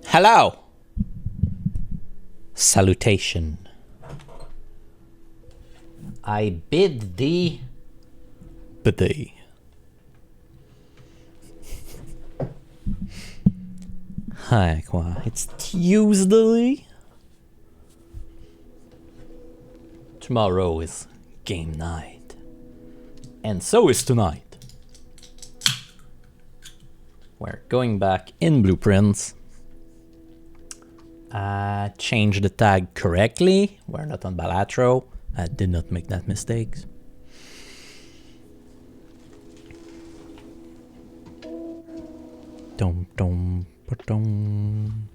Hello. Salutation. I bid thee bidet. Hi, quoi. It's Tuesday. Tomorrow is game night. And so is tonight. We're going back in Blueprints. Change the tag correctly. We're not on Balatro. I did not make that mistake. Dum dum dum.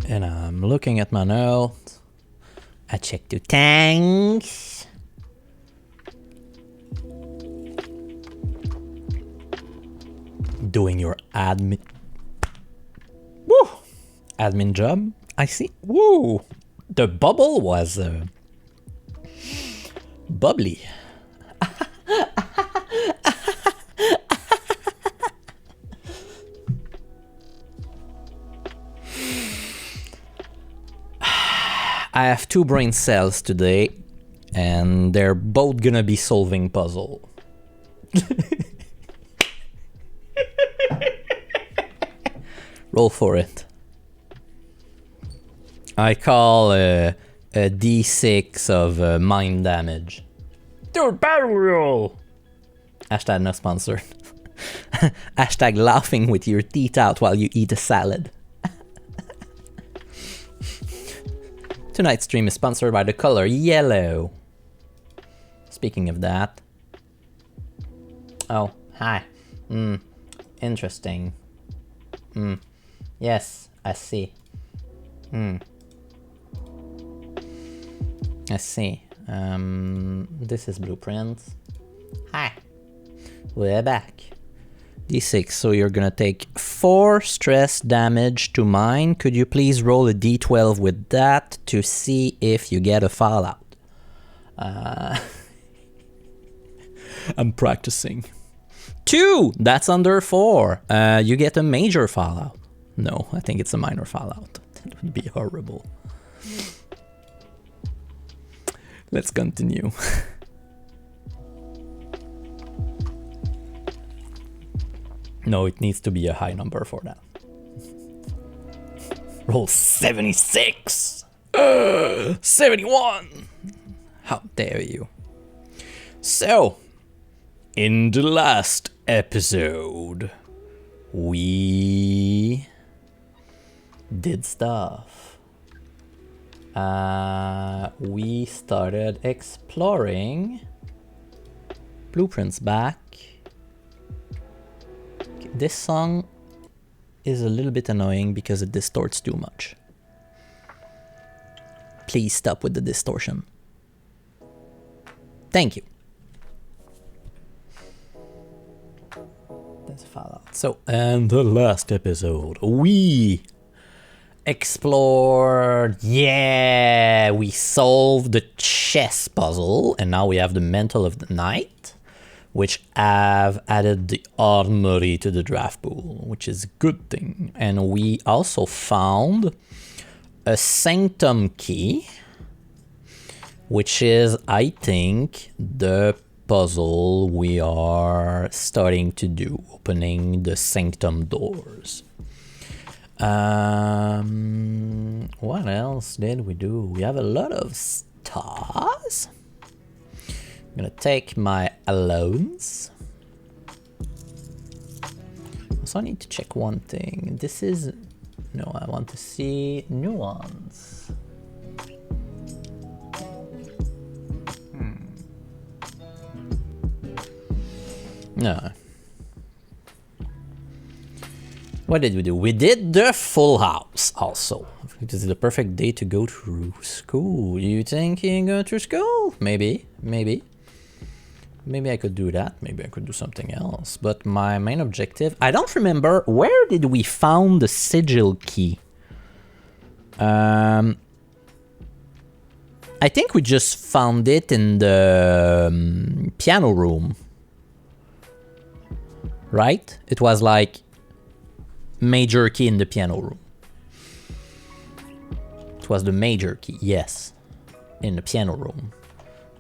And I'm looking at my notes. I checked the tanks. Doing your admin. Woo! Admin job. I see. Woo! The bubble was bubbly. I have 2 brain cells today, and they're both gonna be solving puzzle. Roll for it. I call a D6 of mind damage. Dude, barrel roll! Hashtag not sponsored. Hashtag laughing with your teeth out while you eat a salad. Tonight's stream is sponsored by the color yellow. Speaking of that. Oh, hi. Interesting. Yes, I see. I see. This is Blueprints. Hi. We're back. D6, so you're gonna take 4 stress damage to mine. Could you please roll a D12 with that to see if you get a fallout? I'm practicing. 2! That's under 4. You get a major fallout. No, I think it's a minor fallout. That would be horrible. Let's continue. No, it needs to be a high number for that. Roll 76! 71! How dare you. So, in the last episode, we did stuff. We started exploring. Blueprints back. This song is a little bit annoying because it distorts too much. Please stop with the distortion. Thank you. That's Fallout. So, and the last episode, we explored, we solved the chess puzzle, and now we have the Mantle of the Night, which have added the armory to the draft pool, which is a good thing. And we also found a Sanctum key, which is, I think, the puzzle we are starting to do, opening the Sanctum doors. What else did we do? We have a lot of stars. I'm gonna take my allowance. Also, I need to check one thing. This is... No, I want to see nuance. No. What did we do? We did the full house also. This is the perfect day to go to school. You think you can go to school? Maybe, maybe. Maybe I could do that. Maybe I could do something else. But my main objective... I don't remember. Where did we found the sigil key? I think we just found it in the piano room. right? It was like major key in the piano room. It was the major key, yes, in the piano room.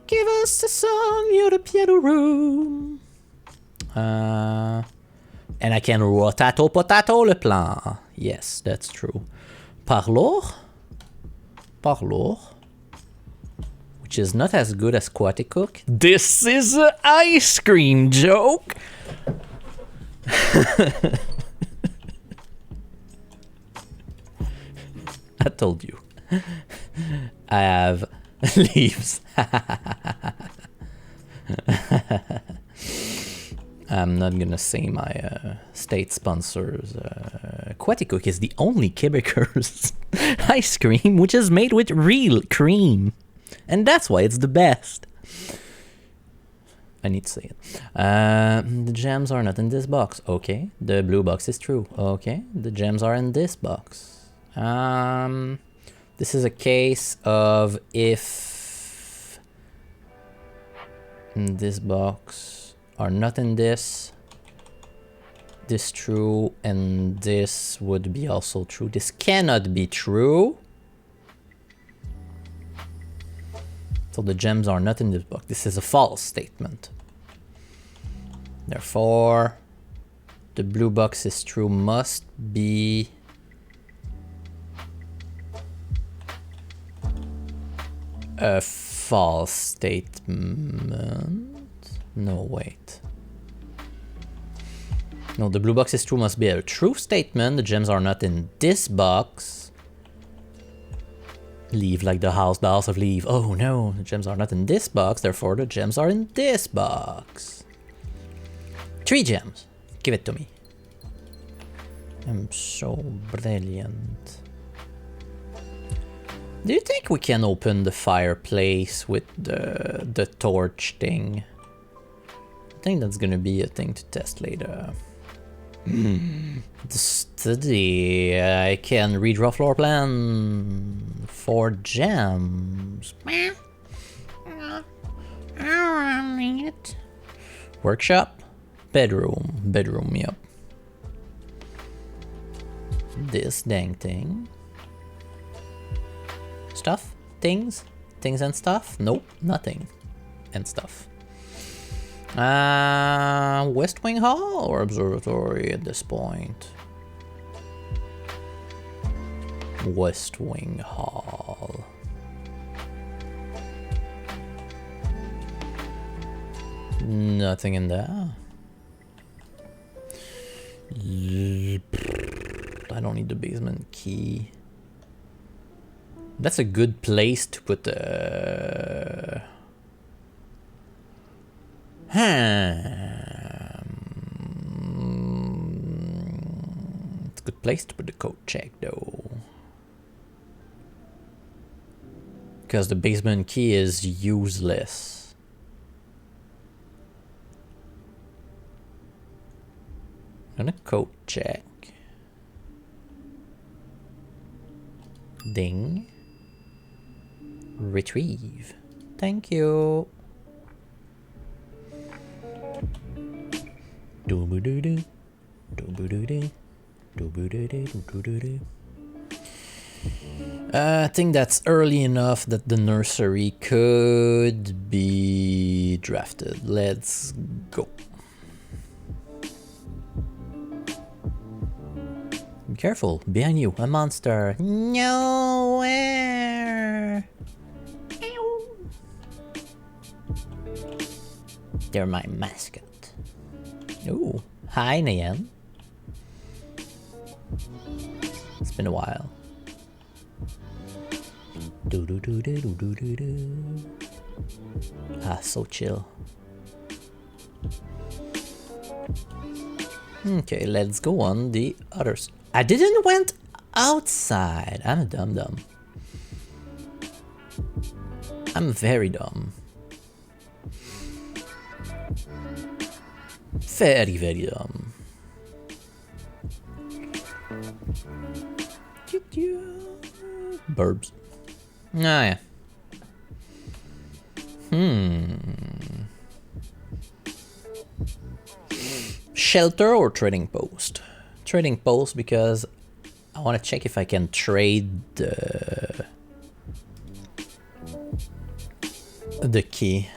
Give us a song, you're the piano room. And I can rotato potato le plan. Yes, that's true. Parlour? Parlour. Which is not as good as Quaticook. This is an ice cream joke! I told you. I have leaves. I'm not gonna say my state sponsors. Quaticook is the only Quebecers ice cream which is made with real cream. And that's why it's the best. I need to say it. The gems are not in this box. Okay. The blue box is true. Okay. The gems are in this box. This is a case of if in this box are not in this true, and this would be also true. This cannot be true. So the gems are not in this box. This is a false statement. Therefore, the blue box is true must be a false statement. No, wait. No, the blue box is true must be a true statement. The gems are not in this box. Leave like the house of leave. Oh no, the gems are not in this box, therefore the gems are in this box. 3 gems. Give it to me. I'm so brilliant. Do you think we can open the fireplace with the torch thing? I think that's gonna be a thing to test later. The study. I can redraw floor plan. 4 gems. Workshop. Bedroom. Bedroom, yep. This dang thing. Stuff? Things? Things and stuff? Nope, nothing. And stuff. West Wing Hall or Observatory at this point? West Wing Hall. Nothing in there. I don't need the basement key. That's a good place to put the... It's a good place to put the code check though. Because the basement key is useless. I'm gonna code check. Ding. Retrieve. Thank you. Do-ba-do-do. Do-ba-do-do. Do-ba-do-do. I think that's early enough that the nursery could be drafted. Let's go. Be careful, behind you, a monster. Nowhere. They're my mascot. Ooh, hi Nayan. It's been a while. Do do do do do do do do. Ah, so chill. Okay, let's go on the others. I didn't went outside. I'm a dum-dum. I'm very dumb. Very, very dumb. Burbs. Ah, yeah. Shelter or trading post? Trading post because I want to check if I can trade the key.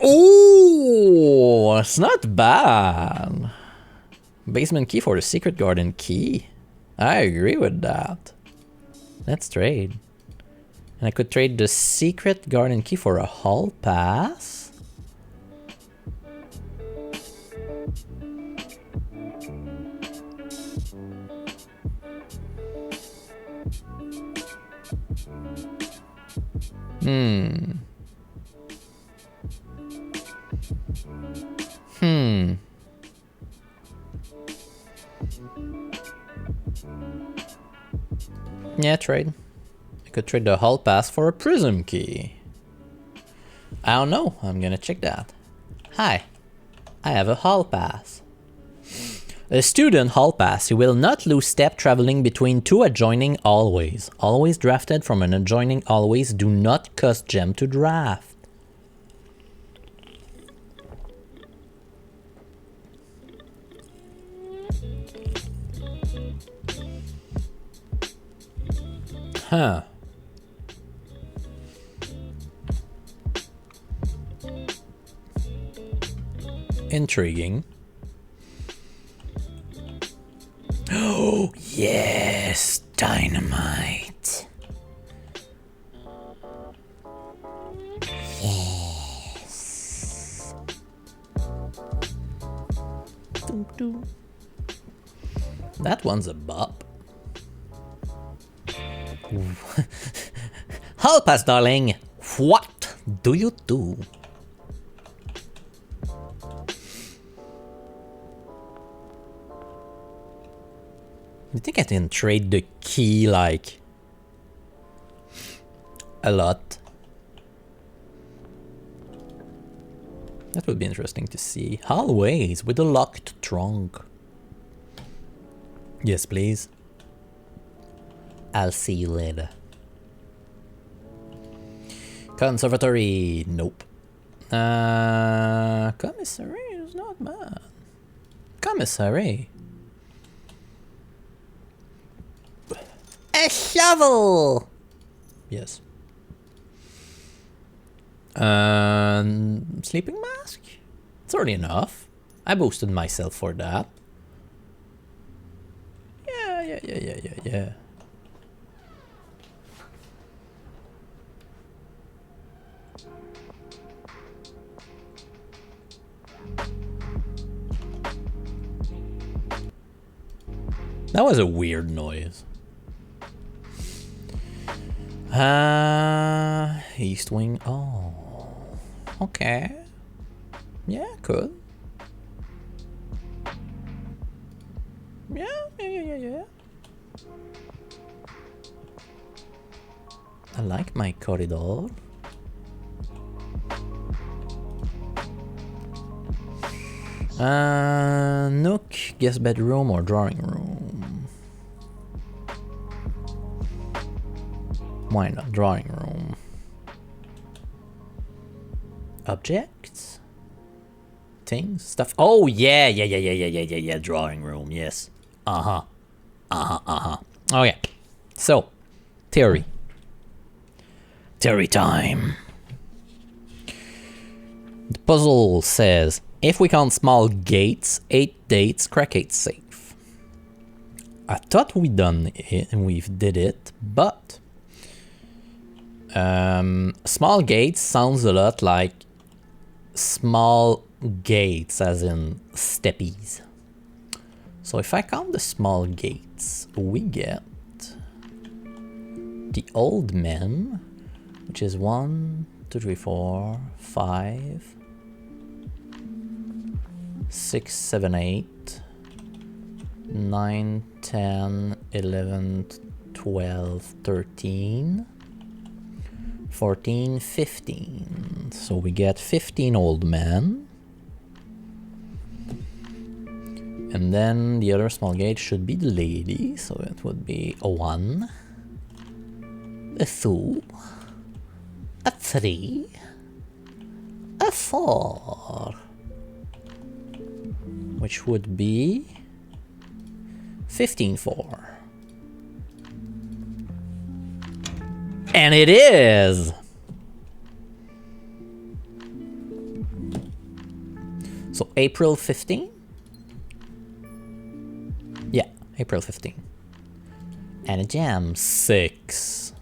Oh, it's not bad. Basement key for the secret garden key. I agree with that. Let's trade. And I could trade the secret garden key for a hall pass. Yeah, trade. I could trade the hall pass for a prism key. I don't know. I'm gonna check that. Hi. I have a hall pass. A student hall pass. You will not lose step traveling between two adjoining hallways. Always drafted from an adjoining hallways do not cost gem to draft. Huh. Intriguing. Oh, yes, dynamite. Yes. Doo -doo. That one's a bop. Help us, darling. What do you do? You think I can trade the key like a lot? That would be interesting to see. Hallways with a locked trunk. Yes, please. I'll see you later. Conservatory, nope. Commissary is not bad. Commissary. A shovel! Yes. Sleeping mask? It's already enough. I boosted myself for that. Yeah. That was a weird noise. East wing. Oh, okay. Yeah, could. Yeah. I like my corridor. Nook, guest bedroom or drawing room? Why not drawing room? Objects? Things? Stuff? Oh, yeah, drawing room, yes. Okay, so, theory. Theory time. The puzzle says, if we count small gates, 8 dates, crack 8 safe. I thought we done it and we did it, but small gates sounds a lot like small gates, as in steppies. So if I count the small gates, we get the old men, which is 1, 2, 3, 4, 5, 6, 7, 8, 9, 10, 11, 12, 13, 14, 15. So we get 15 old men. And then the other small gate should be the lady, so it would be a 1, a 2, a 3, a 4. Which would be 15-4. And it is! So April 15? Yeah, April 15. And a jam 6.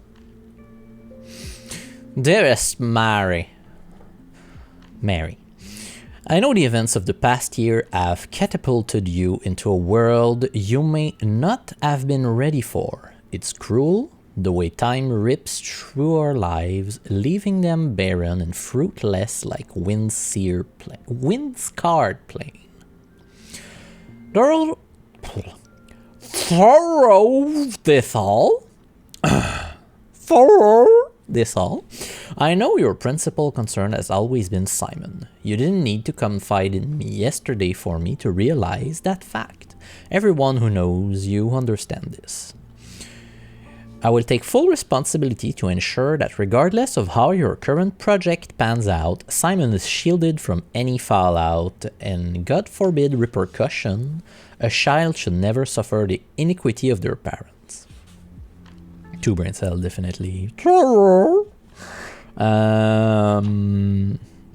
Dearest Mary, I know the events of the past year have catapulted you into a world you may not have been ready for. It's cruel, the way time rips through our lives, leaving them barren and fruitless like wind-scarred plain. For this all, I know your principal concern has always been Simon. You didn't need to confide in me yesterday for me to realize that fact. Everyone who knows you understands this. I will take full responsibility to ensure that regardless of how your current project pans out, Simon is shielded from any fallout and, God forbid, repercussion. A child should never suffer the iniquity of their parents. 2 brain cells, definitely.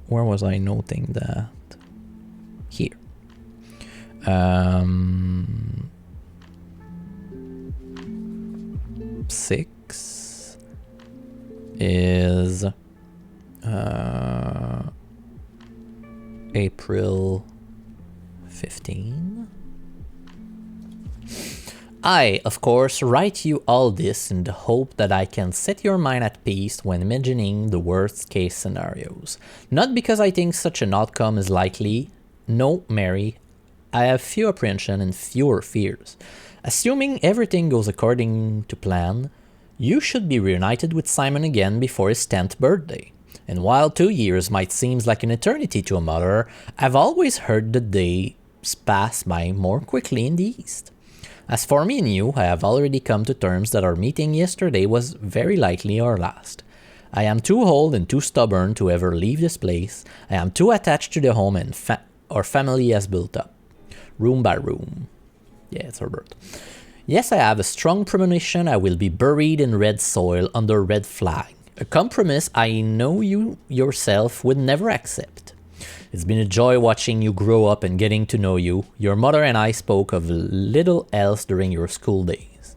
Where was I noting that? Here. 6 is April 15. I, of course, write you all this in the hope that I can set your mind at peace when imagining the worst case scenarios. Not because I think such an outcome is likely. No, Mary, I have few apprehension and fewer fears. Assuming everything goes according to plan, you should be reunited with Simon again before his 10th birthday. And while 2 years might seem like an eternity to a mother, I've always heard the days pass by more quickly in the East. As for me and you, I have already come to terms that our meeting yesterday was very likely our last. I am too old and too stubborn to ever leave this place. I am too attached to the home and our family has built up. Room by room. Yeah, it's Herbert. Yes, I have a strong premonition I will be buried in red soil under red flag. A compromise I know you yourself would never accept. It's been a joy watching you grow up and getting to know you. Your mother and I spoke of little else during your school days.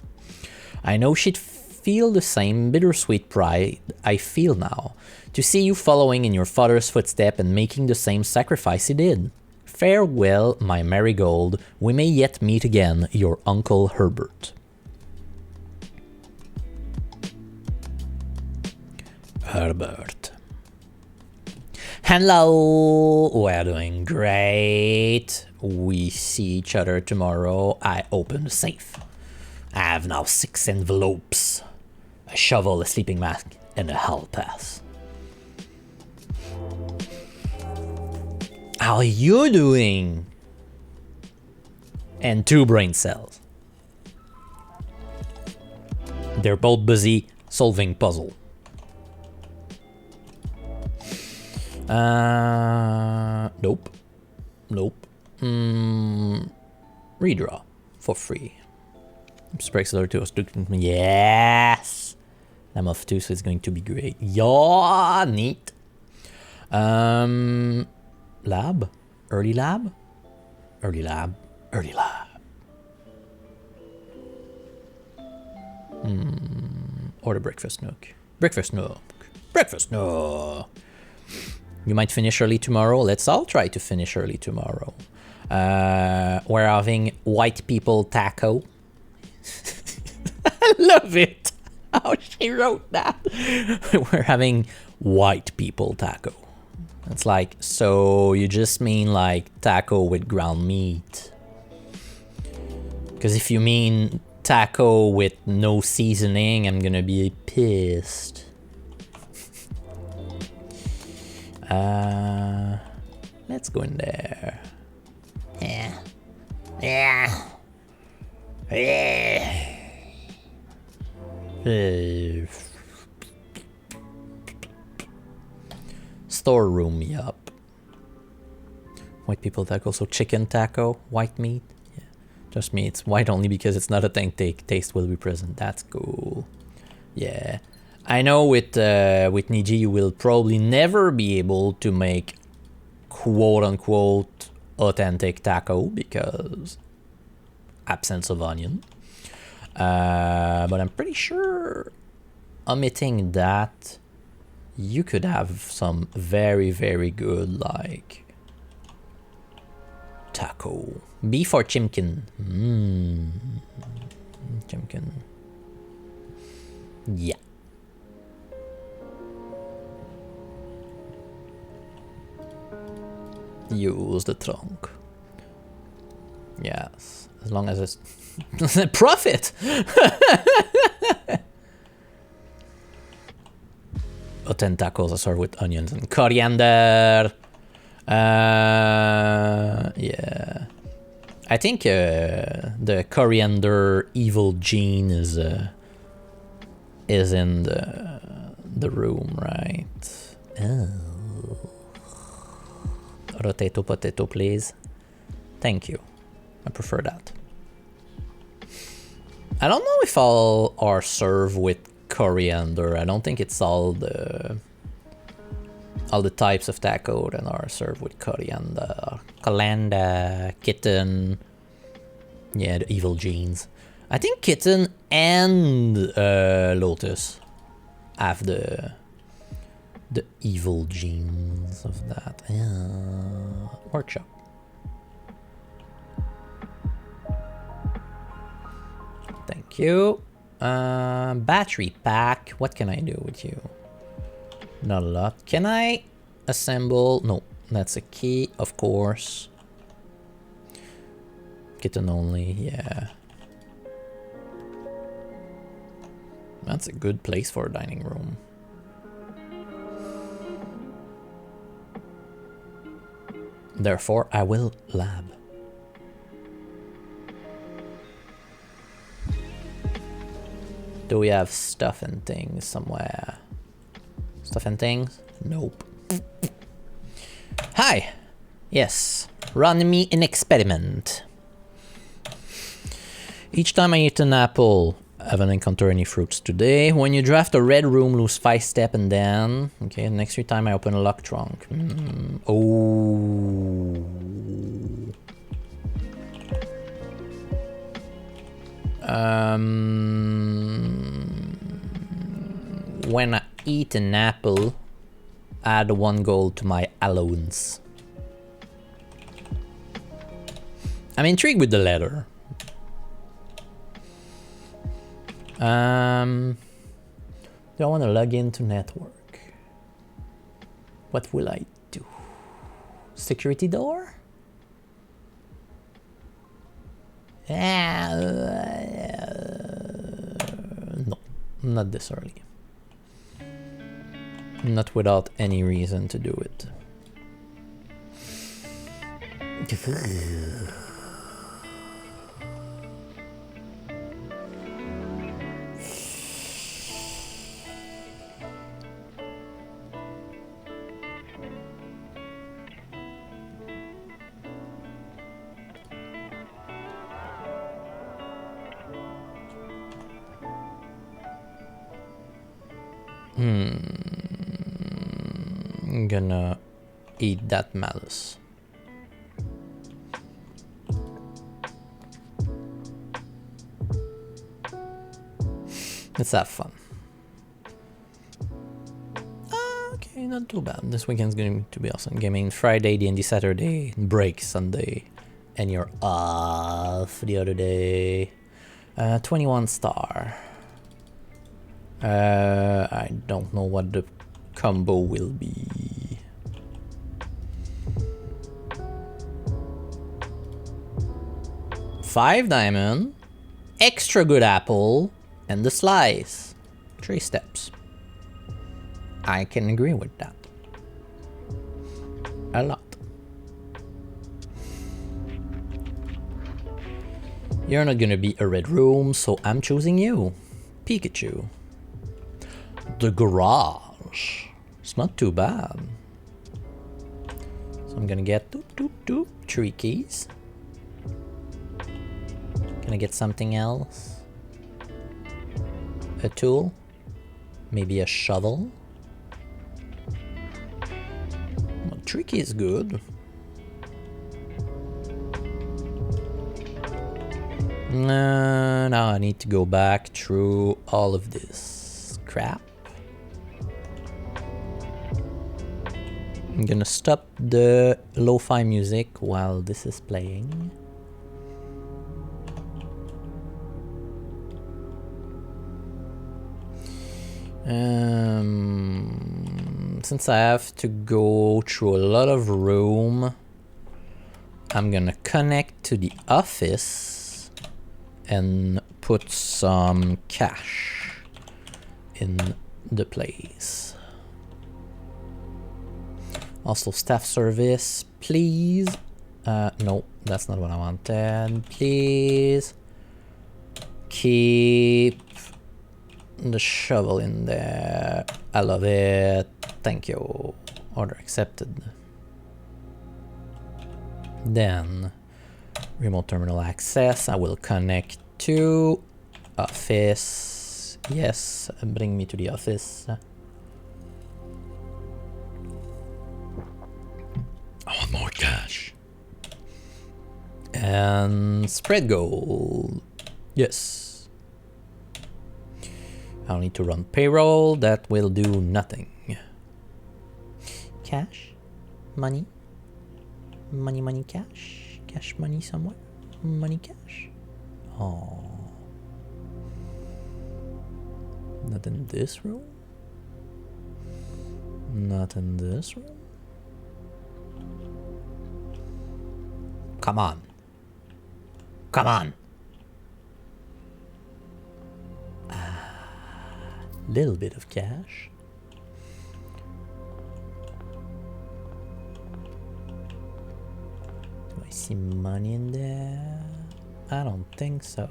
I know she'd feel the same bittersweet pride I feel now, to see you following in your father's footsteps and making the same sacrifice he did. Farewell, my marigold. We may yet meet again, your Uncle Herbert. Herbert. Hello, we're doing great. We see each other tomorrow. I open the safe. I have now 6 envelopes, a shovel, a sleeping mask, and a hall pass. How are you doing? And 2 brain cells. They're both busy solving puzzle. Nope. Redraw for free. Sprex alert to us. Yes! I'm off too, so it's going to be great. Yeah, neat. Lab? Early lab? Early lab. Early lab. Order breakfast nook. Breakfast nook. Breakfast nook. You might finish early tomorrow. Let's all try to finish early tomorrow. We're having white people taco. I love it. How she wrote that. We're having white people taco. It's like, so you just mean like taco with ground meat. Because if you mean taco with no seasoning, I'm gonna be pissed. Let's go in there. Yeah. Storeroom, yup. White people taco, so chicken taco, white meat. Yeah. Just me, it's white only because it's not a thing taste will be present. That's cool. Yeah. I know with Niji you will probably never be able to make quote unquote authentic taco because absence of onion. But I'm pretty sure omitting that you could have some very, very good like taco. Beef or chimkin? Chimkin. Yeah. Use the trunk. Yes. As long as it's profit! Ten tacos are served with onions and coriander. Yeah. I think the coriander evil gene is in the room, right? Oh. Rotato potato, please. Thank you. I prefer that. I don't know if all are served with coriander. I don't think it's all the types of taco that are served with coriander. Coriander, kitten. Yeah, the evil genes. I think kitten and lotus have the evil genes of that. Yeah. Workshop. Thank you. Battery pack. What can I do with you? Not a lot. Can I assemble? No, that's a key, of course. Kitten only, yeah. That's a good place for a dining room. Therefore, I will lab. Do we have stuff and things somewhere? Stuff and things? Nope. Hi! Yes, run me an experiment. Each time I eat an apple, I haven't encountered any fruits today. When you draft a red room, lose 5 steps and then... Okay, next 3 times I open a lock trunk. Oh. When I eat an apple, add 1 gold to my allowance. I'm intrigued with the letter. Do I want to log into network? What will I do? Security door? No, not this early. Not without any reason to do it. I'm gonna eat that malice. Let's have fun. Okay, not too bad. This weekend's going to be awesome. Gaming Friday, D&D Saturday, break Sunday, and you're off the other day. 21 star. I don't know what the combo will be. $5 diamond, extra good apple, and the slice. 3 steps. I can agree with that. A lot. You're not gonna be a red room, so I'm choosing you. Pikachu. The garage. It's not too bad. I'm gonna get 3 keys. Can I get something else? A tool? Maybe a shovel? Well, 3 keys is good. Now I need to go back through all of this crap. I'm gonna stop the lo-fi music while this is playing. Since I have to go through a lot of room, I'm gonna connect to the office and put some cash in the place. Also staff service, please. No, that's not what I wanted. Please keep the shovel in there. I love it. Thank you. Order accepted. Then remote terminal access. I will connect to office. Yes, bring me to the office. I want more cash. And spread gold. Yes. I'll need to run payroll. That will do nothing. Cash? Money? Money, money, cash? Cash, money somewhere? Money, cash? Oh. Not in this room? Not in this room? Come on. Come on. Little bit of cash. Do I see money in there? I don't think so.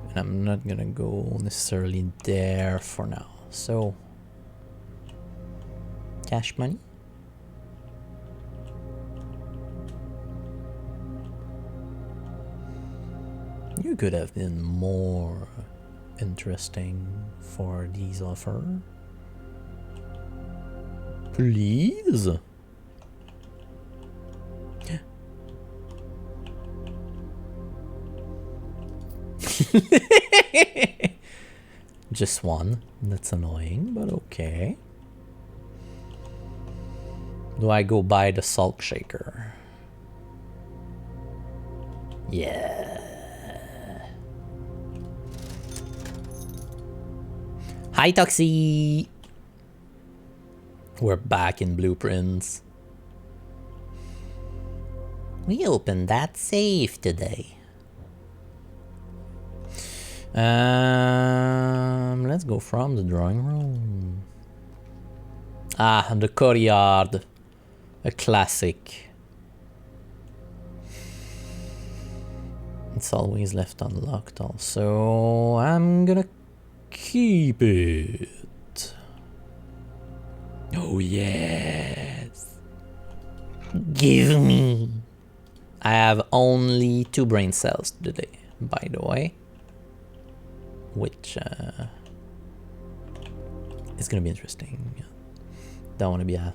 And I'm not gonna go necessarily there for now. So, cash money? You could have been more interesting for these offer. Please? Just one. That's annoying, but okay. Do I go buy the salt shaker? Yeah. Hi, Toxie! We're back in Blueprints. We opened that safe today. Let's go from the drawing room. Ah, the courtyard. A classic. It's always left unlocked also. I'm gonna keep it. Oh yes. Give me. I have only 2 brain cells today, by the way. Which is gonna be interesting. Don't want to be a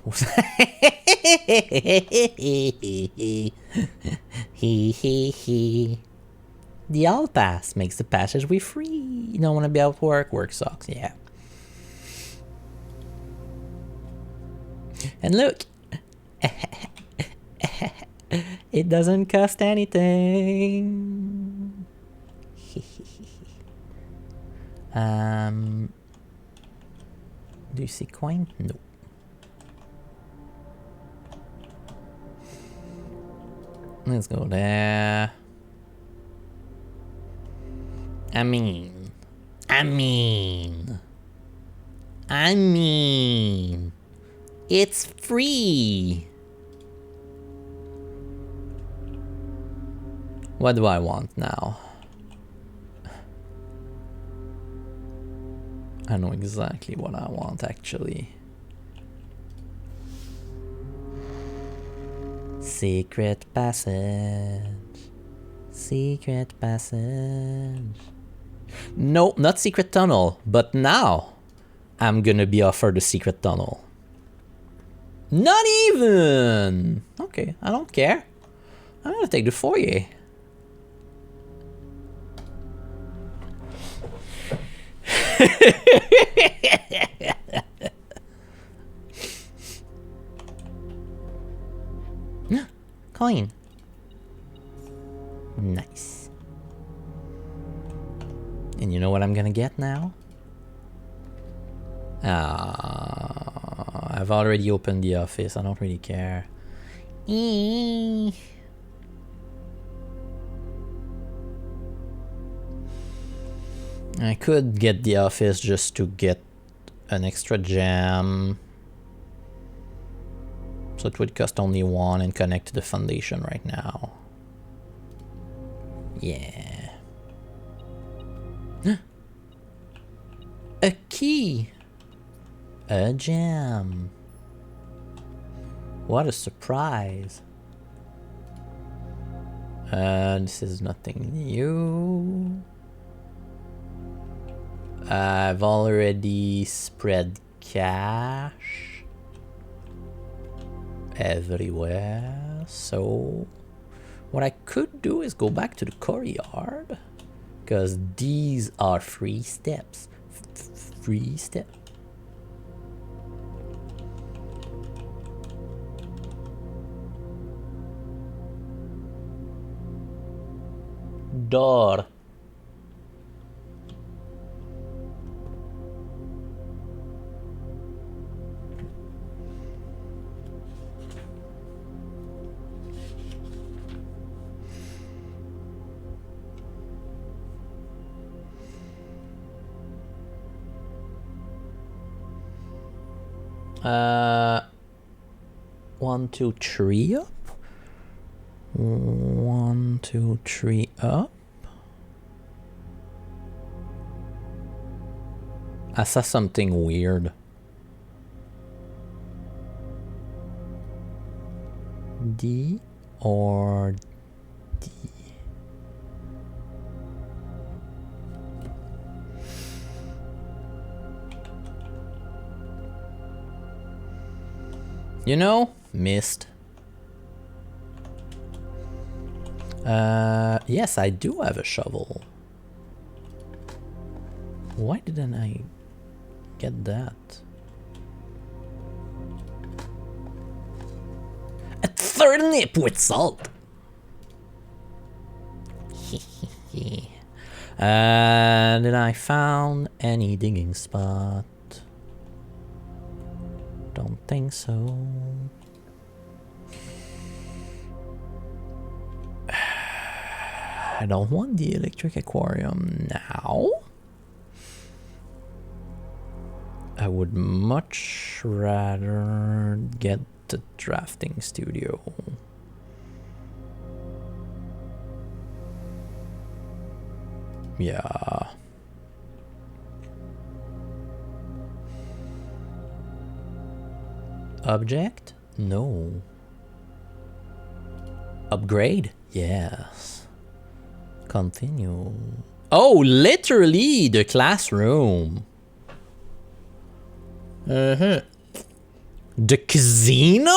The all pass makes the passageway free. You don't want to be out work. Work sucks. Yeah. And look, it doesn't cost anything. Do you see coin? No. Let's go there. I mean, it's free. What do I want now? I know exactly what I want, actually. Secret passage. Secret passage. No, not secret tunnel, but now I'm gonna be offered a secret tunnel. Not even! Okay, I don't care. I'm gonna take the foyer. Coin. Nice. And you know what I'm gonna get now? I've already opened the office. I don't really care. I could get the office just to get an extra gem. So it would cost only 1 and connect to the foundation right now. Yeah. A key! A gem. What a surprise. This is nothing new. I've already spread cash everywhere, so what I could do is go back to the courtyard, because these are free steps. Free step. Door. One, two, three up. 1, 2, 3 up. I saw something weird. D or D? You know, missed. Yes, I do have a shovel. Why didn't I get that? A turnip with salt. Did I found any digging spot? Don't think so. I don't want the electric aquarium now. I would much rather get the drafting studio. Yeah. Object? No. Upgrade? Yes. Continue. Oh, literally the classroom. The casino?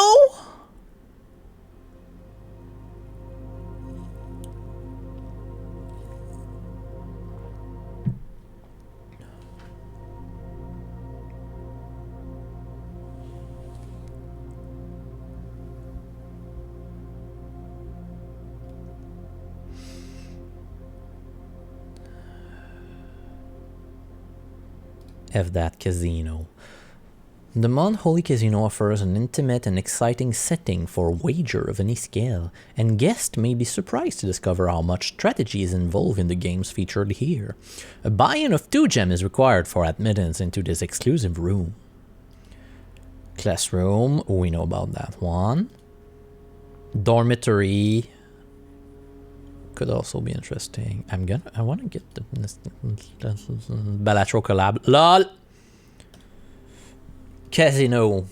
F that casino. The Mount Holy Casino offers an intimate and exciting setting for wager of any scale, and guests may be surprised to discover how much strategy is involved in the games featured here. A buy-in of 2 gems is required for admittance into this exclusive room. Classroom, we know about that one. Dormitory could also be interesting. I want to get the Balatro collab. LOL! Casino.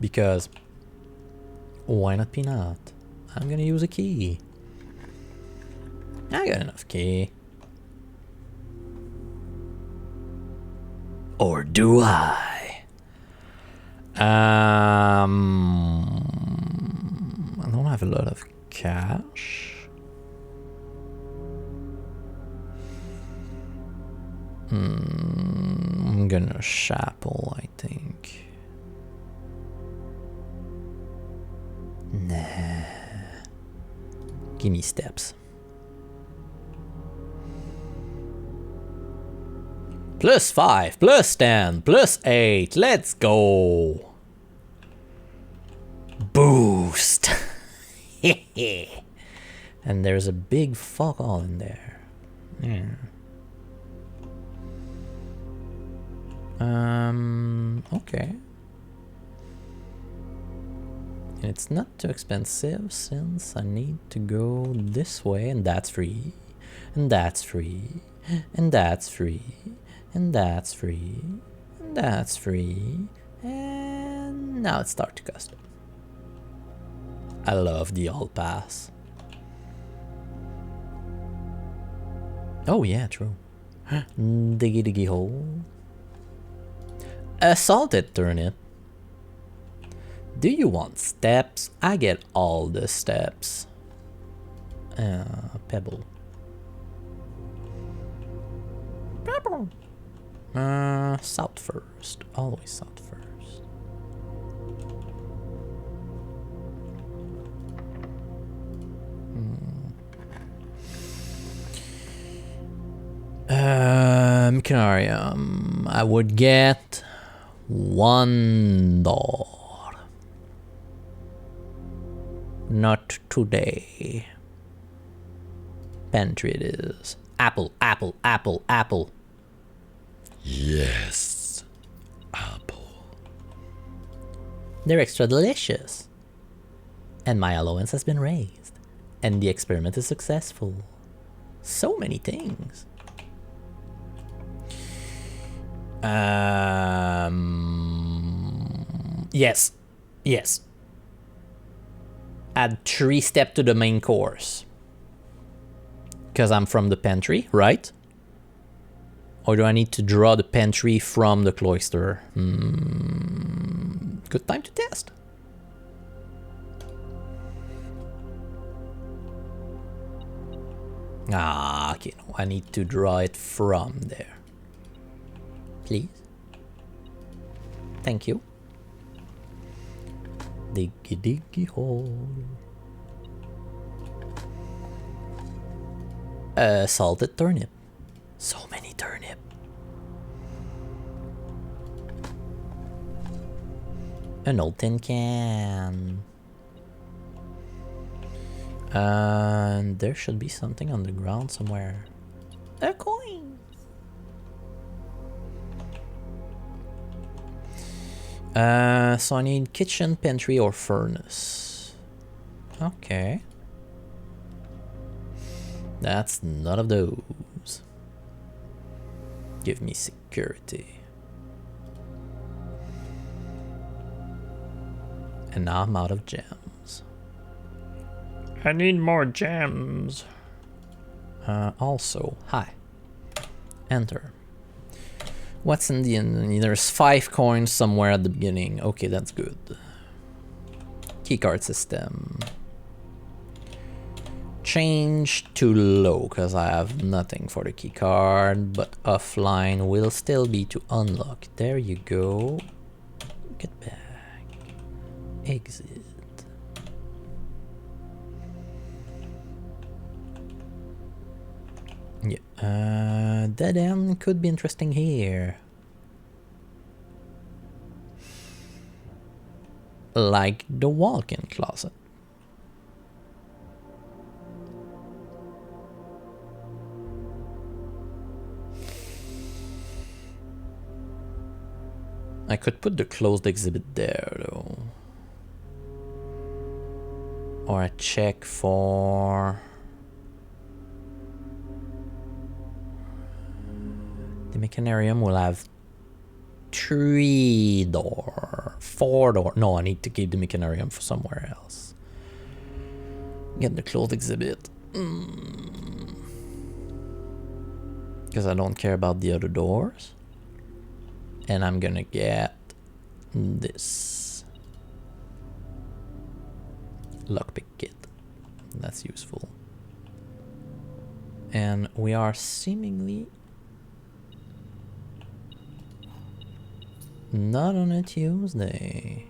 Because Why not peanut? I'm gonna use a key. I got enough key. Or do I? I don't have a lot of cash. I'm gonna chapel, I think. Nah. Give me steps. +5, +10, +8. Let's go. Boost. And there's a big fuck all in there. Yeah. Okay. And it's not too expensive since I need to go this way, and that's free. And that's free. And that's free. And that's free. And that's free. And now it's start to custom. I love the all pass. Oh yeah, true. Diggy diggy hole. A salted turnip. Do you want steps? I get all the steps. Pebble. Pebble. South first. Always south first. Mechanarium. I would get $1. Not today. Pantry it is. Apple, apple, apple, apple. Yes, apple. They're extra delicious. And my allowance has been raised. And the experiment is successful. So many things. Yes. Yes. Add 3 steps to the main course. Because I'm from the pantry, right? Or do I need to draw the pantry from the cloister? Good time to test. Ah, okay, no, I need to draw it from there. Please. Thank you. Diggy diggy hole. Salted turnip. So many turnip. An old tin can. And there should be something on the ground somewhere. A coin. So I need kitchen, pantry, or furnace. Okay. That's none of those. Give me security. And now I'm out of gems. I need more gems. Also, hi. Enter. What's in the end? There's 5 coins somewhere at the beginning. Okay, that's good. Keycard system. Change to low because I have nothing for the keycard, but offline will still be to unlock. There you go. Get back. Exit. Yeah, dead end could be interesting here. Like the walk-in closet. I could put the closed exhibit there though. Or I check for... The Mechanarium will have 3 door, 4 door. No, I need to keep the mechanarium for somewhere else. Get the clothes exhibit. Because I don't care about the other doors. And I'm gonna get this lockpick kit. That's useful. And we are seemingly not on a Tuesday.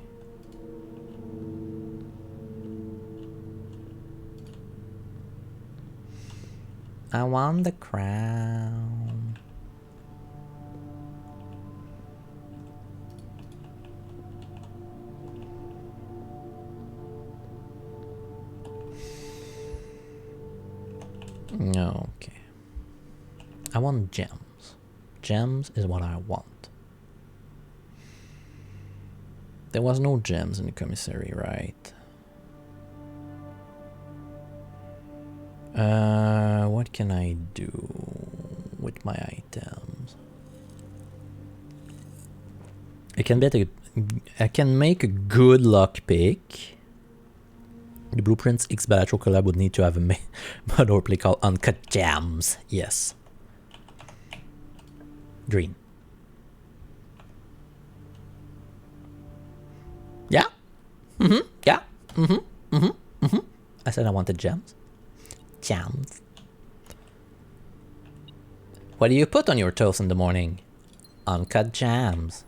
I want the crown. Okay. I want gems. Gems is what I want. There was no gems in the commissary, right? What can I do with my items? I can make a good lockpick. The Blueprints X Balatro collab would need to have a mod or play called Uncut Gems. Yes. Green. Yeah. Yeah. I said I wanted gems. Gems. What do you put on your toast in the morning? Uncut gems.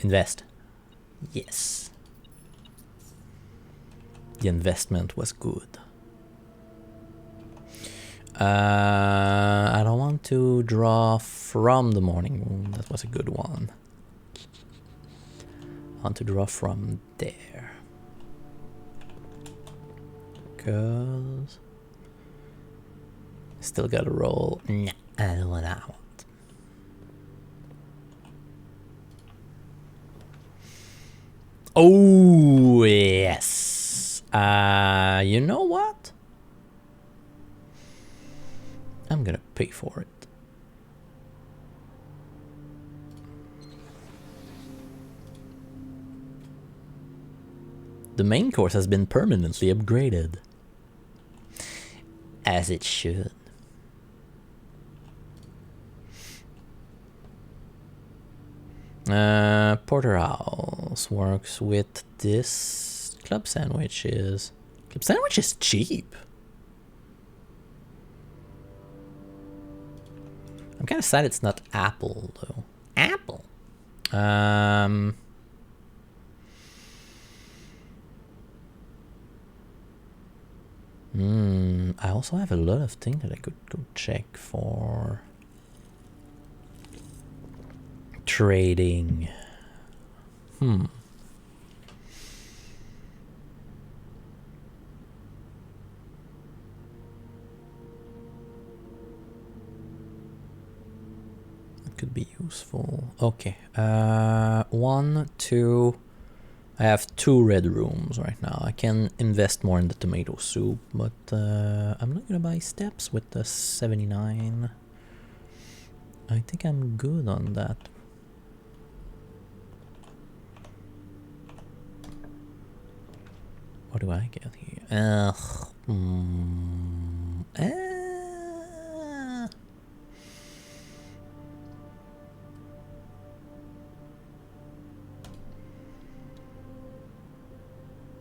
Invest. Yes. The investment was good. I don't want to draw from the morning room. That was a good one. I want to draw from there. Because still gotta roll. Nah, I don't want that one. Oh, yes. You know what? I'm gonna pay for it. The main course has been permanently upgraded. As it should. Porterhouse works with this club sandwiches. Club sandwich is cheap. I'm kind of sad it's not apple though. Apple. I also have a lot of things that I could go check for. Trading. That could be useful. Okay. 1, 2. I have 2 red rooms right now. I can invest more in the tomato soup, but I'm not gonna buy steps with the 79. I think I'm good on that. What do I get here?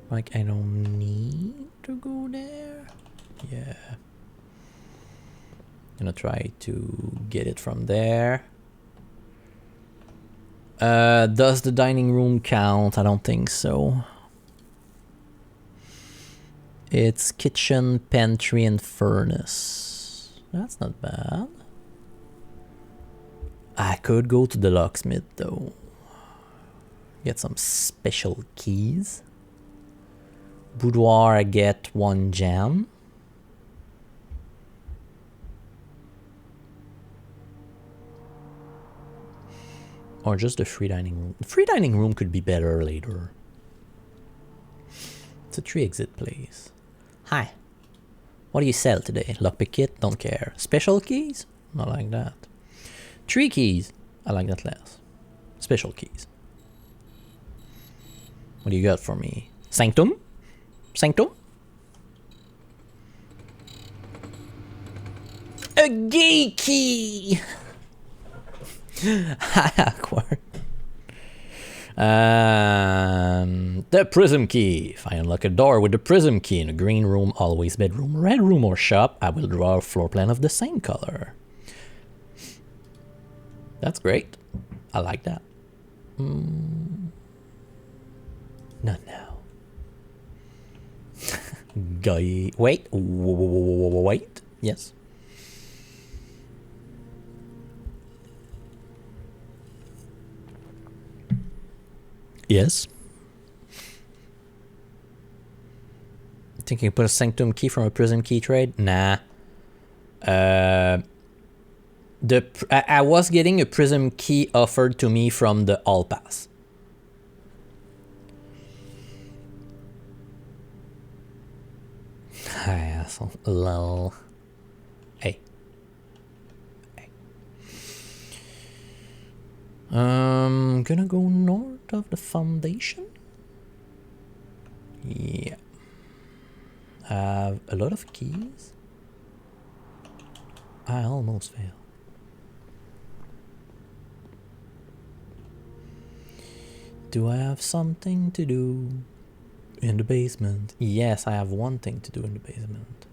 Like, I don't need to go there. Yeah. Gonna try to get it from there. Does the dining room count? I don't think so. It's kitchen, pantry, and furnace. That's not bad. I could go to the locksmith though. Get some special keys. Boudoir, I get 1 gem. Or just the free dining room. The free dining room could be better later. It's a 3 exit place. Hi. What do you sell today? Lockpick kit? Don't care. Special keys? Not like that. 3 keys? I like that less. Special keys. What do you got for me? Sanctum? Sanctum? A gay key! Awkward. The prism key. If I unlock a door with the prism key in a green room, always bedroom, red room, or shop, I will draw a floor plan of the same color. That's great. I like that. Not now. Guy. Wait. Wait. Yes. Yes. Think you can put a Sanctum key from a Prism key trade? Nah. I was getting a Prism key offered to me from the All Pass. Hi, asshole. Lol. Hey. Hey. Gonna go north of the foundation. Yeah. I have a lot of keys. I almost failed. Do I have something to do in the basement? Yes, I have one thing to do in the basement.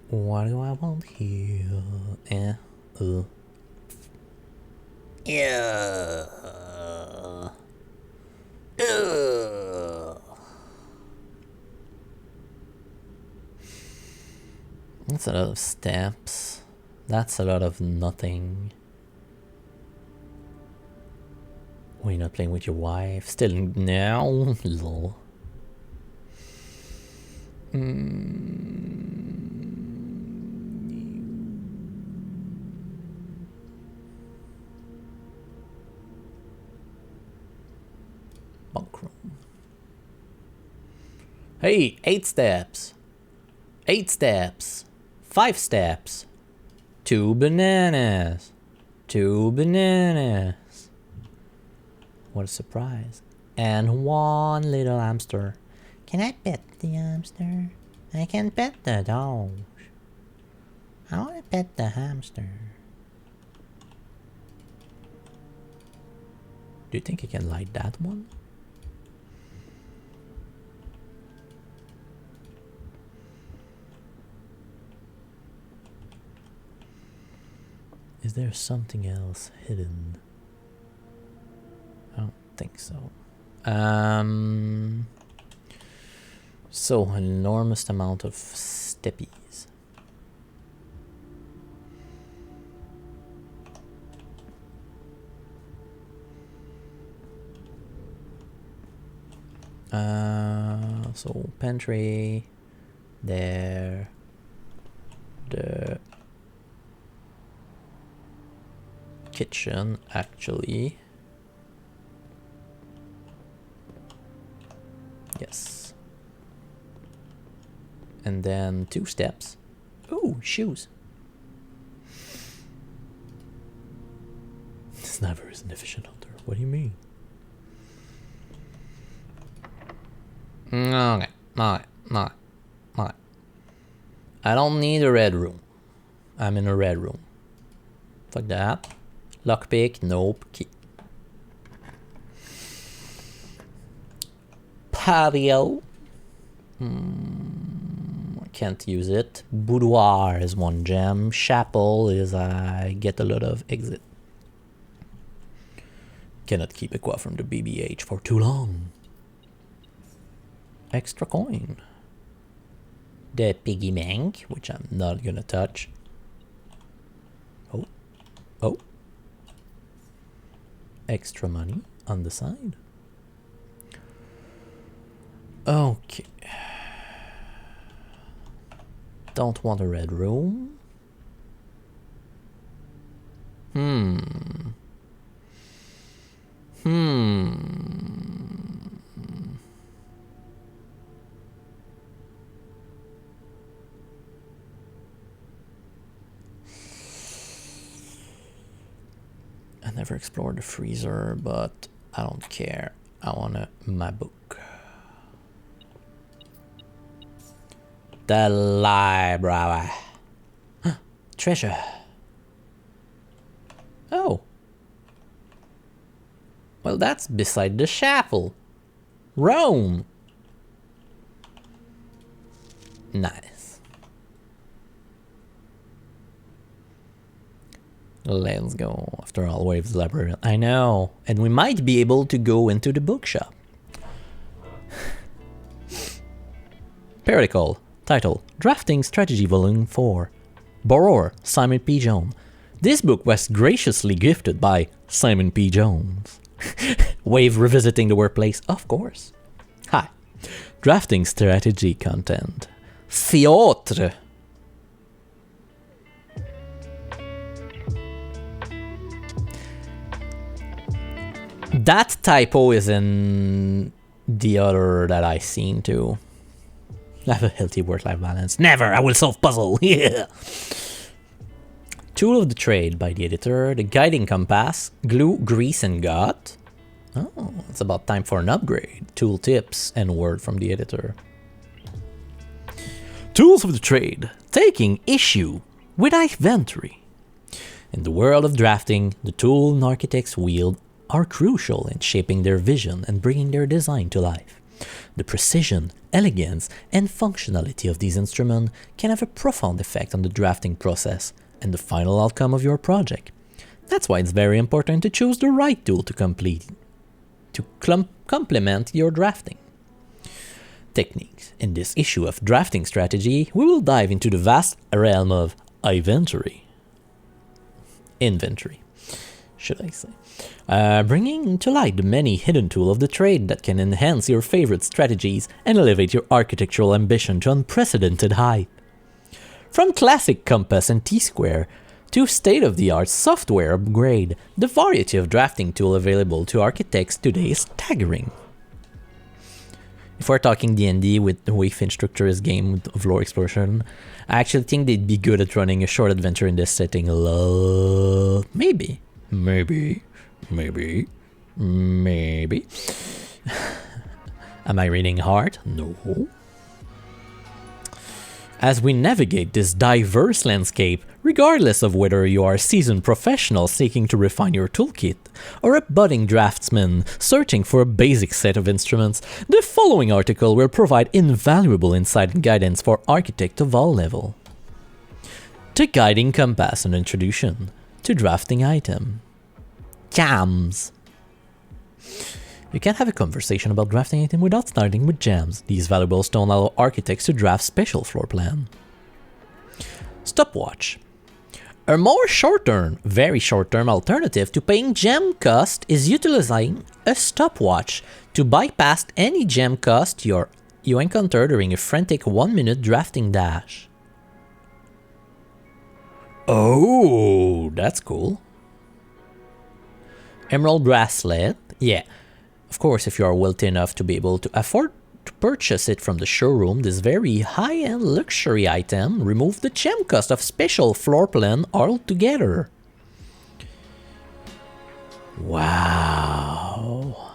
What do I want here? Yeah. That's a lot of steps. That's a lot of nothing. Were you not playing with your wife? Still now? Lol. Bunk room. Hey, 8 steps. 8 steps. 5 steps. 2 bananas. 2 bananas. What a surprise. And 1 little hamster. Can I pet the hamster? I can pet the dog. I want to pet the hamster. Do you think I can light that one? Is there something else hidden? I don't think so. So an enormous amount of steppies. So pantry there, the kitchen actually. Yes. And then 2 steps. Ooh, shoes. Sniper is an efficient hunter. What do you mean? Okay. Alright. I don't need a red room. I'm in a red room. Fuck that. Lockpick, nope. Key. Patio. Can't use it. Boudoir is 1 gem. Chapel is I get a lot of exit. Cannot keep Aqua from the BBH for too long. Extra coin. The piggy bank, which I'm not gonna touch. Oh. Extra money on the side. Okay. don't want a red room. I never explored the freezer, but I don't care. I want my book. The library. Treasure. Oh. Well, that's beside the chapel. Rome. Nice. Let's go. After all, Waves Library. I know. And we might be able to go into the bookshop. Periodical. Title: Drafting Strategy Volume 4. Borrower: Simon P. Jones. This book was graciously gifted by Simon P. Jones. Wave revisiting the workplace, of course. Hi. Drafting strategy content. Theatre. That typo is in the other that I seen too. I have a healthy work-life balance. Never! I will solve puzzle! Yeah! Tool of the trade by the editor. The guiding compass. Glue, grease, and gut. Oh, it's about time for an upgrade. Tool tips and word from the editor. Tools of the trade. Taking issue with inventory. In the world of drafting, the tool an architects wield are crucial in shaping their vision and bringing their design to life. The precision, elegance, and functionality of these instruments can have a profound effect on the drafting process and the final outcome of your project. That's why it's very important to choose the right tool to complement your drafting. Techniques. In this issue of drafting strategy, we will dive into the vast realm of inventory, should I say. Bringing to light the many hidden tools of the trade that can enhance your favorite strategies and elevate your architectural ambition to unprecedented height. From classic compass and T-square to state-of-the-art software upgrade, the variety of drafting tools available to architects today is staggering. If we're talking D&D with the way Finch structure is game of lore exploration, I actually think they'd be good at running a short adventure in this setting. Maybe. Am I reading hard? No. As we navigate this diverse landscape, regardless of whether you are a seasoned professional seeking to refine your toolkit, or a budding draftsman searching for a basic set of instruments, the following article will provide invaluable insight and guidance for architects of all levels. The Guiding Compass, an introduction to drafting item. Jams. You can't have a conversation about drafting item without starting with jams. These valuable stones allow architects to draft special floor plan. Stopwatch. A more short-term, very short-term alternative to paying gem cost is utilizing a stopwatch to bypass any gem cost you encounter during a frantic 1-minute drafting dash. Oh, that's cool. Emerald bracelet. Yeah. Of course, if you are wealthy enough to be able to afford to purchase it from the showroom, this very high-end luxury item removes the gem cost of special floor plan altogether. Wow.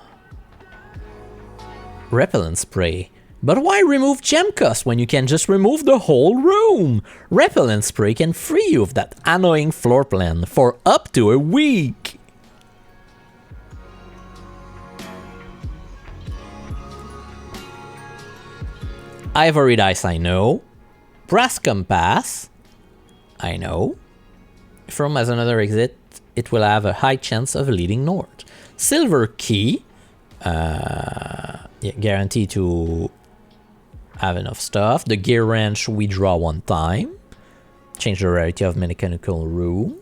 Repellent spray. But why remove gem cost when you can just remove the whole room? Repellent spray can free you of that annoying floor plan for up to a week. Ivory dice, I know. Brass compass, I know. If Rome has another exit, it will have a high chance of leading north. Silver key, guarantee to have enough stuff. The gear wrench, we draw one time. Change the rarity of mechanical room.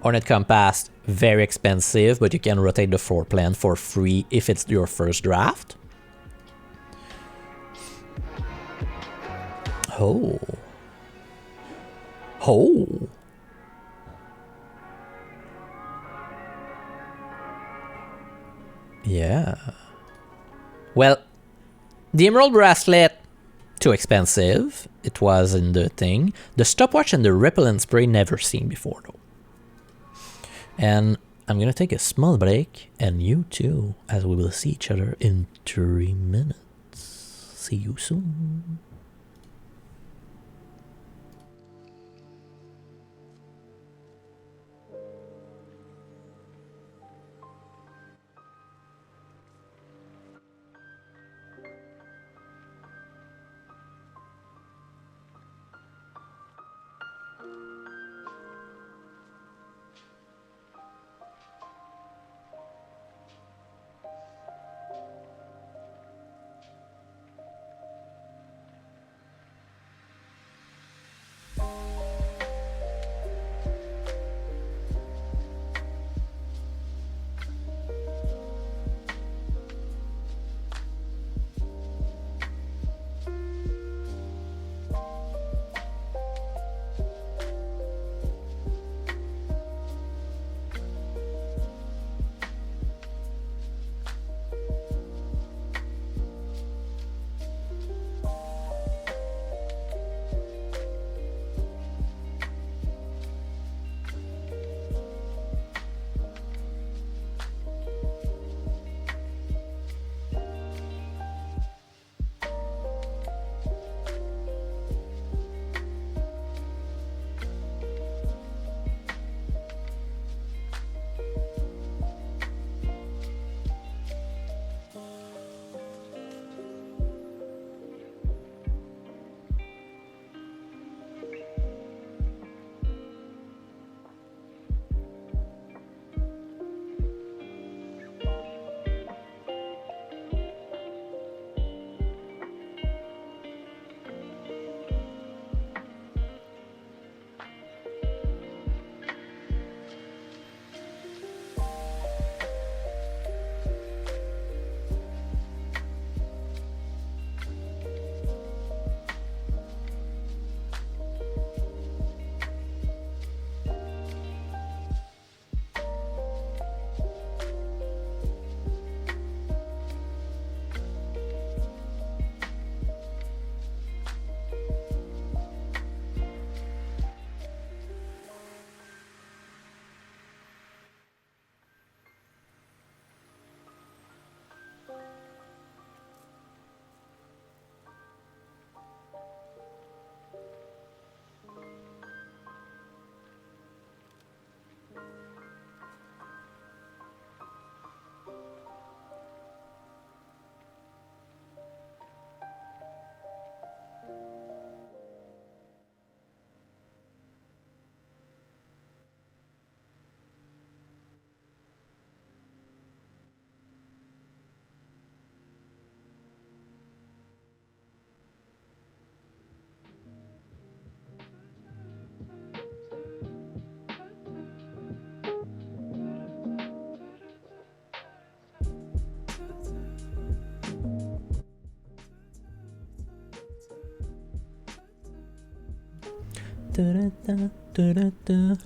Hornet compass, very expensive, but you can rotate the floor plan for free if it's your first draft. Oh, Oh. Yeah. Well, the emerald bracelet, too expensive. It was in the thing. The stopwatch and the repellent spray, never seen before though. And I'm gonna take a small break, and you too, as we will see each other in 3 minutes. See you soon.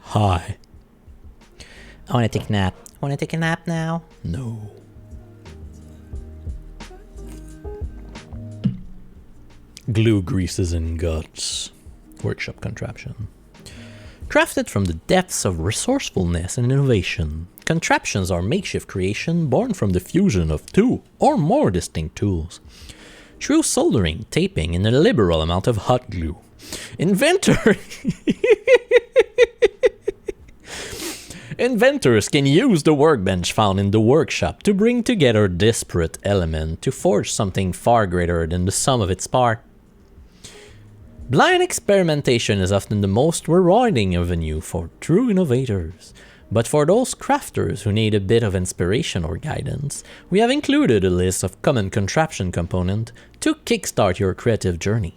Hi. I want to take a nap. Want to take a nap now? No. Glue greases and guts. Workshop contraption. Crafted from the depths of resourcefulness and innovation, contraptions are makeshift creation born from the fusion of two or more distinct tools. Through soldering, taping, and a liberal amount of hot glue, inventors can use the workbench found in the workshop to bring together disparate elements to forge something far greater than the sum of its parts. Blind experimentation is often the most rewarding avenue for true innovators, but for those crafters who need a bit of inspiration or guidance, we have included a list of common contraption components to kickstart your creative journey.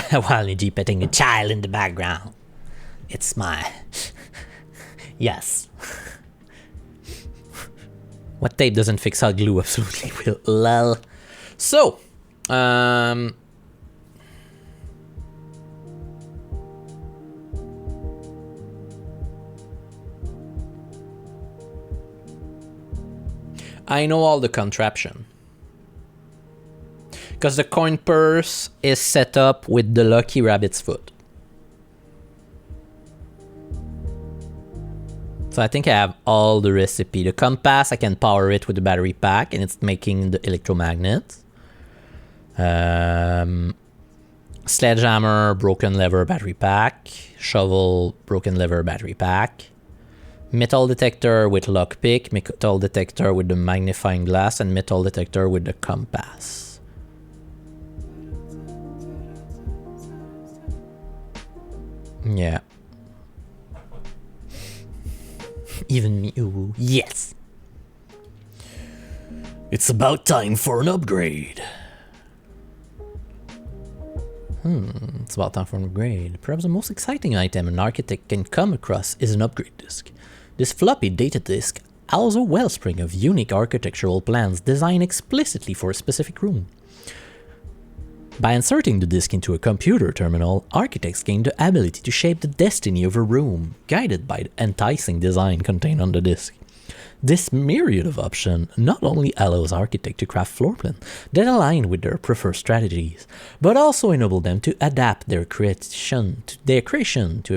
While Niji petting a child in the background. It's my... yes. What tape doesn't fix hot glue absolutely will. Lol. So, I know all the contraption. Because the coin purse is set up with the lucky rabbit's foot. So I think I have all the recipe. The compass, I can power it with the battery pack and it's making the electromagnet. Sledgehammer, broken lever, battery pack. Shovel, broken lever, battery pack. Metal detector with lockpick, metal detector with the magnifying glass, and metal detector with the compass. Yeah. Even me, ooh, yes! It's about time for an upgrade. It's about time for an upgrade. Perhaps the most exciting item an architect can come across is an upgrade disk. This floppy data disk houses a wellspring of unique architectural plans designed explicitly for a specific room. By inserting the disk into a computer terminal, architects gain the ability to shape the destiny of a room, guided by the enticing design contained on the disk. This myriad of options not only allows architects to craft floor plans that align with their preferred strategies, but also enable them to adapt their creation to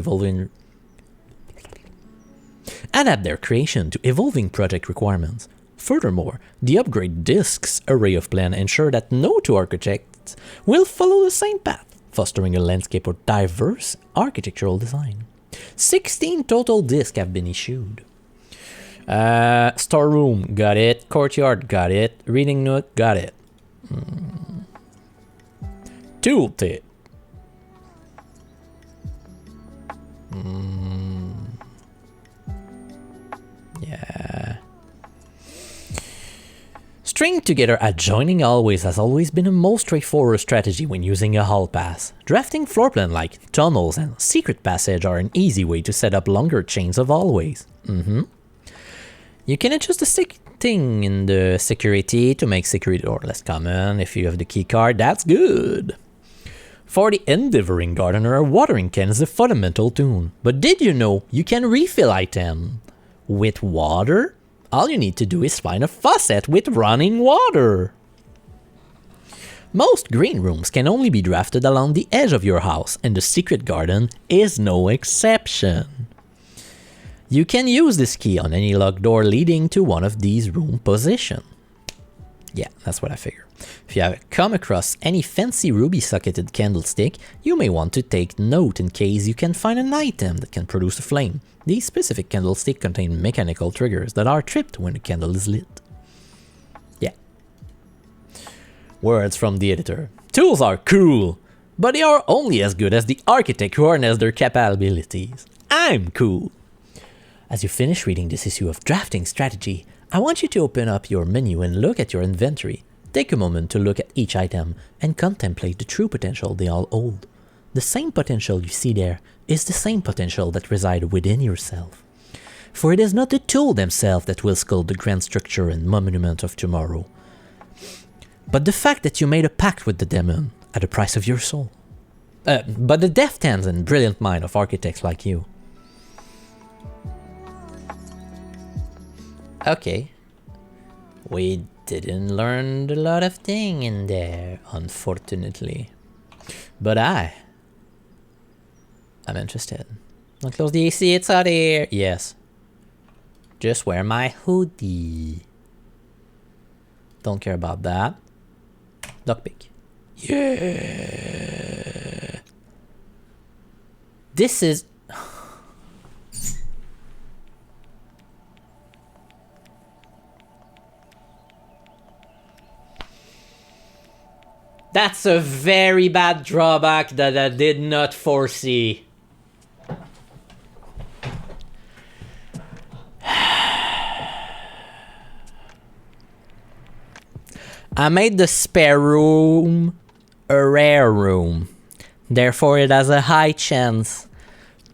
evolving project requirements. Furthermore, the upgrade disk's array of plans ensure that no two architects will follow the same path, fostering a landscape of diverse architectural design. 16 total disks have been issued. Storeroom, got it. Courtyard, got it. Reading nook, got it. Tooltip. Yeah. String together adjoining hallways has always been a most straightforward strategy when using a hall pass. Drafting floor plan like tunnels and secret passage are an easy way to set up longer chains of hallways. You can adjust the setting in the security to make security door less common. If you have the key card, that's good. For the endeavoring gardener, a watering can is a fundamental tool. But did you know you can refill item with water? All you need to do is find a faucet with running water. Most green rooms can only be drafted along the edge of your house, and the secret garden is no exception. You can use this key on any locked door leading to one of these room positions. Yeah, that's what I figure. If you have come across any fancy ruby socketed candlestick, you may want to take note in case you can find an item that can produce a flame. These specific candlesticks contain mechanical triggers that are tripped when the candle is lit. Yeah. Words from the editor. Tools are cool, but they are only as good as the architect who harness their capabilities. I'm cool. As you finish reading this issue of Drafting Strategy, I want you to open up your menu and look at your inventory. Take a moment to look at each item and contemplate the true potential they all hold. The same potential you see there is the same potential that resides within yourself. For it is not the tool themselves that will sculpt the grand structure and monument of tomorrow, but the fact that you made a pact with the demon at the price of your soul. But the deft hands and brilliant mind of architects like you. Okay. We didn't learn a lot of things in there, unfortunately. But I'm interested. Don't close the AC, it's out here. Yes. Just wear my hoodie. Don't care about that. Lockpick. Yeah. This is... That's a very bad drawback that I did not foresee. I made the spare room a rare room. Therefore it has a high chance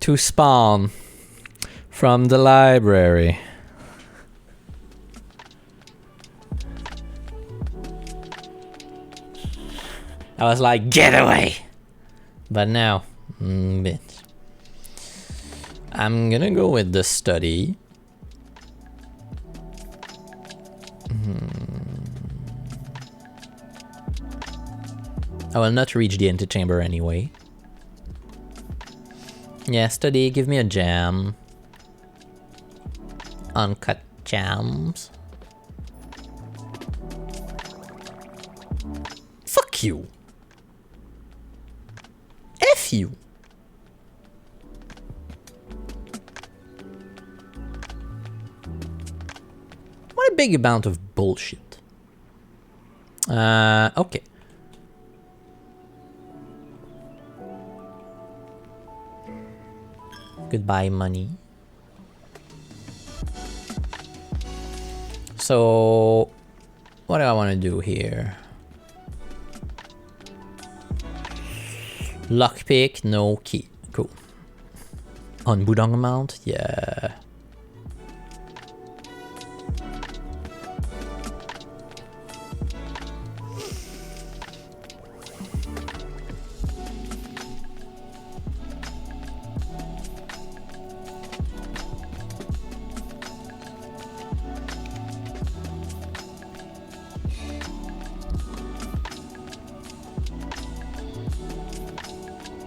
to spawn from the library. I was like, get away! But now, bitch. I'm gonna go with the study. I will not reach the antechamber anyway. Yeah, study, give me a jam. Uncut jams. Fuck you. F you. What a big amount of bullshit. Okay. Goodbye, money. So, what do I want to do here? Lockpick, no key. Cool. On Budong amount? Yeah.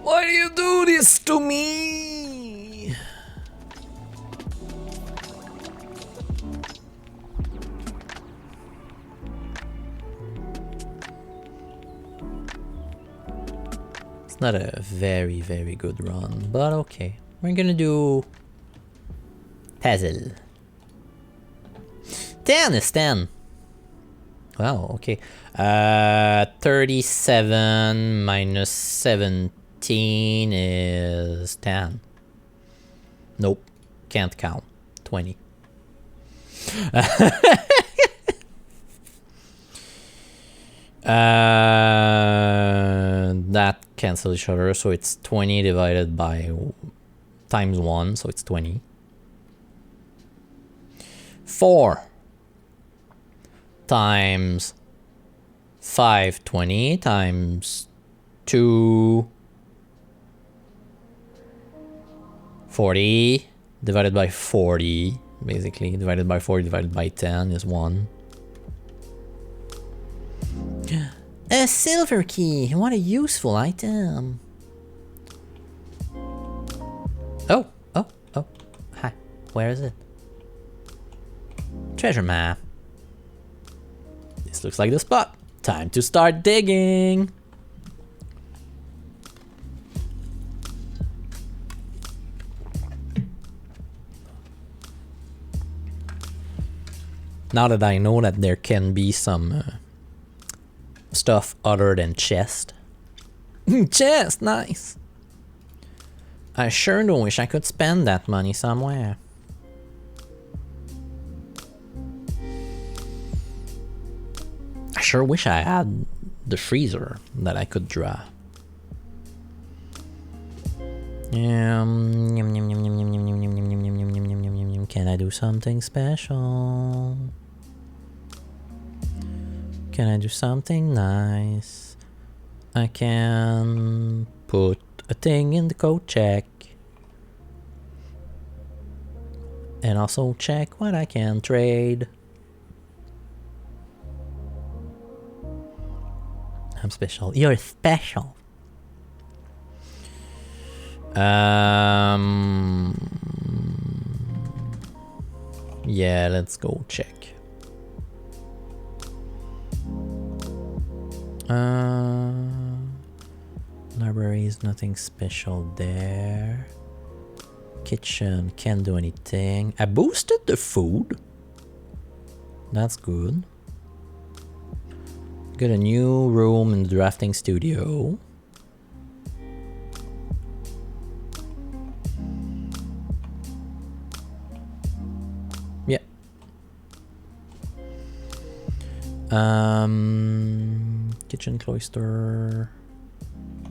Why do you do this to me? It's not a very, very good run, but okay. We're gonna do puzzle. 10 is 10. Wow, okay. 37 minus 17 is 10. Nope, can't count. 20. That cancels each other, so it's 20 divided by times 1, so it's 20. 4 times 520 times 2 40 divided by 40, basically divided by 40 divided by 10 is 1. A silver key, what a useful item. Oh, hi, where is it? Treasure map. This looks like the spot. Time to start digging. Now that I know that there can be some stuff other than chest. Chest, nice. I sure do wish I could spend that money somewhere. I sure wish I had the freezer that I could draw. Can I do something special? Can I do something nice? I can put a thing in the code check. And also check what I can trade. I'm special. You're special. Yeah, let's go check. Library is nothing special there. Kitchen can't do anything. I boosted the food. That's good. Got a new room in the drafting studio. Yeah. Kitchen cloister.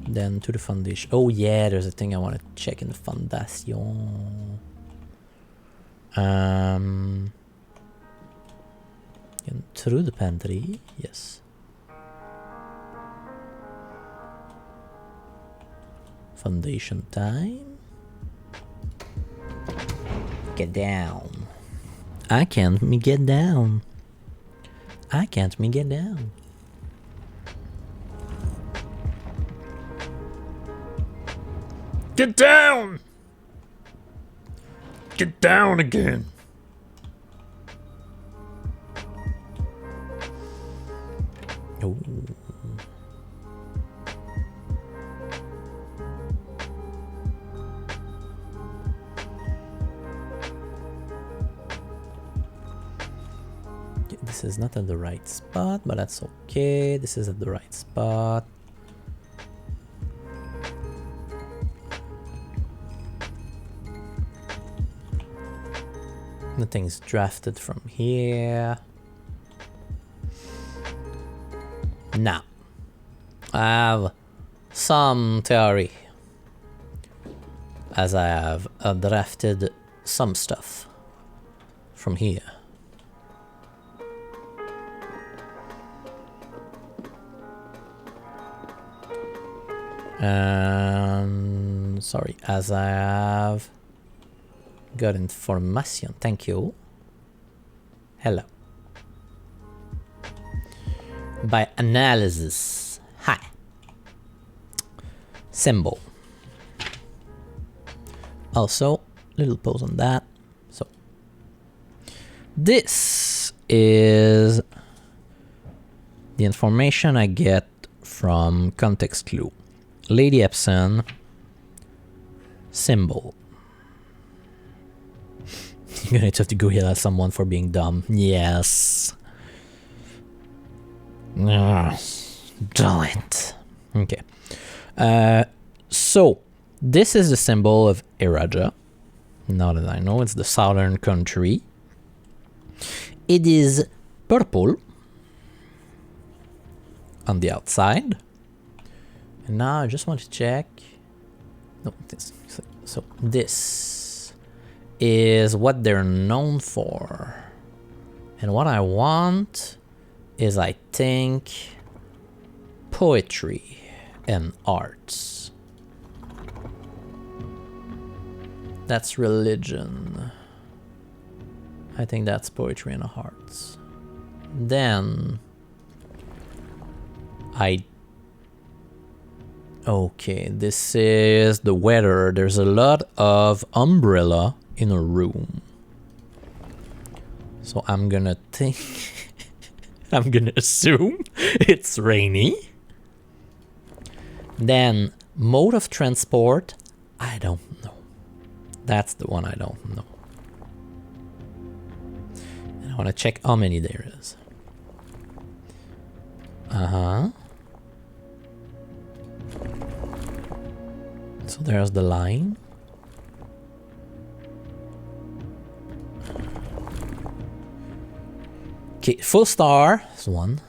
Then to the foundation. Oh yeah, there's a thing I want to check in the foundation. Through the pantry, yes. Foundation time. Get down. I can't get down. I can't me get down. Get down! Get down again! Oh. This is not at the right spot, but that's okay. This is at the right spot. Nothing's drafted from here. Now, I have some theory, as I have drafted some stuff from here. Sorry, as I have got information. Thank you. Hello. By analysis. Hi. Symbol. Also, little pause on that. So, this is the information I get from context clue. Lady Epson, symbol. You're gonna have to go yell at someone for being dumb. Yes. Damn it. Okay. So, this is the symbol of Iraja. Now that I know, it's the southern country. It is purple on the outside. And now I just want to check. No, this. So this is what they're known for. And what I want is, I think, poetry and arts. That's religion. I think that's poetry and arts. Then okay, this is the weather. There's a lot of umbrella in a room. So I'm gonna think, I'm gonna assume it's rainy. Then mode of transport, I don't know. That's the one I don't know. And I wanna check how many there is. Uh-huh. So there's the line. Okay, full star is 1.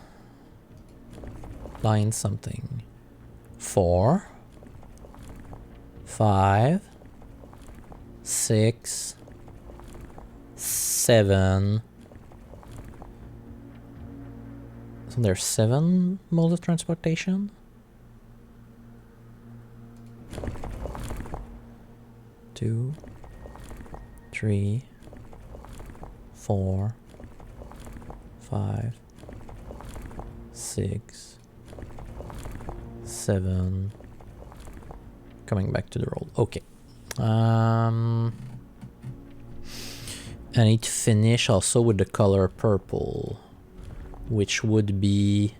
Line something. 4, 5, 6, 7. So there's 7 modes of transportation. 2, 3, 4, 5, 6, 7. Coming back to the roll. Okay. I need to finish also with the color purple, which would be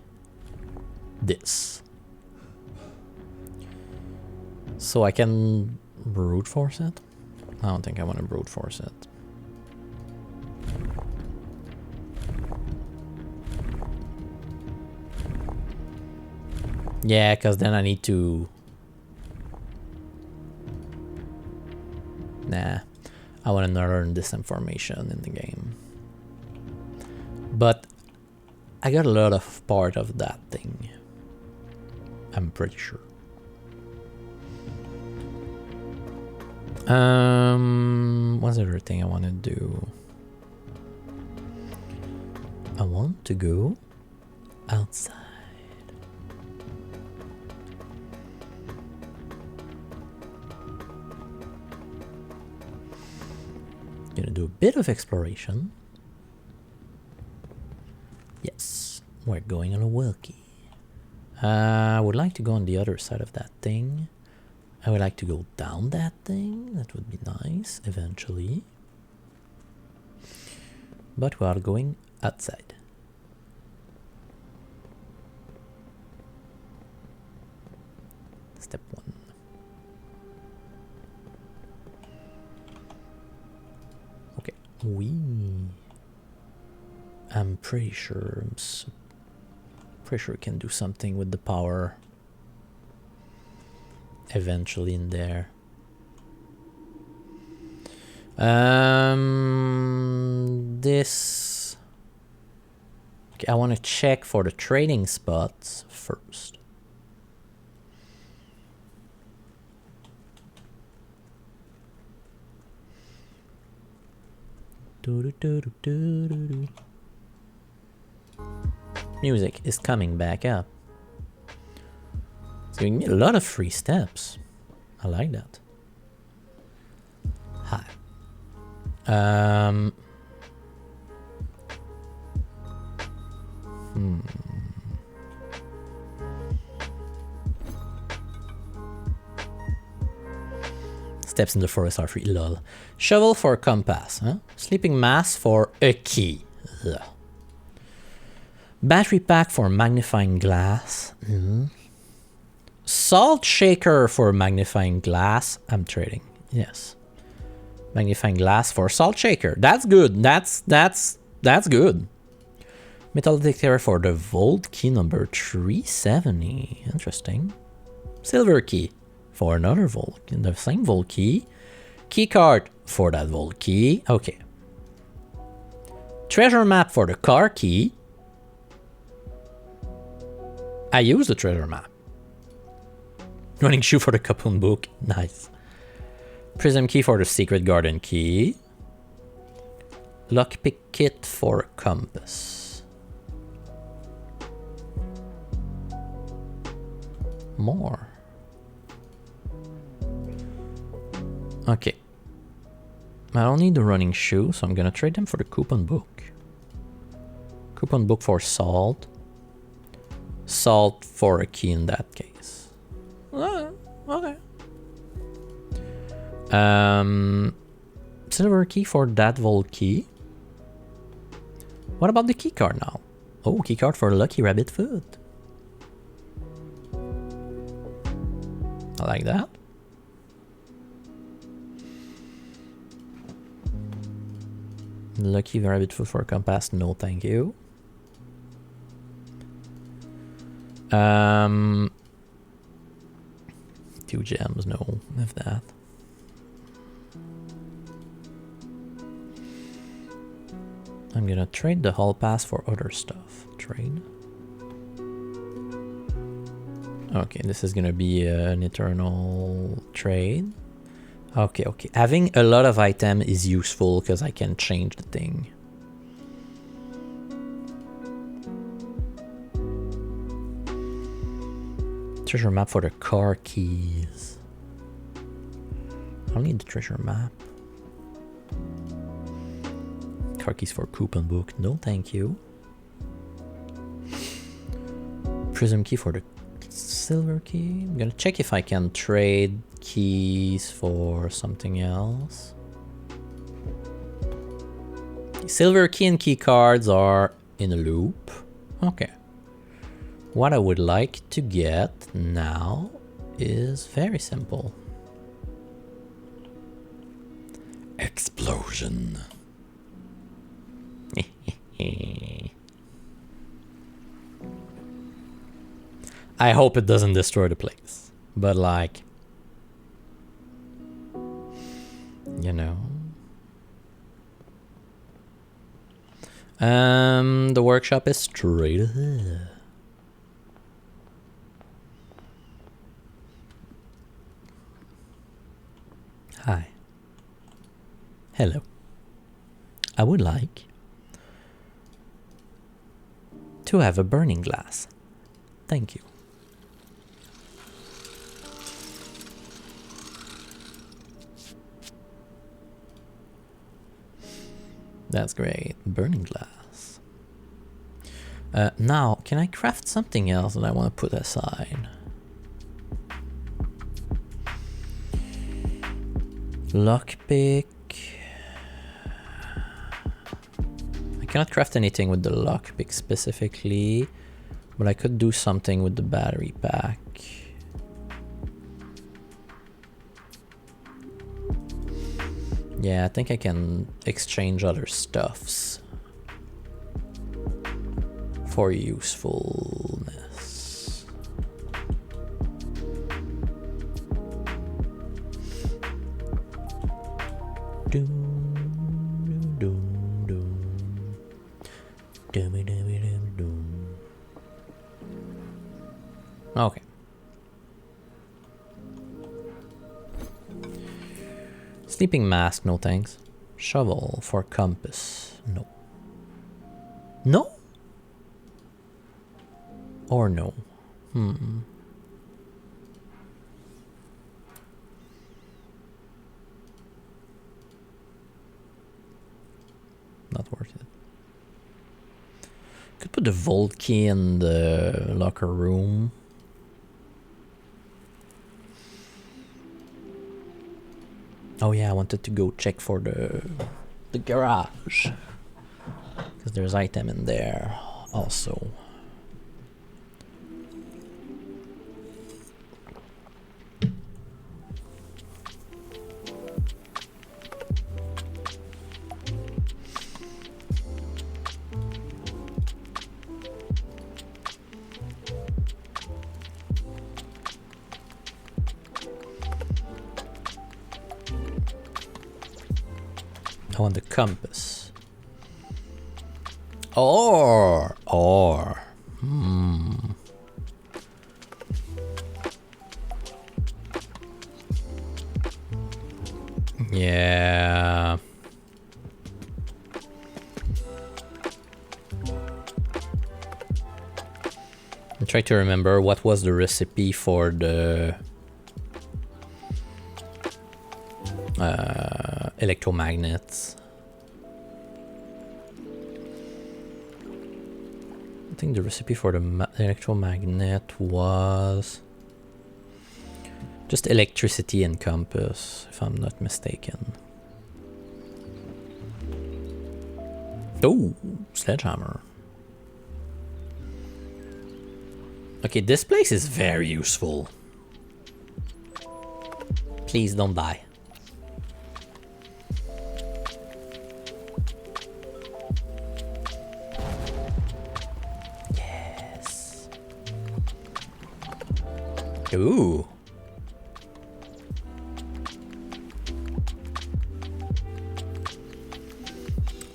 this. So I can brute force it? I don't think I want to brute force it. Yeah, because then I need to... Nah, I want to learn this information in the game. But I got a lot of part of that thing. I'm pretty sure. What's the other thing I want to do? I want to go outside. Gonna do a bit of exploration. Yes, we're going on a walkie. I would like to go on the other side of that thing. I would like to go down that thing. That would be nice eventually. But we are going outside. Step 1. Okay. I'm pretty sure we can do something with the power eventually in there. This. Okay, I want to check for the trading spots first. Music is coming back up. It's giving me a lot of free steps. I like that. Hi. Steps in the forest are free. Lol. Shovel for a compass. Huh? Sleeping mask for a key. Ugh. Battery pack for magnifying glass. Salt shaker for magnifying glass. I'm trading. Yes. Magnifying glass for salt shaker. That's good. That's good. Metal detector for the volt key number 370. Interesting. Silver key for another volt. The same volt key. Key card for that volt key. Okay. Treasure map for the car key. I use the treasure map. Running shoe for the coupon book. Nice. Prism key for the secret garden key. Lockpick kit for a compass. More. Okay. I don't need the running shoe, so I'm gonna trade them for the coupon book. Coupon book for salt. Salt for a key in that case. Okay. Silver key for that volt key. What about the key card now? Oh, key card for lucky rabbit foot. I like that. Lucky rabbit foot for a compass. No, thank you. 2 gems, no, if that. I'm gonna trade the hall pass for other stuff. Trade. Okay, this is gonna be an eternal trade. Okay, okay. Having a lot of item is useful because I can change the thing. Treasure map for the car keys. I'll need the treasure map. Car keys for coupon book. No, thank you. Prism key for the silver key. I'm gonna check if I can trade keys for something else. Silver key and key cards are in a loop. Okay. What I would like to get now is very simple. Explosion. I hope it doesn't destroy the place, but like, you know. The workshop is straight ahead. Hi. Hello. I would like to have a burning glass. Thank you. That's great. Burning glass. Now, can I craft something else that I want to put aside? Lockpick. I cannot craft anything with the lockpick specifically, but I could do something with the battery pack. Yeah, I think I can exchange other stuffs for usefulness. Doom, doom, doom, doom. Doom, doom, doom, doom. Okay. Sleeping mask, no thanks. Shovel for compass, no. No? Or no? Not worth it. Could put the vault key in the locker room. Oh yeah, I wanted to go check for the garage, because there's item in there also. I want the compass. Or. Yeah. I try to remember what was the recipe for the electromagnets. I think the recipe for the electromagnet was just electricity and compass, if I'm not mistaken. Oh, sledgehammer. Okay, this place is very useful. Please don't die. Yes. Ooh.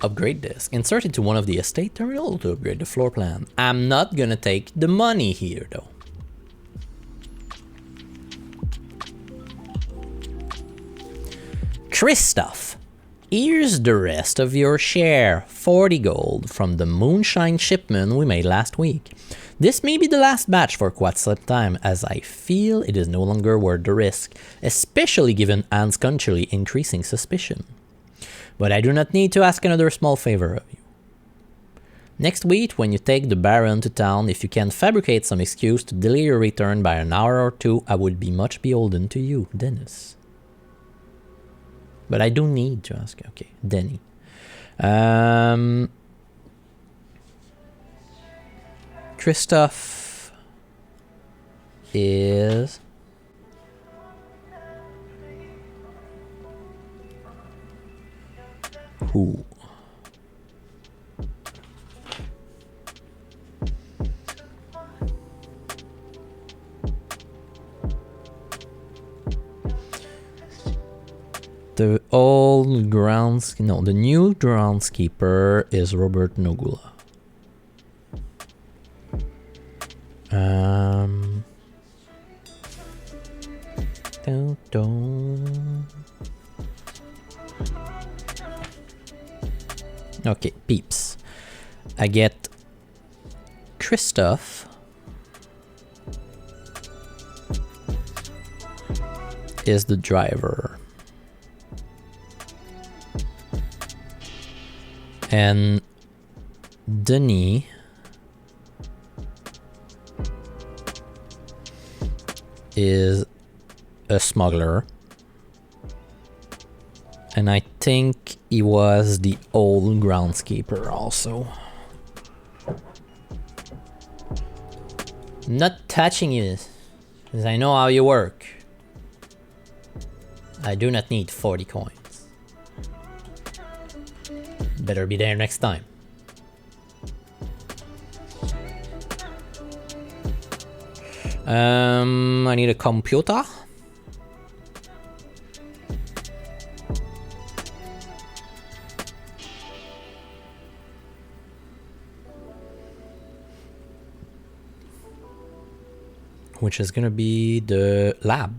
Upgrade disk. Insert into one of the estate terminal to upgrade the floor plan. I'm not gonna take the money here though. Christoph, here's the rest of your share. 40 gold from the moonshine shipment we made last week. This may be the last batch for quite some time, as I feel it is no longer worth the risk, especially given Anne's continually increasing suspicion. But I do not need to ask another small favor of you. Next week, when you take the Baron to town, if you can fabricate some excuse to delay your return by an hour or two, I would be much beholden to you, Dennis. But I do need to ask. Okay, Denny. Christoph is... who? The old grounds... no, the new groundskeeper is Robert Nogula. Okay, peeps. I get Christoph is the driver. And Denis is a smuggler. And I think he was the old groundskeeper also. I'm not touching you, because I know how you work. I do not need 40 coins. Better be there next time. I need a computer. Which is gonna be the lab.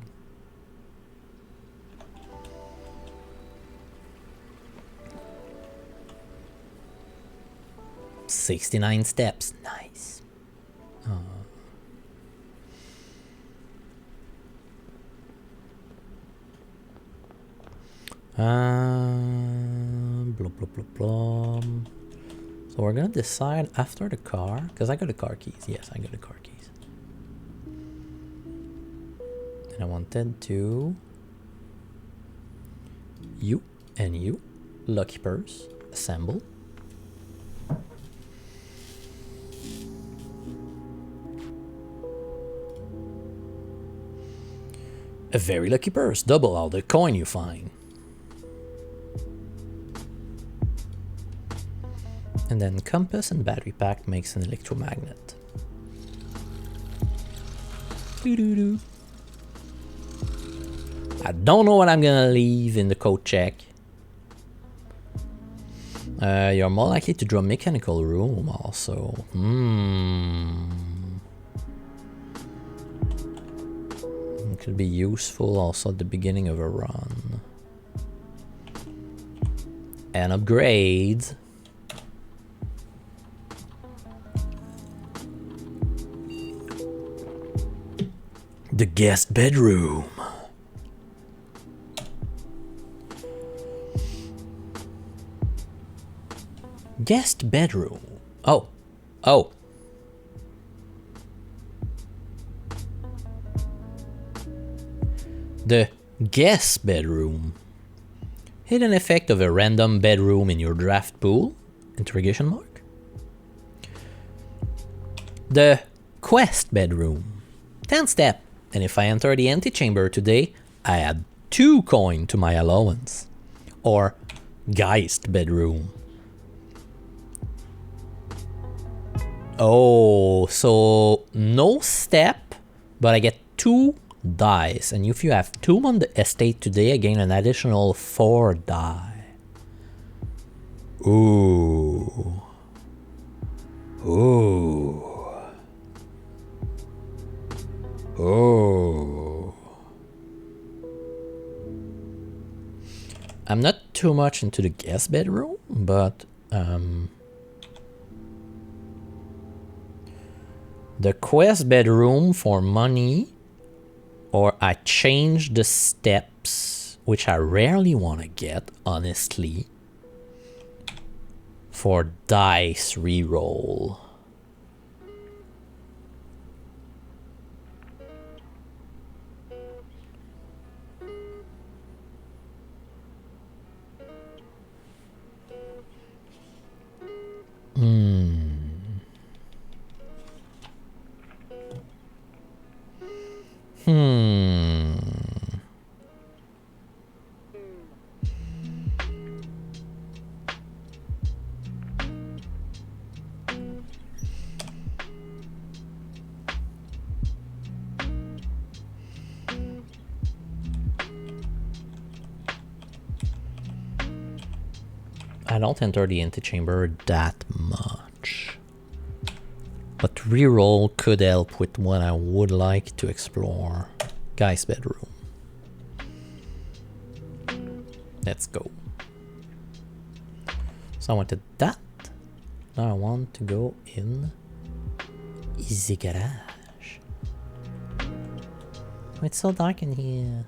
$69 steps. Nice. Oh. Blah, blah, blah, blah. So we're gonna decide after the car, because I got the car keys. Yes, I got the car keys. And I wanted to you and you, lucky purse, assemble. A very lucky purse, double all the coin you find. And then compass and battery pack makes an electromagnet. Doo-doo-doo. I don't know what I'm gonna leave in the code check. You're more likely to draw mechanical room also. It could be useful also at the beginning of a run. And upgrades. The guest bedroom. Guest bedroom. Oh. Oh. The guest bedroom. Hidden effect of a random bedroom in your draft pool? Interrogation mark. The quest bedroom. 10 step. And if I enter the antechamber today, I add 2 coin to my allowance. Or Geist bedroom. Oh, so no step, but I get 2 dice. And if you have 2 on the estate today, I gain an additional 4 die. Ooh. Ooh. Oh. I'm not too much into the guest bedroom, but the quest bedroom for money, or I change the steps, which I rarely want to get, honestly, for dice reroll. I don't enter the antechamber that much. But reroll could help with what I would like to explore. Guy's bedroom. Let's go. So I wanted that. Now I want to go in the garage. Oh, it's so dark in here.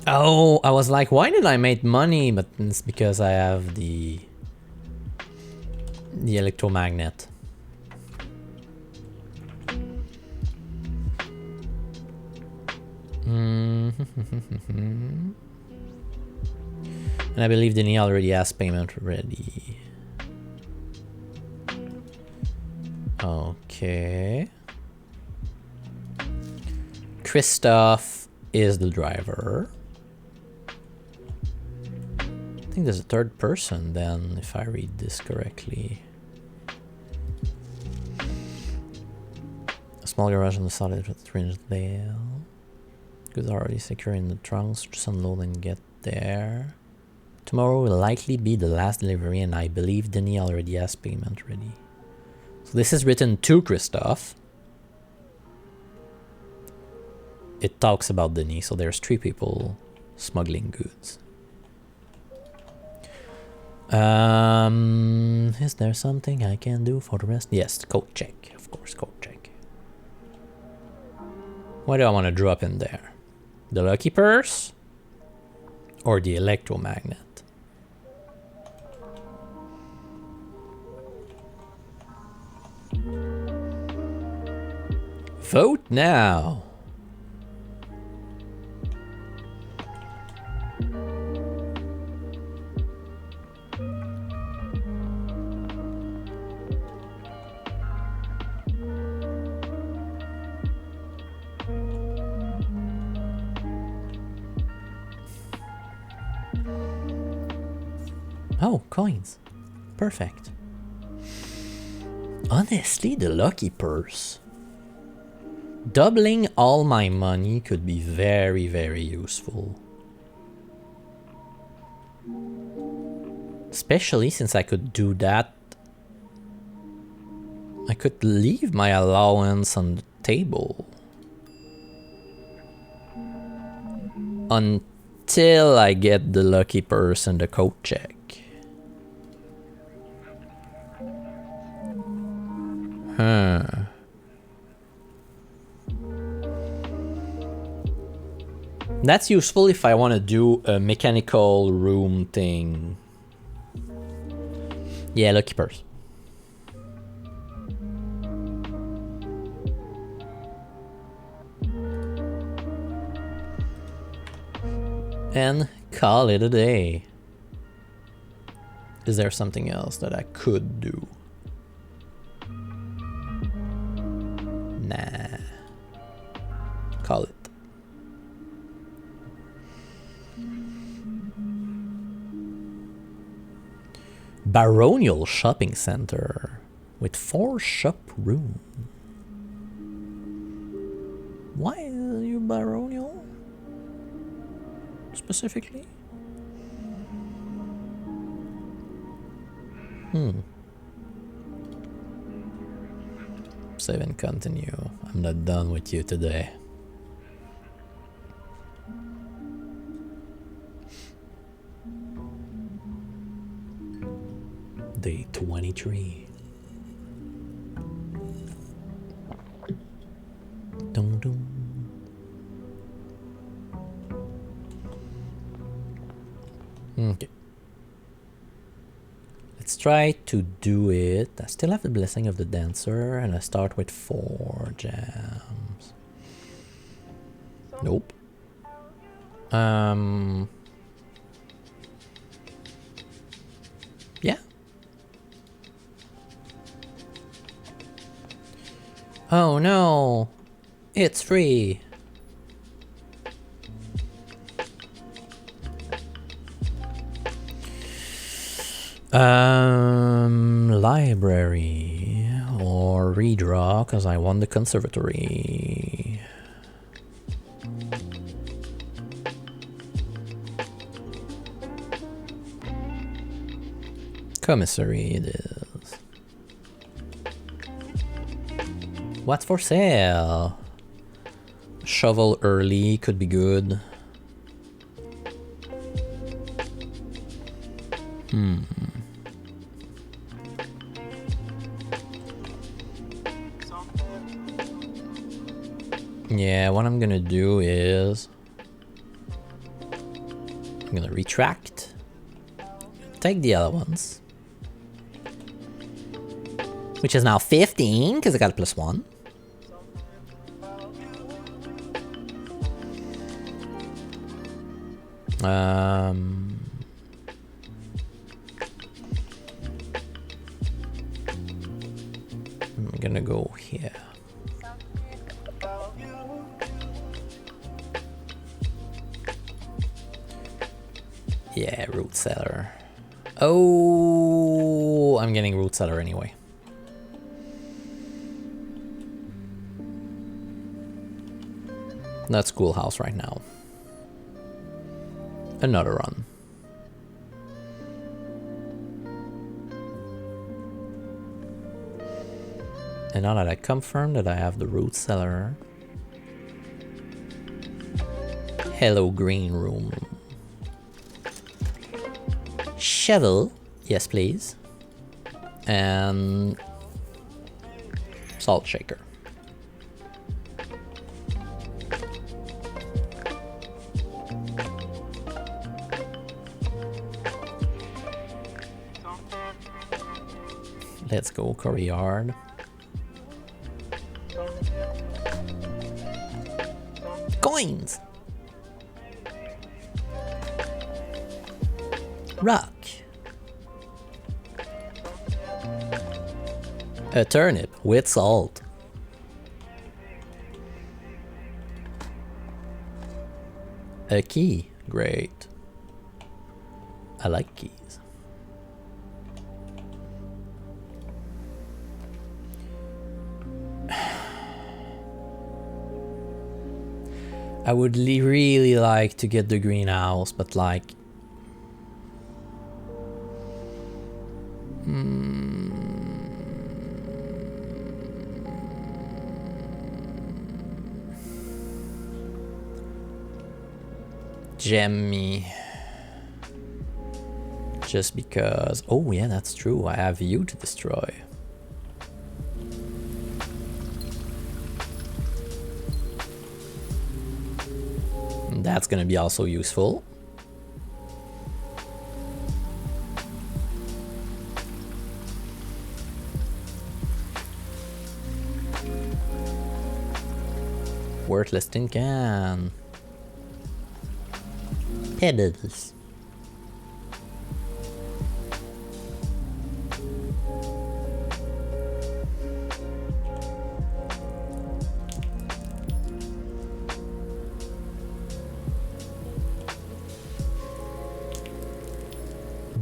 Oh, I was like, why did I make money? But it's because I have the electromagnet. And I believe Denis already has payment ready. Okay. Christoph is the driver. I think there's a third person then, if I read this correctly. A small garage on the side of the 300 there. Goods are already secure in the trunks. Just unload and get there. Tomorrow will likely be the last delivery, and I believe Denis already has payment ready. So this is written to Christoph. It talks about Denis, so there's 3 people smuggling goods. Is there something I can do for the rest? Yes, code check, of course, code check. What do I want to drop in there? The lucky purse or the electromagnet? Vote now. Oh, coins. Perfect. Honestly, the lucky purse. Doubling all my money could be very, very useful. Especially since I could do that. I could leave my allowance on the table. Until I get the lucky purse and the code check. Huh. That's useful if I want to do a mechanical room thing. Yeah, lucky purse. And call it a day. Is there something else that I could do? Nah. Call it. Baronial Shopping Center with 4 shop rooms. Why are you baronial? Specifically? Save and continue. I'm not done with you today. Day 23. Dum dum. Okay. Let's try to do it. I still have the blessing of the dancer, and I start with 4 jams. Nope. Yeah. Oh no, it's free. Library or redraw, because I won the conservatory. Commissary it is. What's for sale? Shovel early could be good. Yeah, what I'm gonna do is I'm gonna retract. Take the other ones. Which is now 15, because I got a +1. I'm gonna go here. Yeah, root cellar. Oh, I'm getting root cellar anyway. That's schoolhouse right now. Another run. And now that I confirm that I have the root cellar. Hello, green room. Shovel, yes please. And salt shaker. Let's go, courtyard. Coins! Rock. A turnip with salt. A key. Great. I like keys. I would really like to get the greenhouse, but like... Gem me. Just because... Oh yeah, that's true. I have you to destroy. That's gonna be also useful. Worthless tin can. Pebbles.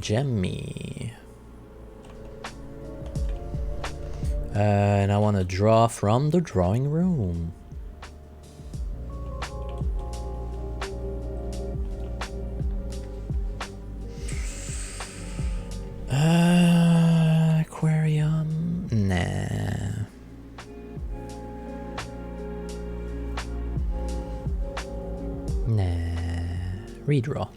Gem me. And I want to draw from the drawing room. Aquarium? Nah. Nah. Redraw.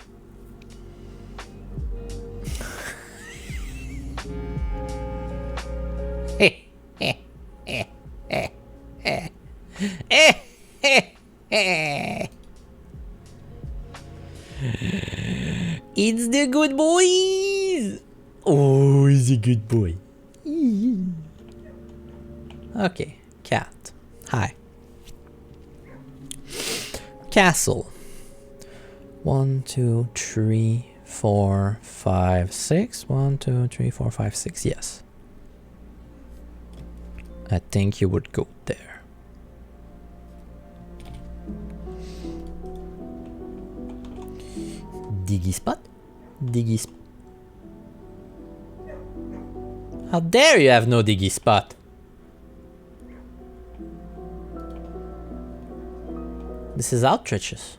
It's the good boys! Oh, he's a good boy. Okay, cat. Hi. Castle. 1, 2, 3, 4, 5, 6. 1, 2, 3, 4, 5, 6. Yes. I think you would go there. Diggy spot? Diggy spot. How dare you have no diggy spot? This is outrageous.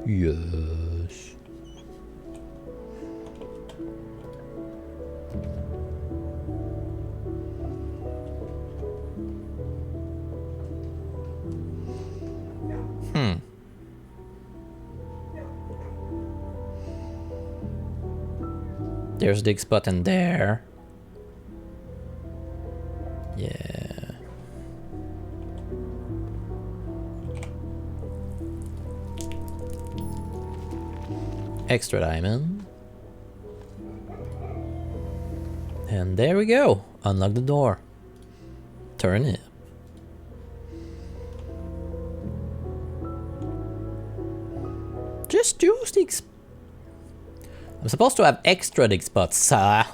Yes. There's dig spot in there. Yeah. . Extra diamond. And there we go. Unlock the door. Turn it. Just use the I'm supposed to have extra dig spots, sir.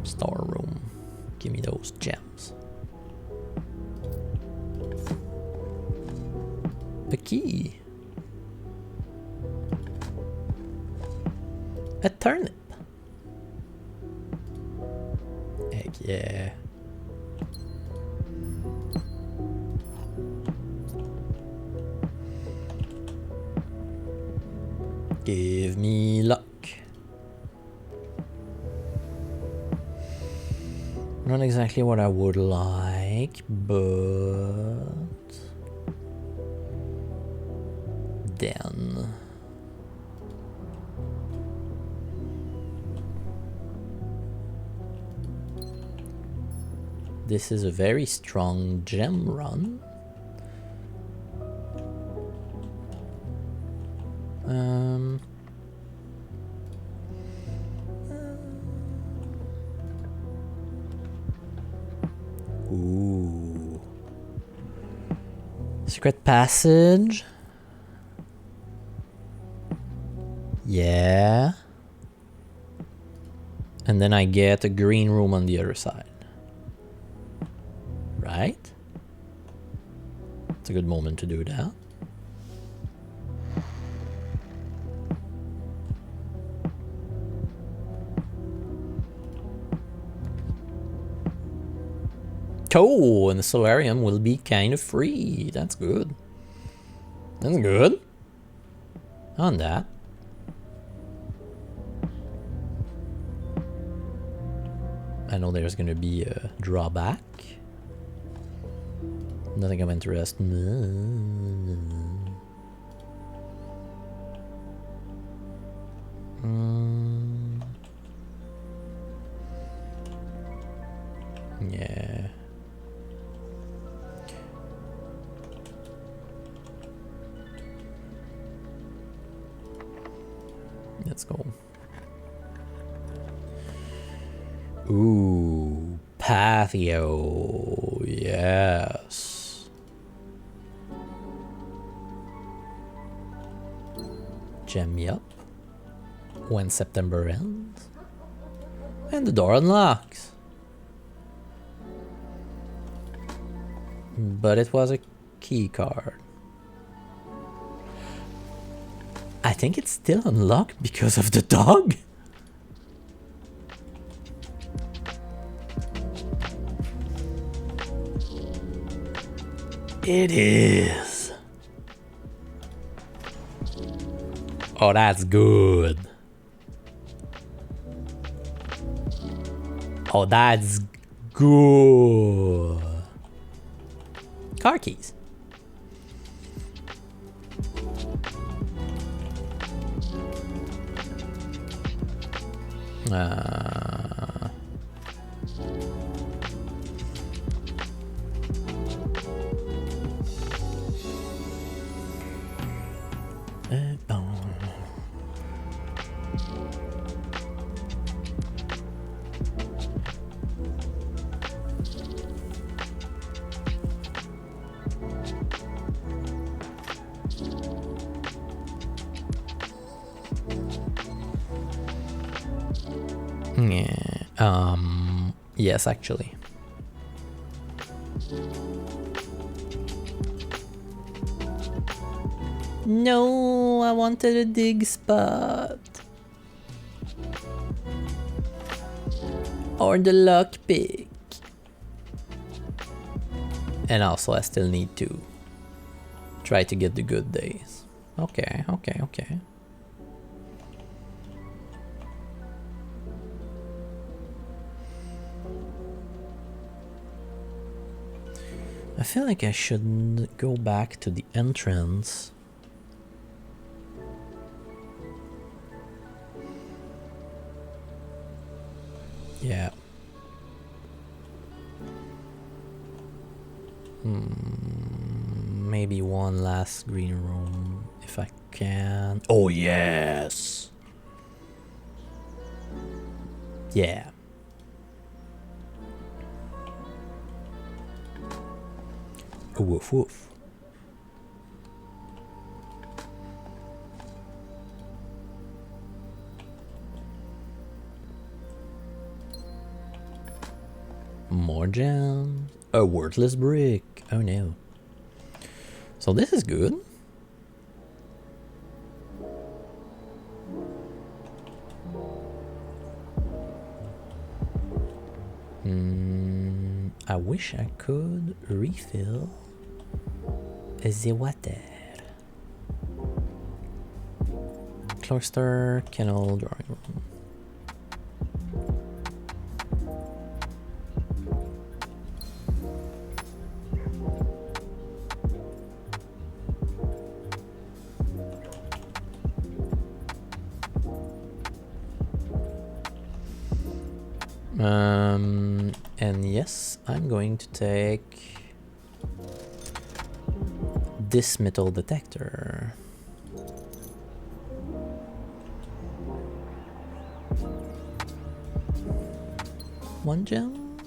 Storeroom. Give me those gems. A key. A turnip. Heck yeah. Give me luck. Not exactly what I would like, but then this is a very strong gem run. Ooh. Secret passage. Yeah. And then I get a green room on the other side. Right? It's a good moment to do that. Oh, and the solarium will be kind of free. That's good. That's good. On that. I know there's gonna be a drawback. Nothing of interest. Yeah. Let's go. Ooh, patio. Yes. Gem me up when September ends. And the door unlocks. But it was a key card. I think it's still unlocked because of the dog. It is. Oh, that's good. Oh, that's good. Car keys. Yeah. Yes, actually. No, I wanted a dig spot. Or the lockpick. And also I still need to try to get the good days. Okay. I feel like I should go back to the entrance Yeah. Maybe one last green room if I can. Oh yes. Yeah. Woof woof. More gems. A worthless brick. Oh no. So this is good. I wish I could refill the water. Cloister, kennel, drawing room. And yes, I'm going to take this metal detector. One gem.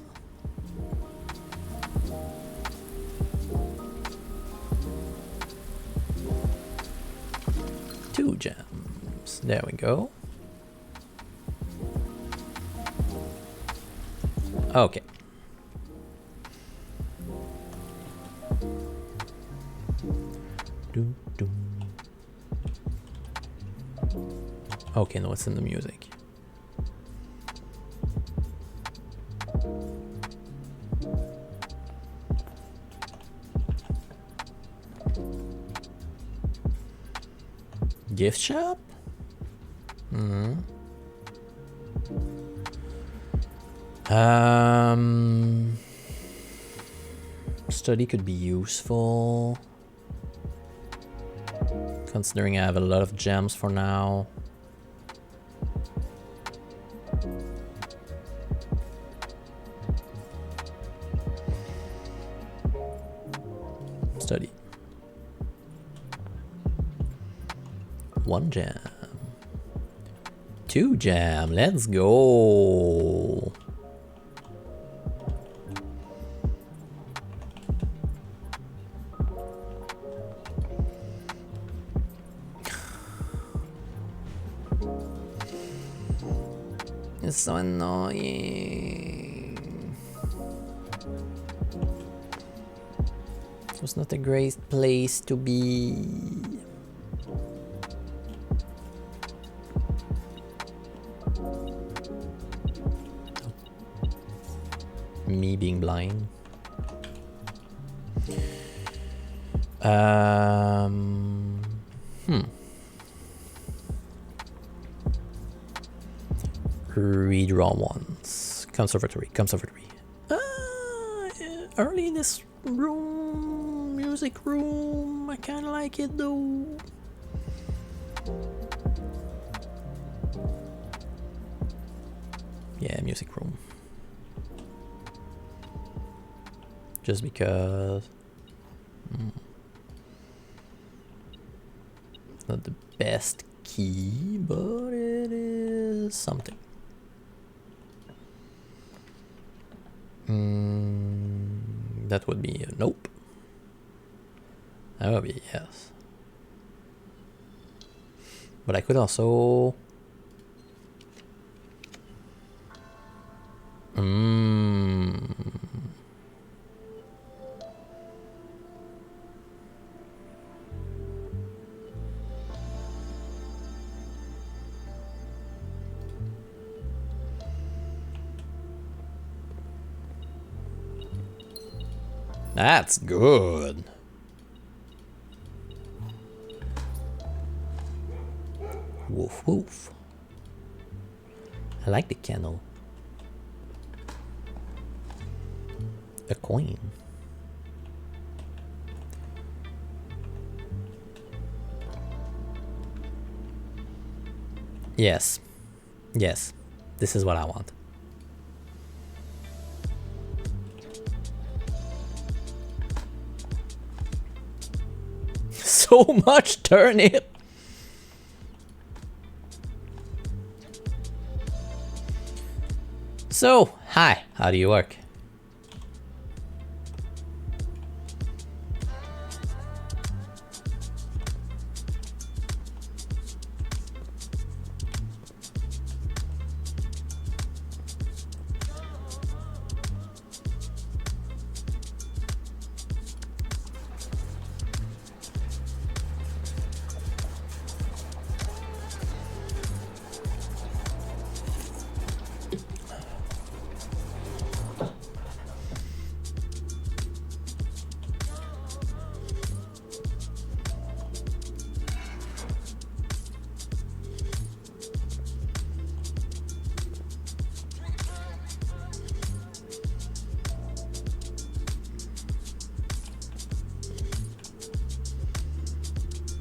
Two gems. There we go. Okay. Okay, no, it's in the music. Gift shop? Study could be useful, considering I have a lot of gems for now. Study. One gem. Two gem. Let's go. It's so annoying. It was not a great place to be. Me being blind. Redraw once. Conservatory. Early in this room, music room. I kind of like it though. Yeah, music room. Just because. It's not the best key, but it is something. That would be a nope. That would be yes. But I could also... That's good. Woof woof. I like the candle. A coin. Yes. Yes. This is what I want. so much turnip. So, hi, how do you work?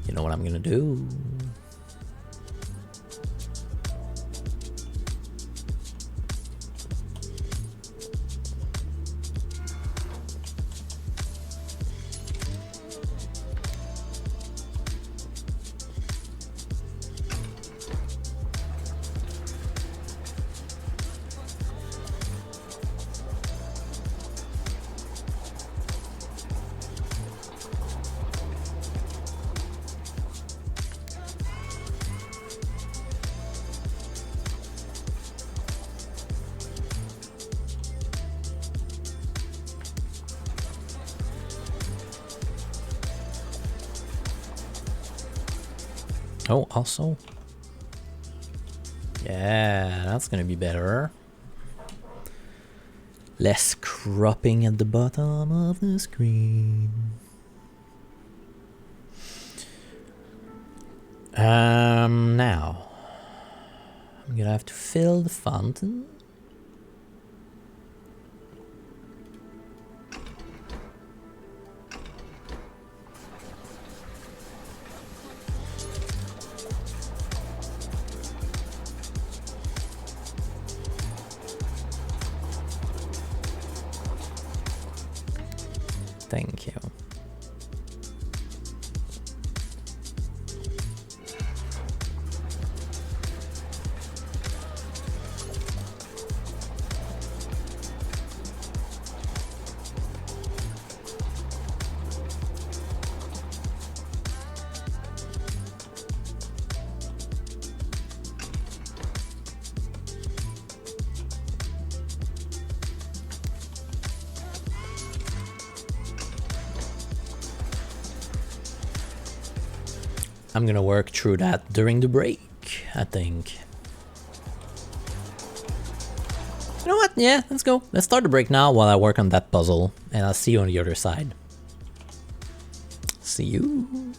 You know what I'm gonna do? Oh, also. Yeah, that's gonna be better. Less cropping at the bottom of the screen. Now. I'm gonna have to fill the fountain. Thank you. I'm gonna work through that during the break, I think. You know what? Yeah, let's go. Let's start the break now while I work on that puzzle, and I'll see you on the other side. See you.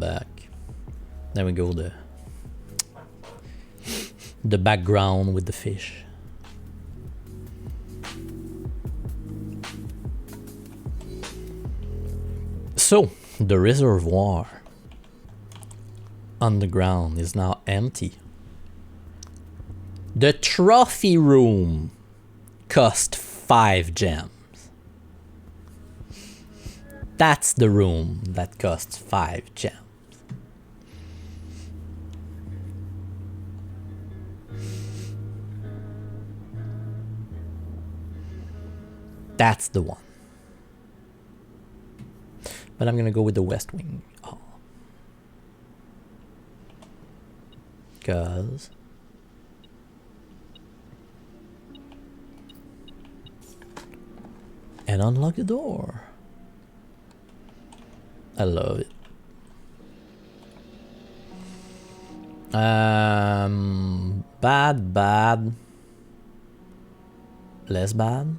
back. There we go, the background with the fish. So, the reservoir underground is now empty. The trophy room cost 5 gems. That's the room that costs 5 gems. That's the one. But I'm gonna go with the West Wing. Oh. Cause and unlock the door. I love it. Bad. Less bad.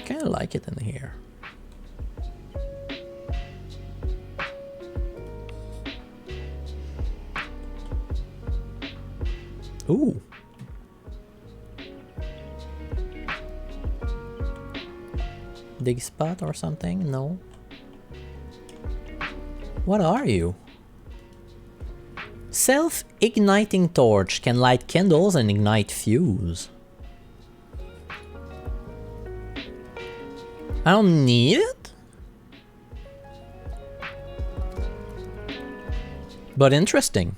Kinda like it in here. Ooh. Dig spot or something? No. What are you? Self-igniting torch can light candles and ignite fuse. I don't need it? But interesting.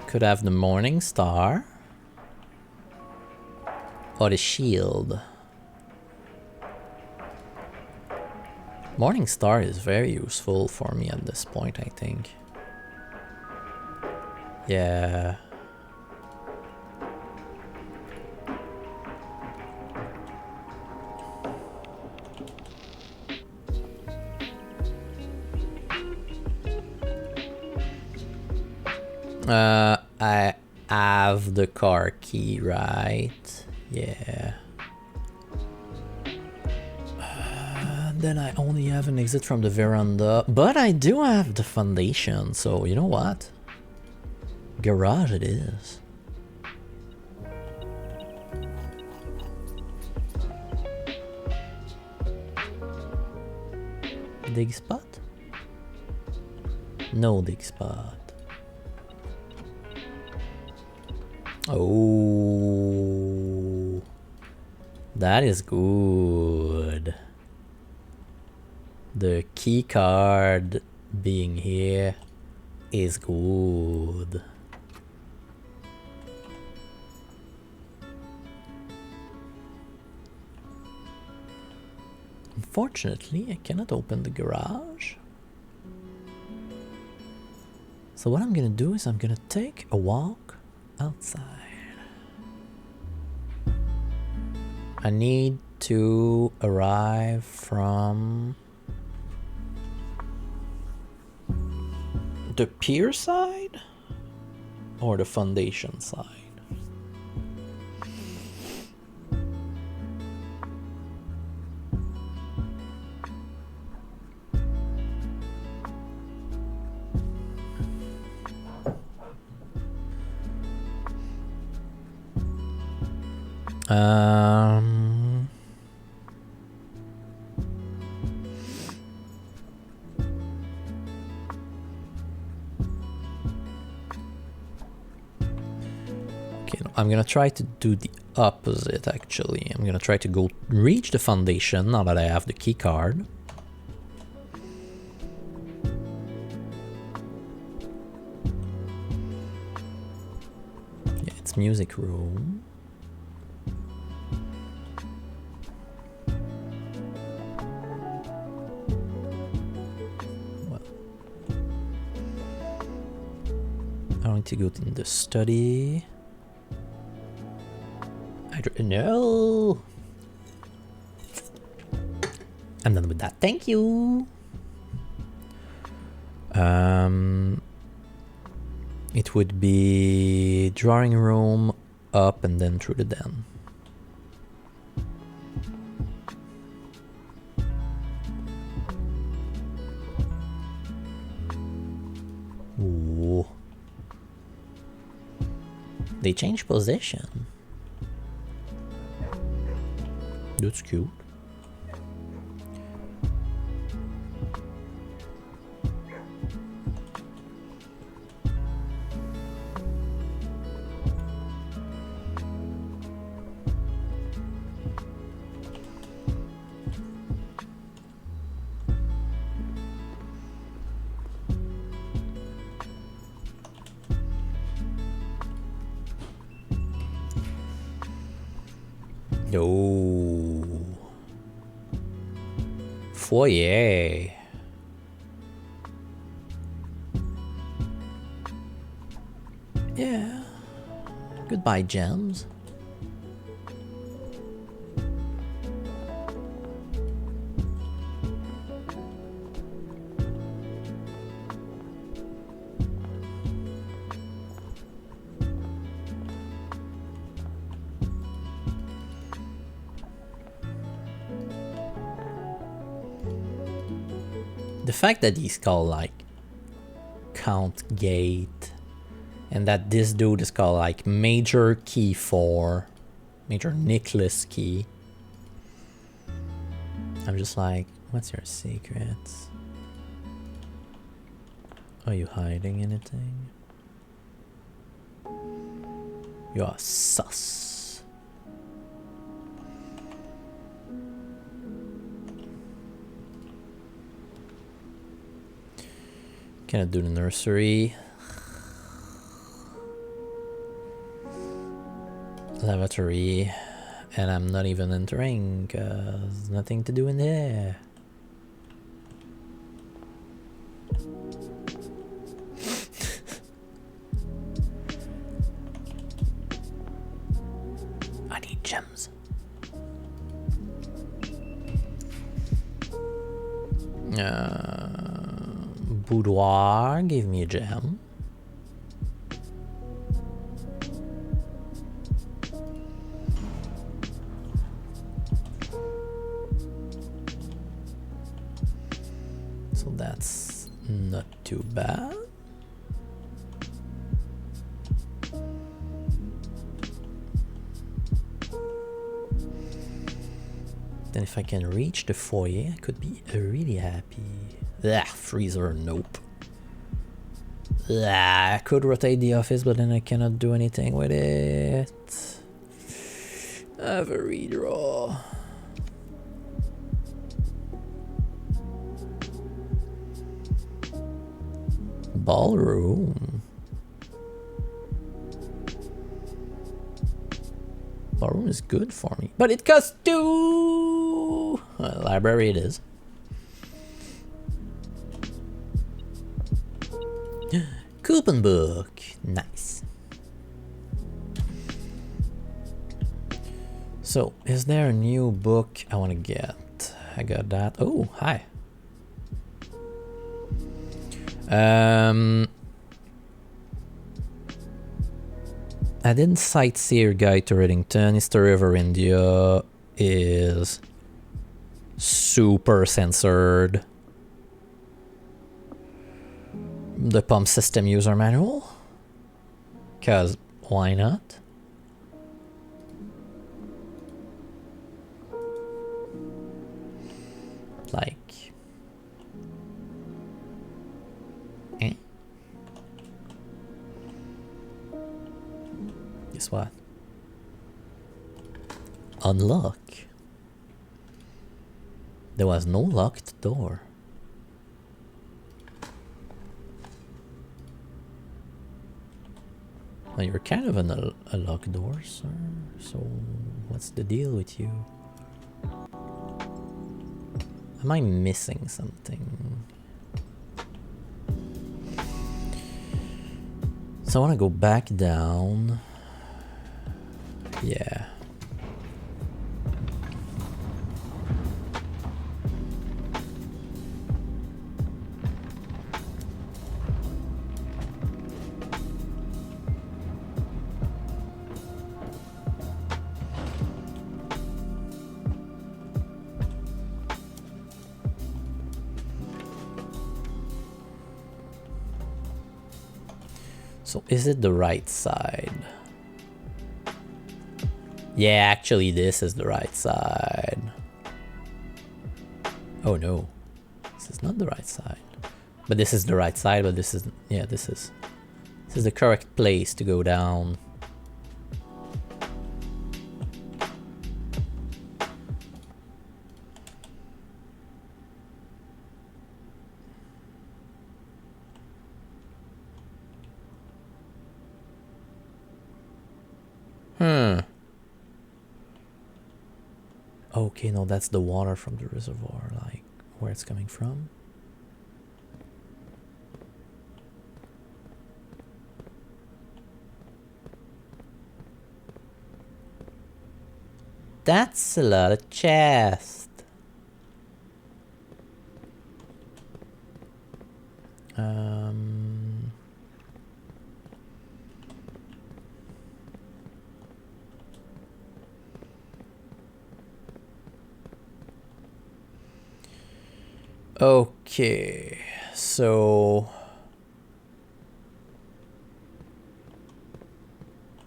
Could have the Morning Star. Or the shield. Morning Star is very useful for me at this point, I think. Yeah. I have the car key, right? Yeah. Then I only have an exit from the veranda, but I do have the foundation, so you know what? Garage it is. Dig spot? No dig spot. Oh, that is good. The key card being here is good. Unfortunately, I cannot open the garage. So what I'm gonna do is I'm gonna take a walk outside. I need to arrive from the pier side or the foundation side. Okay, no, I'm gonna try to do the opposite actually. I'm gonna try to go reach the foundation now that I have the key card. Yeah, it's music room. I need to go to the study. No. I'm done with that. Thank you. It would be drawing room, up, and then through the den. Ooh. They changed position. That's cute. Oh. Foyer. Yeah. Goodbye, gems. The fact that he's called like Count Gate and that this dude is called like Major Key 4, Major Nicholas Key. I'm just like, what's your secrets? Are you hiding anything? You are sus. Can I do the nursery? Lavatory. And I'm not even entering because nothing to do in there. I need gems. Boudoir, give me a gem. So that's not too bad. Then if I can reach the foyer, I could be really happy. Ah, freezer, nope. Ah, I could rotate the office, but then I cannot do anything with it. I have a redraw. Ballroom. Ballroom is good for me, but it costs 2. Library it is. Coupon book, nice. So, is there a new book I want to get? I got that. Oh, hi. I didn't Sightseer Guide to Reddington. History over India is super censored. The pump system user manual, cause why not? Like, guess what? Unlock. There was no locked door. Well, you're kind of a locked door, sir. So, what's the deal with you? Am I missing something? So I want to go back down. Yeah. So is it the right side? Yeah, actually this is the right side. Oh no, this is not the right side. But this is the right side, but this is, yeah, this is the correct place to go down. Okay, no, that's the water from the reservoir, like where it's coming from. That's a lot of chest. Okay, so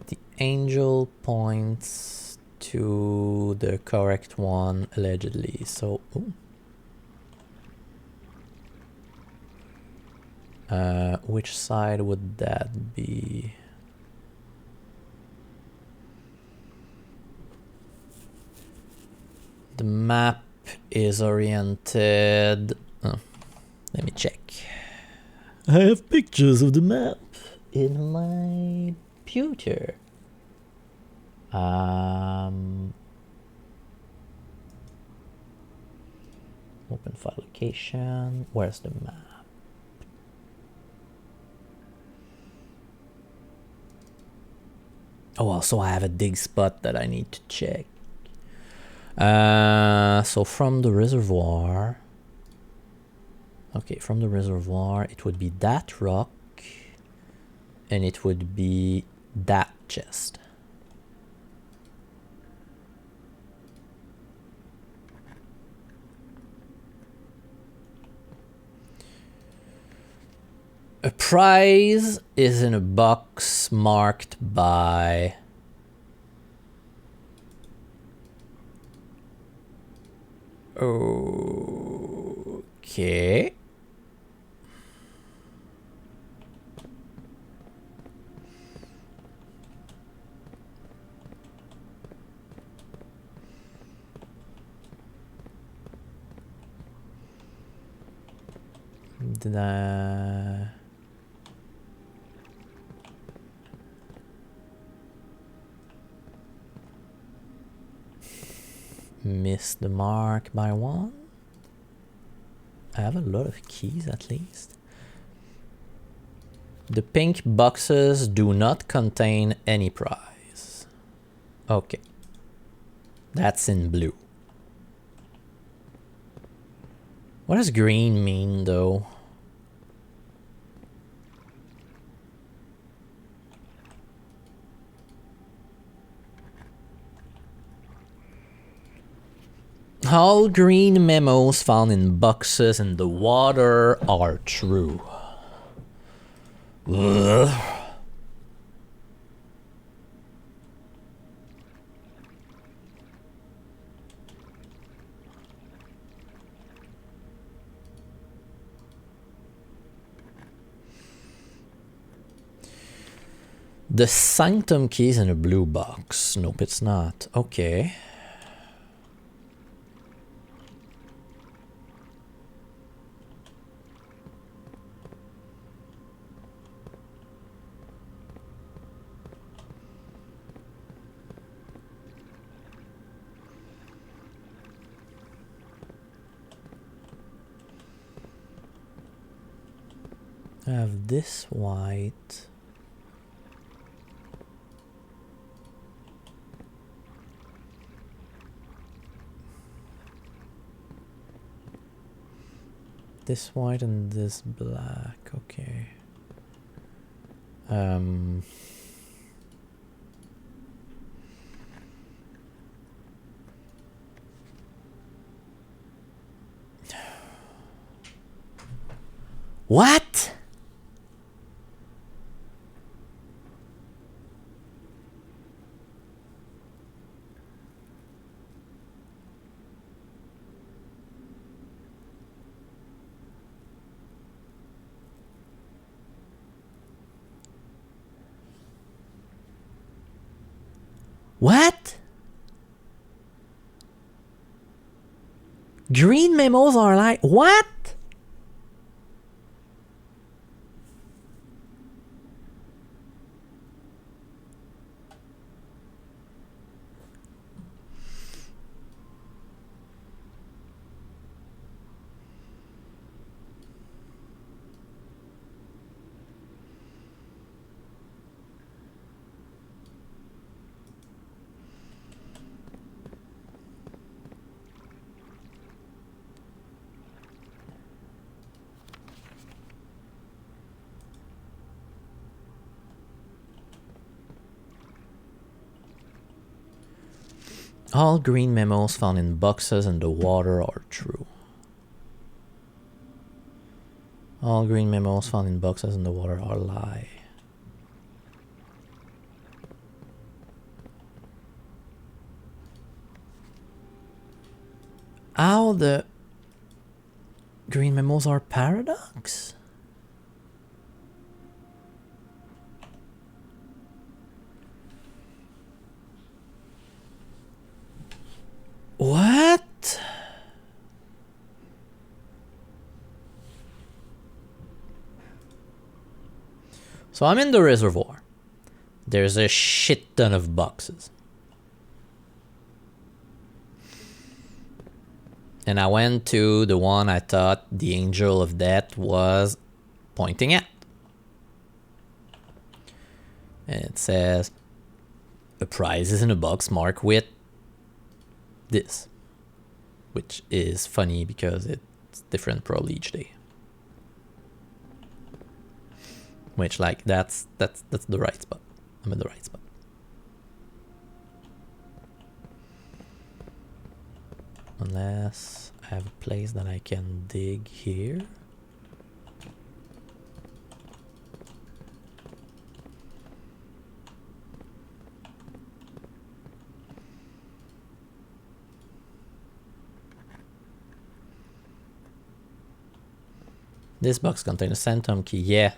the angel points to the correct one allegedly. So, which side would that be? The map is oriented. Oh, let me check. I have pictures of the map. In my computer. Open file location. Where's the map? Oh, also I have a dig spot that I need to check. So from the reservoir. Okay, from the reservoir, it would be that rock, and it would be that chest. A prize is in a box marked by okay. Did I miss the mark by one? I have a lot of keys at least. The pink boxes do not contain any prize. Okay. That's in blue. What does green mean though? All green memos found in boxes in the water are true. Ugh. The Sanctum key is in a blue box. Nope, it's not. Okay. I have this white. This white and this black, okay. What? What? Green memos are like what? All green memos found in boxes in the water are true. All green memos found in boxes in the water are lie. How the green memos are paradox? What? So I'm in the reservoir. There's a shit ton of boxes. And I went to the one I thought the angel of death was pointing at. And it says, a prize is in a box marked with this. Which is funny because it's different probably each day. Which like that's the right spot. I'm in the right spot. Unless I have a place that I can dig here. This box contains a Sanctum key. Yeah,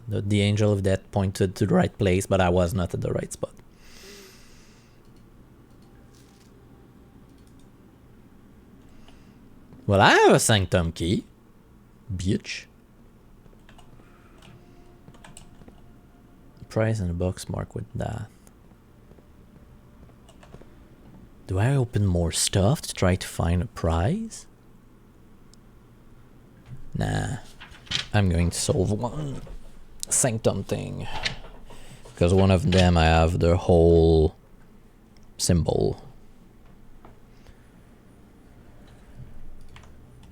the angel of death pointed to the right place, but I was not at the right spot. Well, I have a Sanctum key. Bitch. Prize in a box marked with that. Do I open more stuff to try to find a prize? Nah. I'm going to solve one Sanctum thing. Because one of them I have the whole symbol.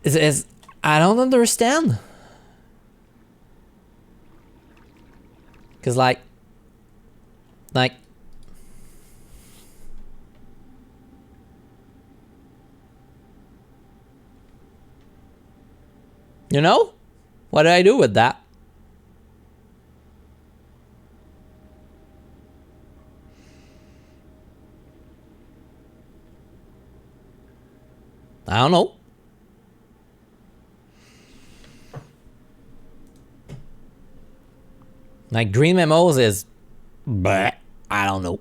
I don't understand. Because like you know? What did I do with that? I don't know. Like green memos is, but I don't know.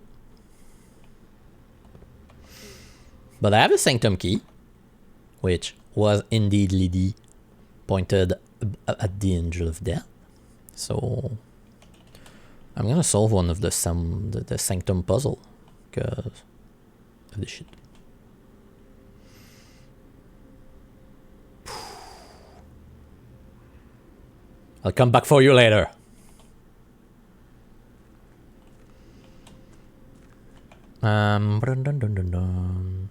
But I have a Sanctum key, which was indeed Lydie pointed at the angel of death. So I'm gonna solve one of the Sanctum puzzle because of this shit. I'll come back for you later. Dun, dun, dun, dun, dun.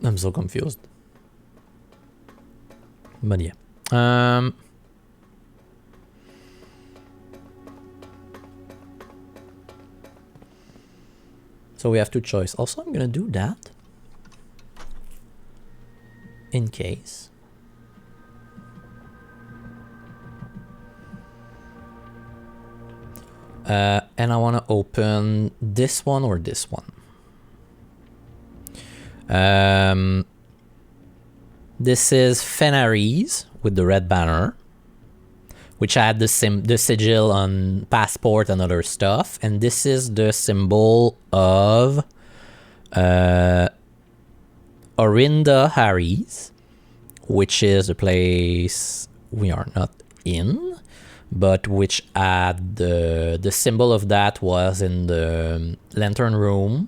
I'm so confused. But yeah. So we have two choices. Also, I'm gonna do that in case. And I want to open this one or this one. This is Fenaries with the red banner, which had the sigil on passport and other stuff. And this is the symbol of Orinda Harry's, which is a place we are not in, but which had the symbol of that was in the Lantern Room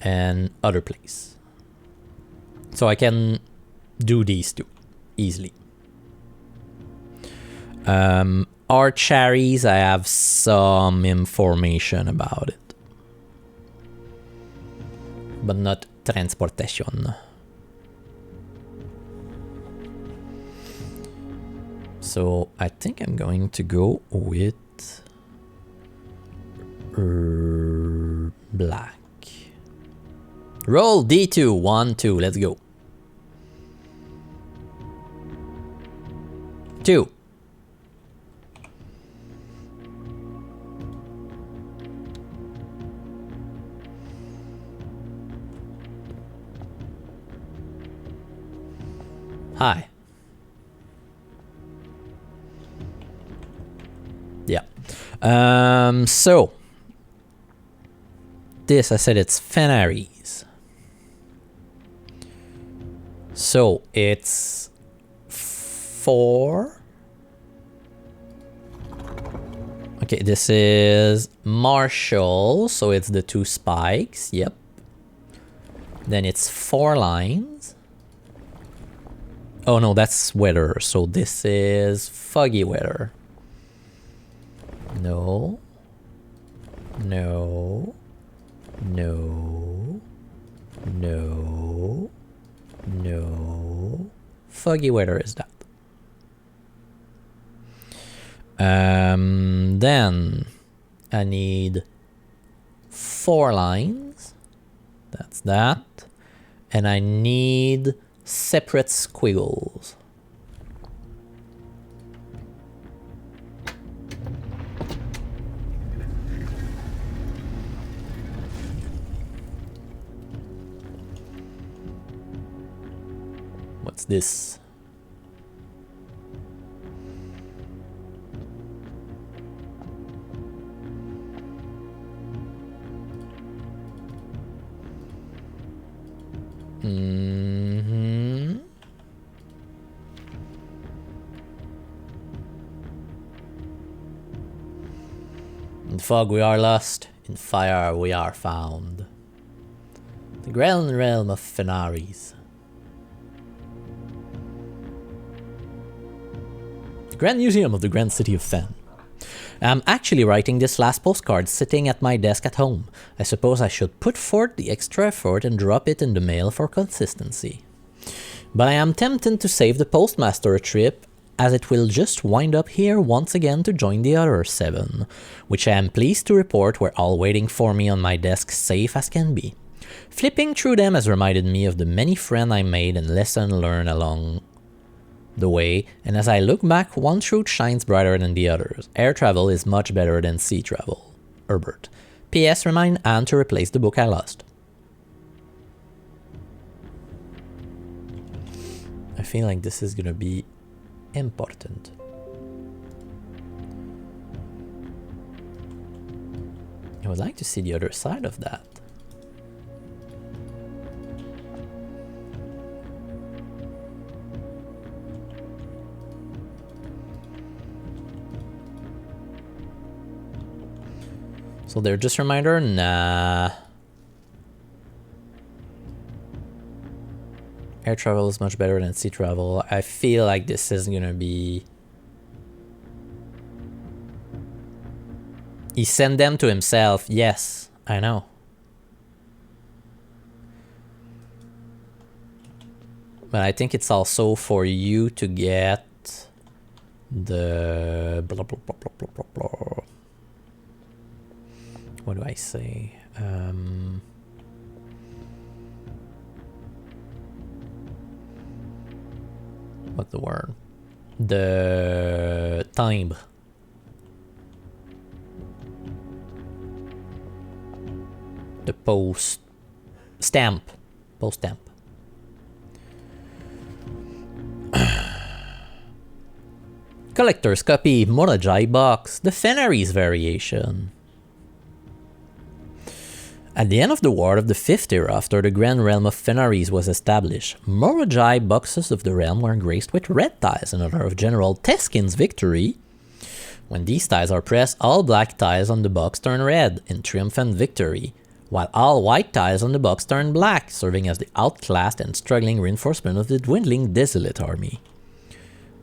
and other place. So I can do these two easily. Archeries, I have some information about it, but not transportation. So I think I'm going to go with black. Roll D2, 1, 2, let's go. 2. Hi. Yeah. So this, I said it's Fenaries. So it's 4. Okay, this is Marshall, so it's the 2 spikes. Yep. Then it's 4 lines. Oh no, that's weather. So this is foggy weather. No. No. No. No. No. Foggy weather is that. Then I need 4 lines. That's that. And I need separate squiggles. What's this? In fog we are lost, in fire we are found. The grand realm of Fenaries. The Grand Museum of the Grand City of Fen. I'm actually writing this last postcard sitting at my desk at home. I suppose I should put forth the extra effort and drop it in the mail for consistency. But I am tempted to save the postmaster a trip, as it will just wind up here once again to join the other 7, which I am pleased to report were all waiting for me on my desk safe as can be. Flipping through them has reminded me of the many friends I made and lessons learned along the way, and as I look back, one truth shines brighter than the others. Air travel is much better than sea travel. Herbert. P.S. Remind Anne to replace the book I lost. I feel like this is gonna be important. I would like to see the other side of that. So they're just a reminder? Nah. Air travel is much better than sea travel. I feel like this is gonna be... He sent them to himself. Yes, I know. But I think it's also for you to get the... Blah, blah, blah, blah, blah, blah, blah. What do I say? What's the word? The timbre. post stamp. Post stamp. Collector's copy, Morajai box, the Fenaries variation. At the end of the War of the Fifth Era, after the Grand Realm of Fenaries was established, Morajai boxes of the realm were graced with red tiles in honor of General Teskin's victory. When these tiles are pressed, all black tiles on the box turn red in triumphant victory, while all white tiles on the box turn black, serving as the outclassed and struggling reinforcement of the dwindling desolate army.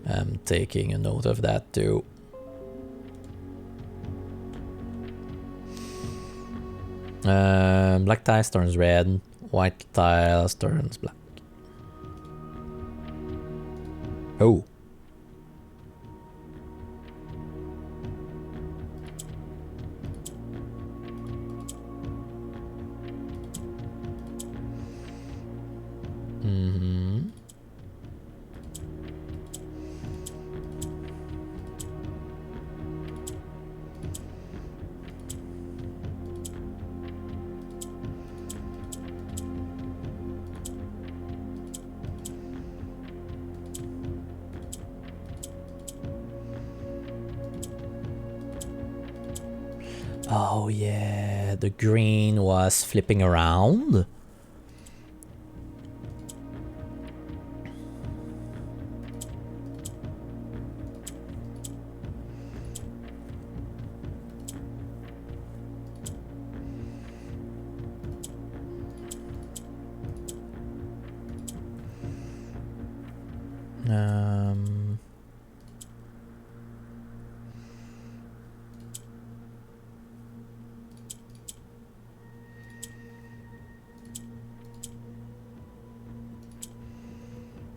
I'm taking a note of that too. Black tiles turns red, white tiles turns black. Oh. Oh yeah, the green was flipping around.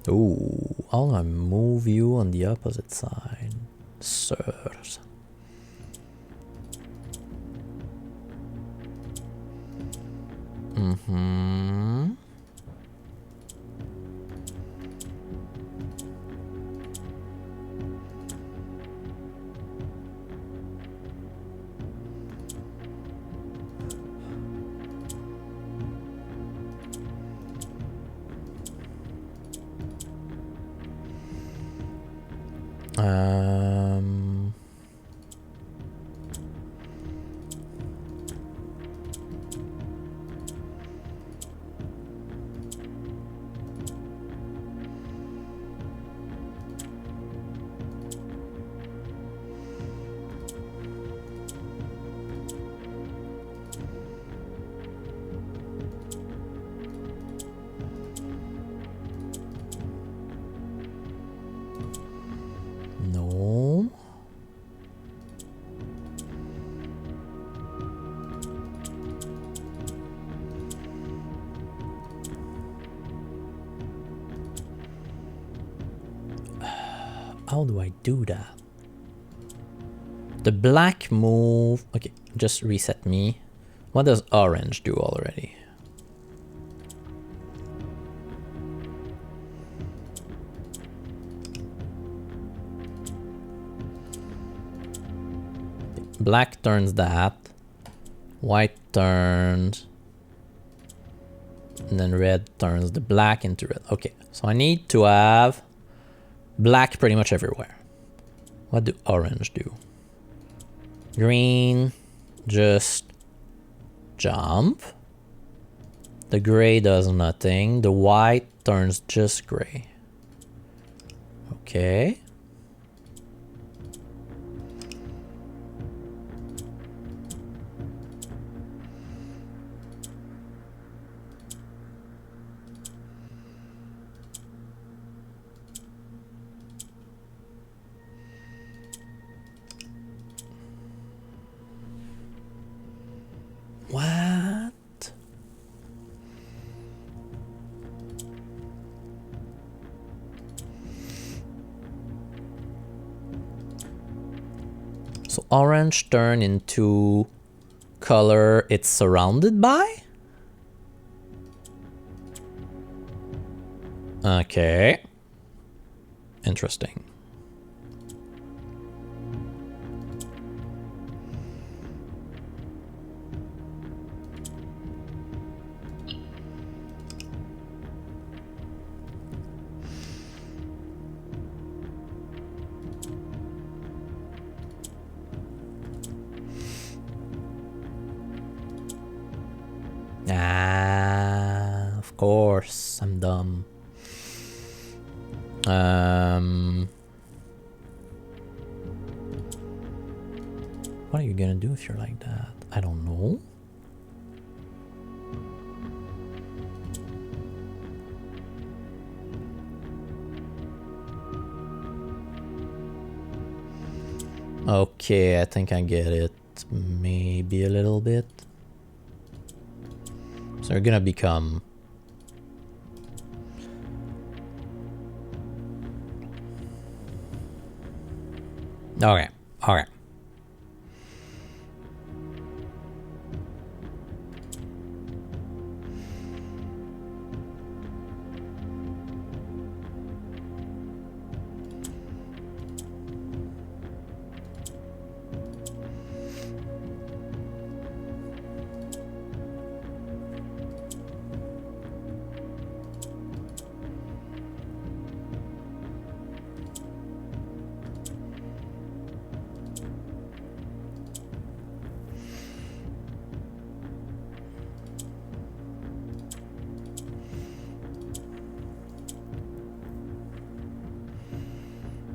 Ooh, I'll move you on the opposite side, sirs. No. How do I do that? The black move. Okay, just reset me. What does orange do already? Black turns that. White turns. And then red turns the black into red. Okay, so I need to have black pretty much everywhere. What do orange do? Green, just jump. The gray does nothing. The white turns just gray. Okay. What? So orange turn into color it's surrounded by? Okay. Interesting. course, I'm dumb. What are you gonna do if you're like that? I don't know. Okay, I think I get it. Maybe a little bit. So you're gonna become... Okay, okay.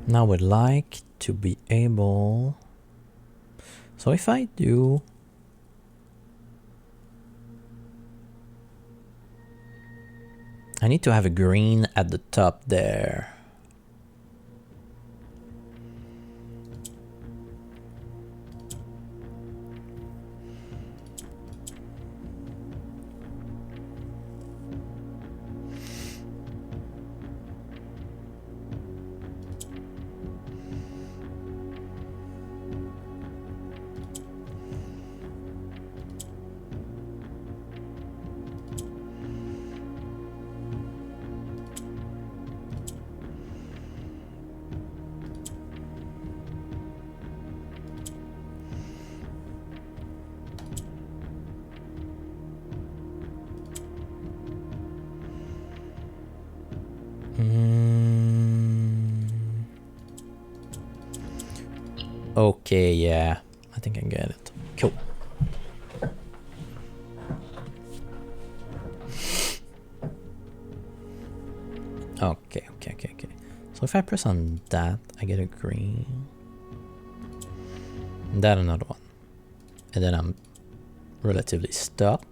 Now we'd like to be able... So if I do... I need to have a green at the top there. Okay, yeah. I think I get it. Cool. Okay. So if I press on that, I get a green. And that another one. And then I'm relatively stuck.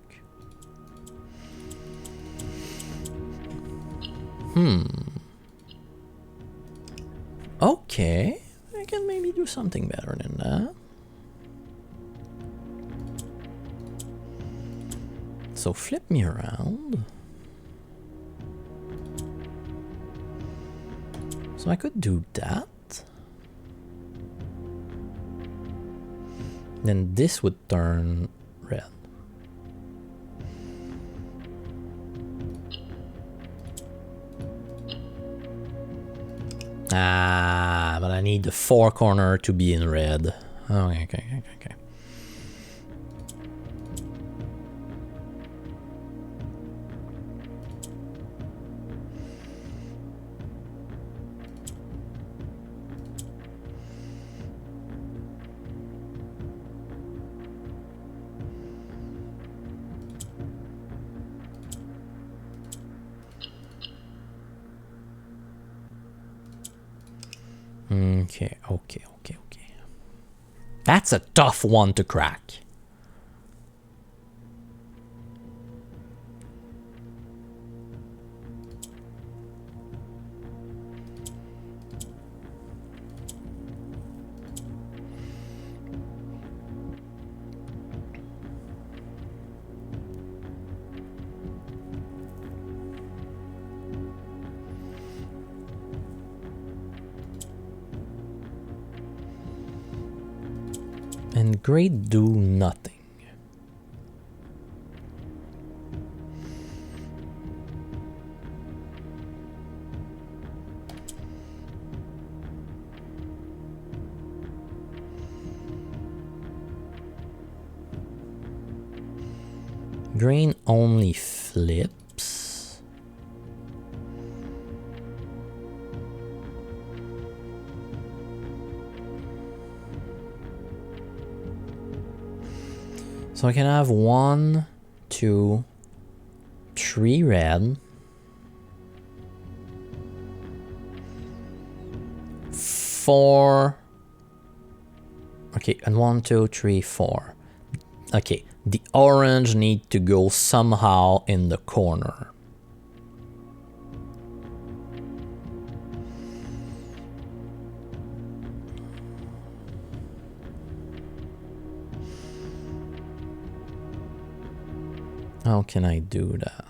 Okay. I can maybe do something better than that. So flip me around. So I could do that. Then this would turn red. Ah, but I need the four corner to be in red. Okay. Okay. That's a tough one to crack. And gray do nothing. Green only flips. So I can have 1, 2, 3 red. 4. Okay, and 1, 2, 3, 4. Okay, the orange need to go somehow in the corner. How can I do that?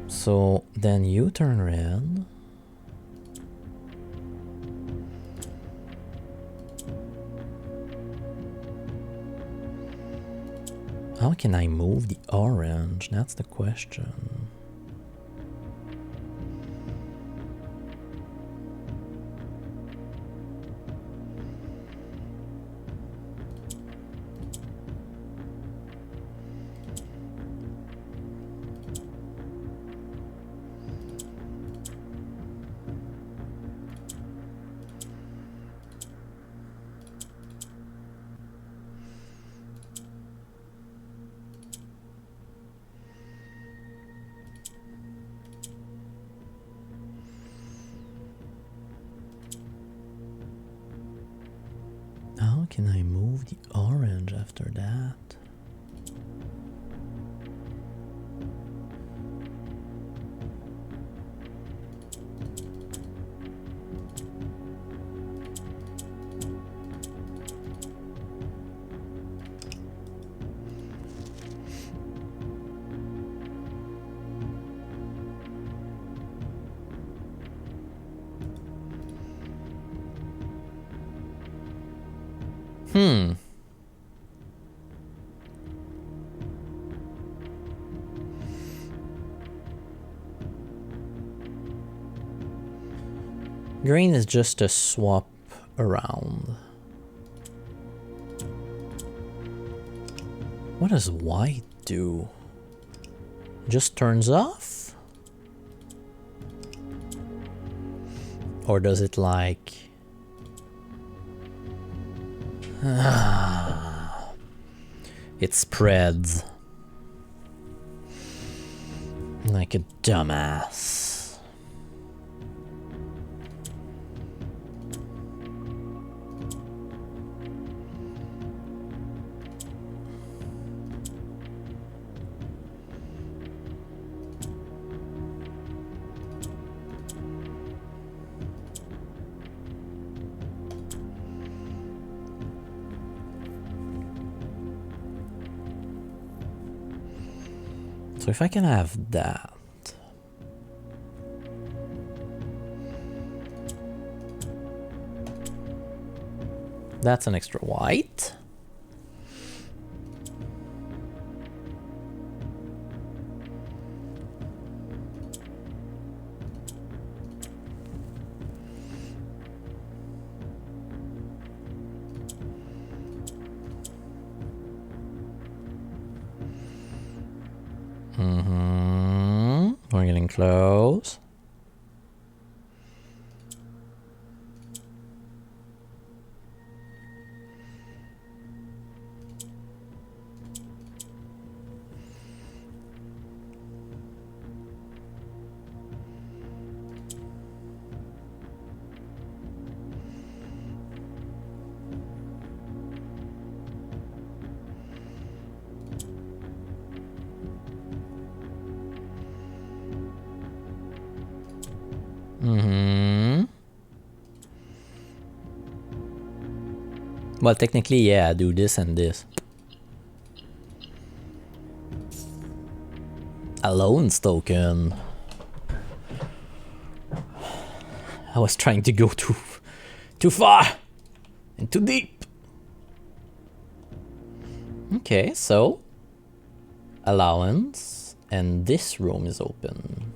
So then you turn red. How can I move the orange? That's the question. How can I move the orange after that? Green is just a swap around. What does white do? Just turns off? Or does it like... it spreads. Like a dumbass. So if I can have that. That's an extra white. We're getting close. Well, technically, yeah, I do this and this. Alone's token. I was trying to go too far and too deep. Okay, so allowance, and this room is open.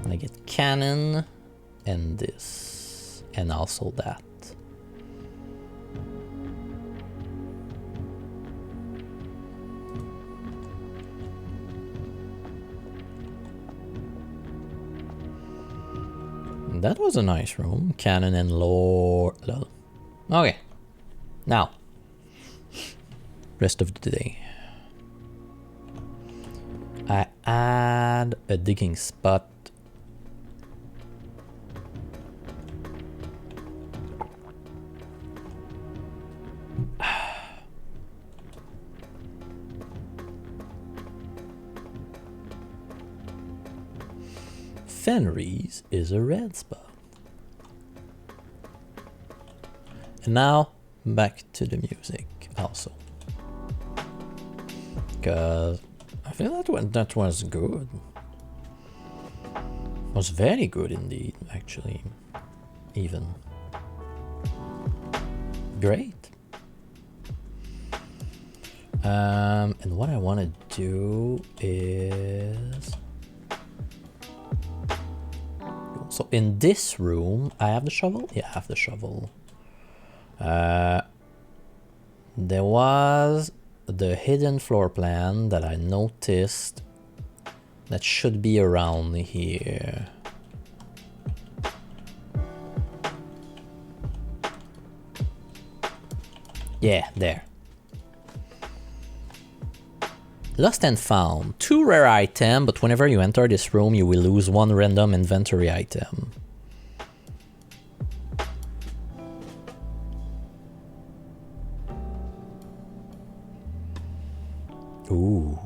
I get cannon and this, and also that. That was a nice room. Cannon and lore. Okay. Now, rest of the day. I add a digging spot. Fenris is a red spot. And now back to the music also. Because I feel that was good. Was very good indeed, actually. Even. Great. And what I want to do is... So in this room, I have the shovel? Yeah, I have the shovel. There was the hidden floor plan that I noticed that should be around here. Yeah, there. Lost and found. 2 rare items, but whenever you enter this room, you will lose 1 random inventory item. Ooh.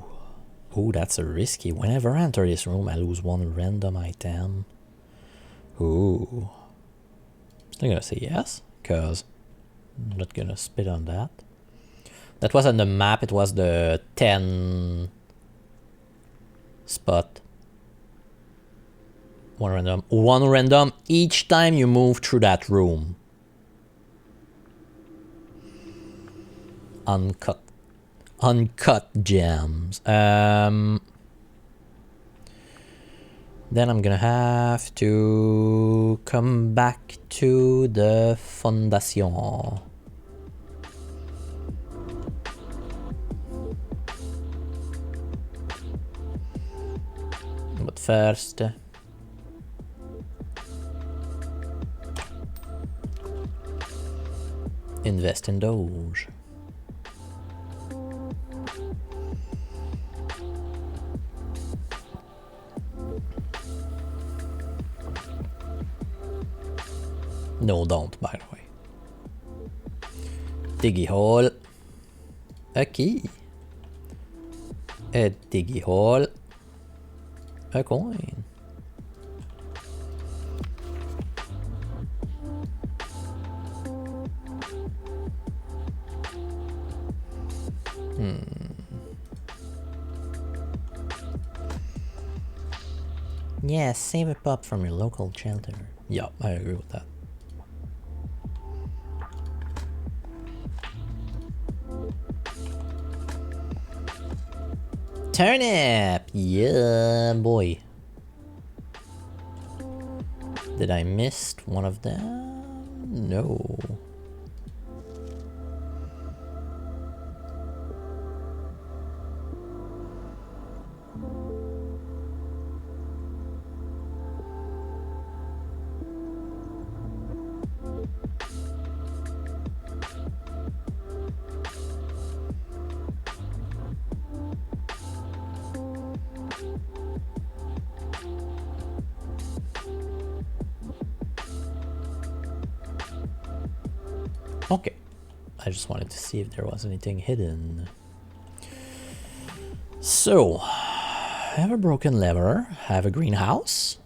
Ooh, that's a risky. Whenever I enter this room, I lose 1 random item. Ooh. I'm still gonna say yes, because I'm not gonna spit on that. That was on the map, it was the 10 spot. 1 random. 1 random each time you move through that room. Uncut. Uncut gems. Then I'm gonna have to come back to the Fondation. But first, invest in Doge. No, don't, by the way. Diggy hole. A key. A diggy hole. A coin. Yeah, save a pup from your local shelter. Yeah, I agree with that. Turnip! Yeah, boy. Did I miss one of them? No. Okay, I just wanted to see if there was anything hidden. So, I have a broken lever, I have a greenhouse.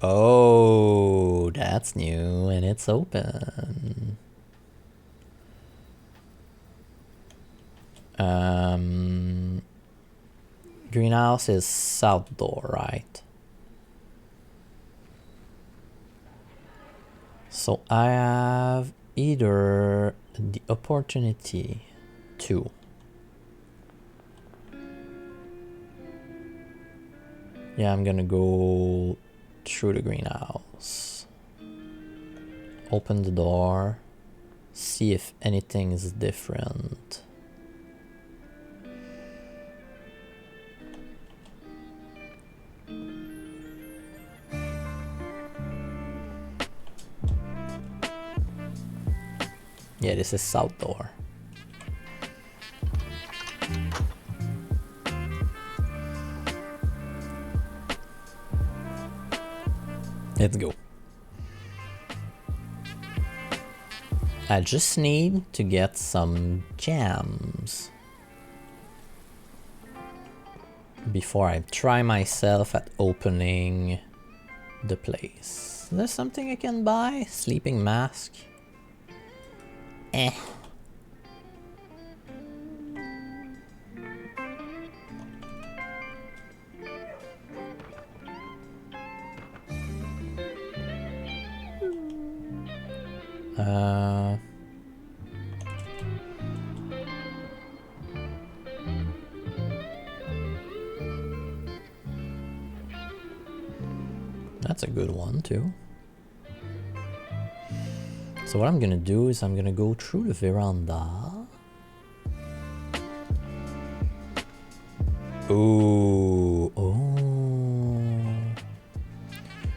Oh, that's new and it's open. Greenhouse is south door, right? So I have either the opportunity to I'm gonna go through the greenhouse, open the door, see if anything is different. Yeah, this is south door. Let's go. I just need to get some gems before I try myself at opening the place. Is there something I can buy? Sleeping mask? Eh. That's a good one too. So what I'm gonna do is I'm gonna go through the veranda. Ooh, oh.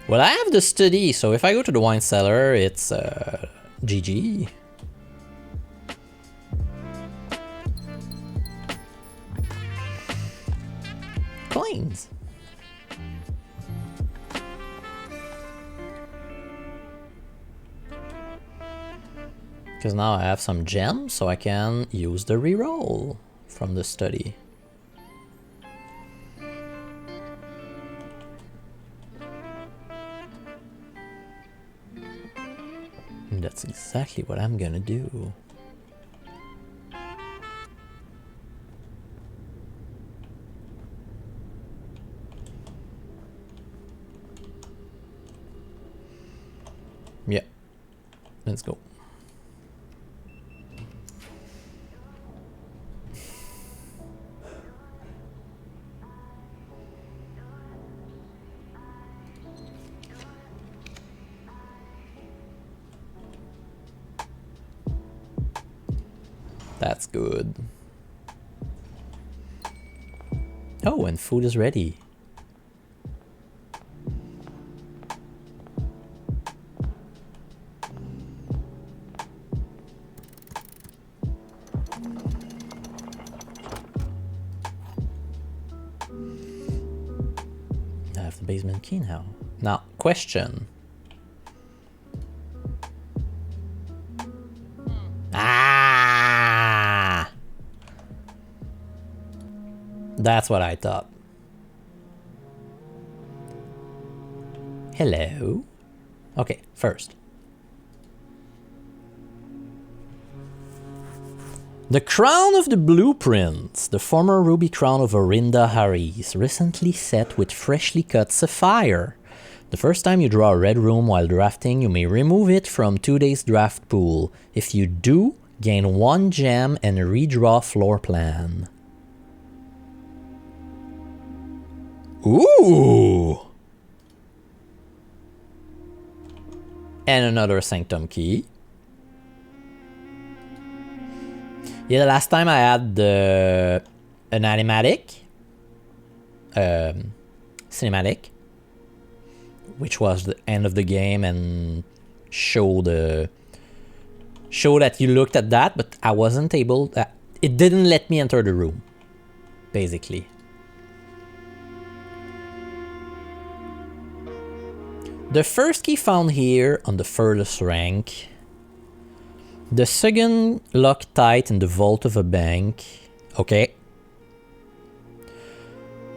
Well, I have the study, so if I go to the wine cellar, it's GG. Coins. Because now I have some gems, so I can use the reroll from the study. And that's exactly what I'm gonna do. Yeah, let's go. That's good. Oh, and food is ready. I have the basement key now. Now, question. Ah! That's what I thought. Hello? Okay, first. The crown of the blueprints, the former ruby crown of Orinda Harris, recently set with freshly cut sapphire. The first time you draw a red room while drafting, you may remove it from today's draft pool. If you do, gain 1 gem and redraw floor plan. Ooh! And another Sanctum key. Yeah, the last time I had an animatic, cinematic, which was the end of the game and show that you looked at that, but I wasn't able. It didn't let me enter the room, basically. The first key found here on the furthest rank. The second locked tight in the vault of a bank. Okay.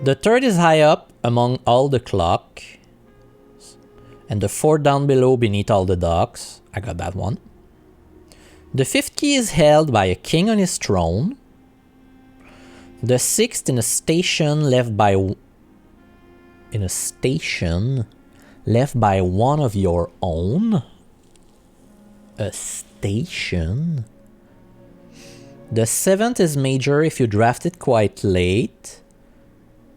The third is high up among all the clock. And the fourth down below beneath all the docks. I got that one. The fifth key is held by a king on his throne. The sixth in a station left by one of your own. A station. The seventh is major if you draft it quite late.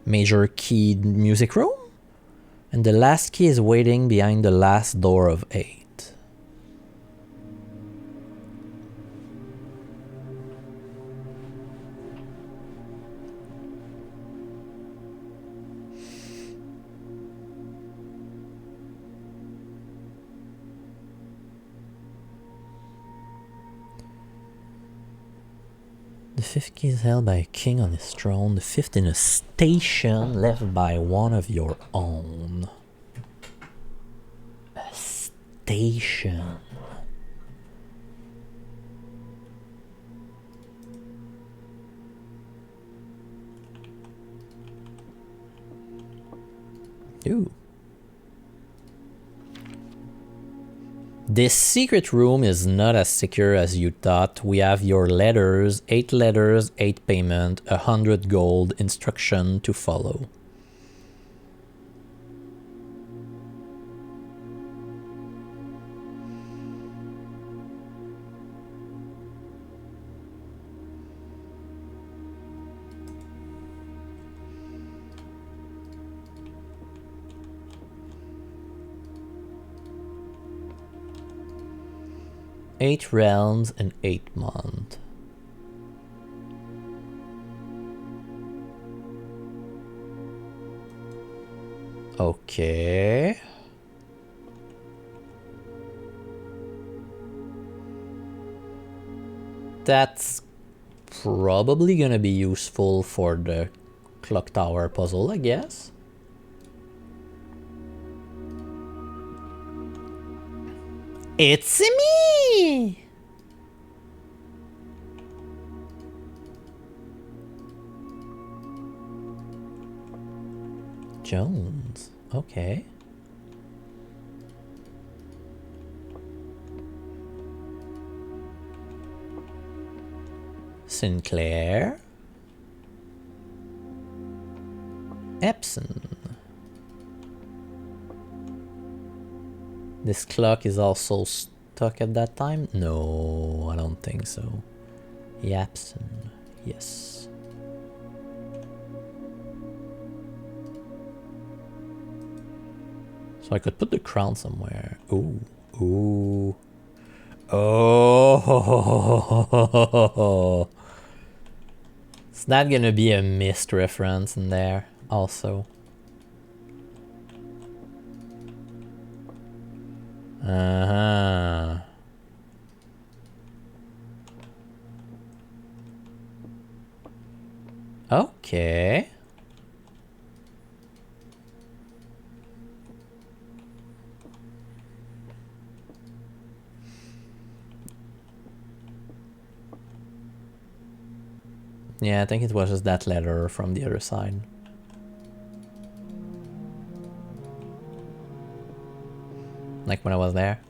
Major keyed music room. And the last key is waiting behind the last door of 8. The fifth key is held by a king on his throne. The fifth in a station left by one of your own. A station. Ooh. This secret room is not as secure as you thought. We have your letters, 8 payment, 100 gold, instruction to follow. Eight realms and 8 months. Okay. That's probably gonna be useful for the clock tower puzzle, I guess. It's me! Jones, okay. Sinclair. Epson. This clock is also stuck at that time? No, I don't think so. Yapson, yes. So I could put the crown somewhere. Ooh, ooh. Oh, is that gonna be a missed reference in there also? Uh-huh. Okay. Yeah, I think it was just that letter from the other side. Like when I was there.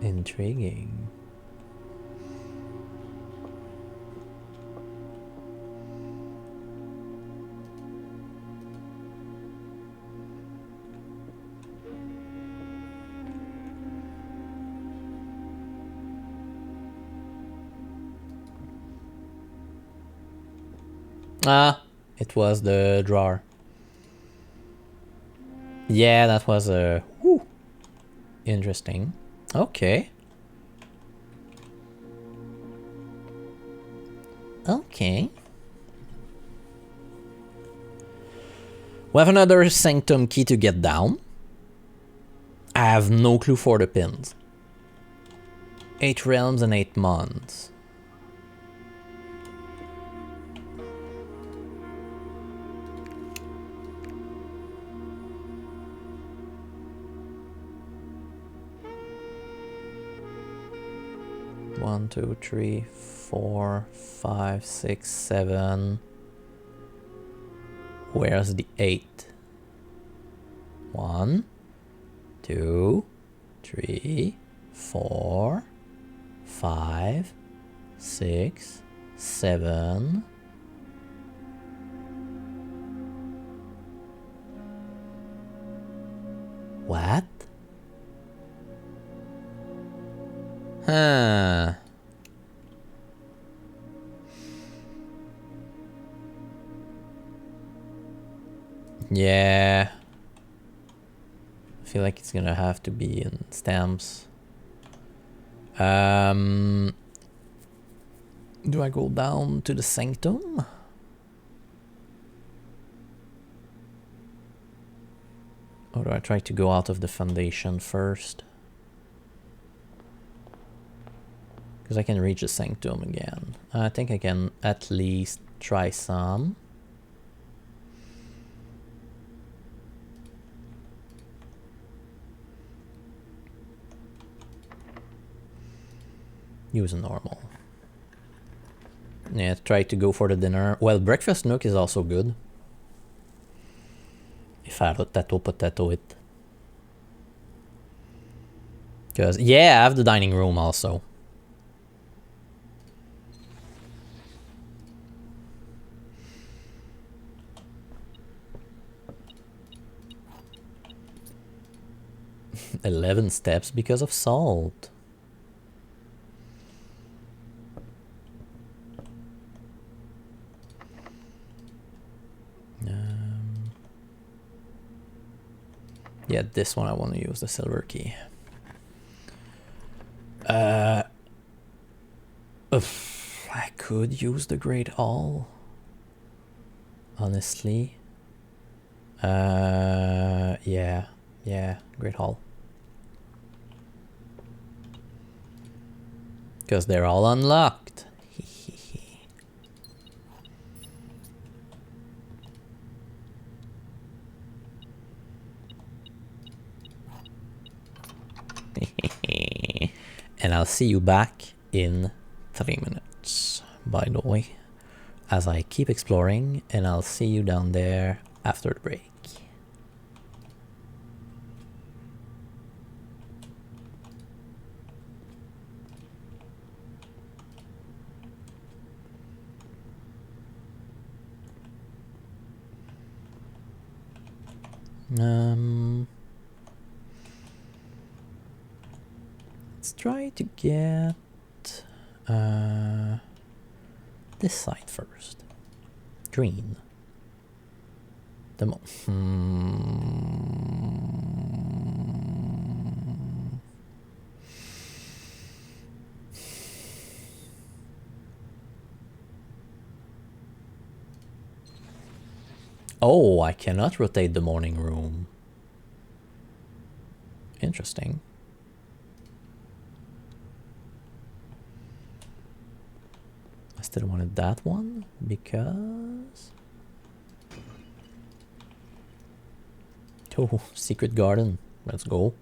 Intriguing. Ah, it was the drawer. Yeah, that was a interesting. Okay. Okay. We have another Sanctum key to get down. I have no clue for the pins. 8 realms and 8 months. One, two, three, 4, 5, 6, 7. Where's the 8? 1, 2, 3, 4, 5, 6, 7. What? Huh. Yeah. I feel like it's gonna have to be in stamps. Do I go down to the Sanctum? Or do I try to go out of the foundation first? Because I can reach the Sanctum again. I think I can at least try some. Use normal. Yeah, try to go for the dinner. Well, breakfast nook is also good. If I potato it. Because, yeah, I have the dining room also. "11 steps because of salt." Yeah, this one I want to use the silver key. I could use the Great Hall. Honestly. Yeah, Great Hall. Because they're all unlocked. And I'll see you back in 3 minutes, by the way, as I keep exploring, and I'll see you down there after the break. Let's try to get this side first. Green. Oh, I cannot rotate the morning room. Interesting. I still wanted that one because... Oh, secret garden. Let's go.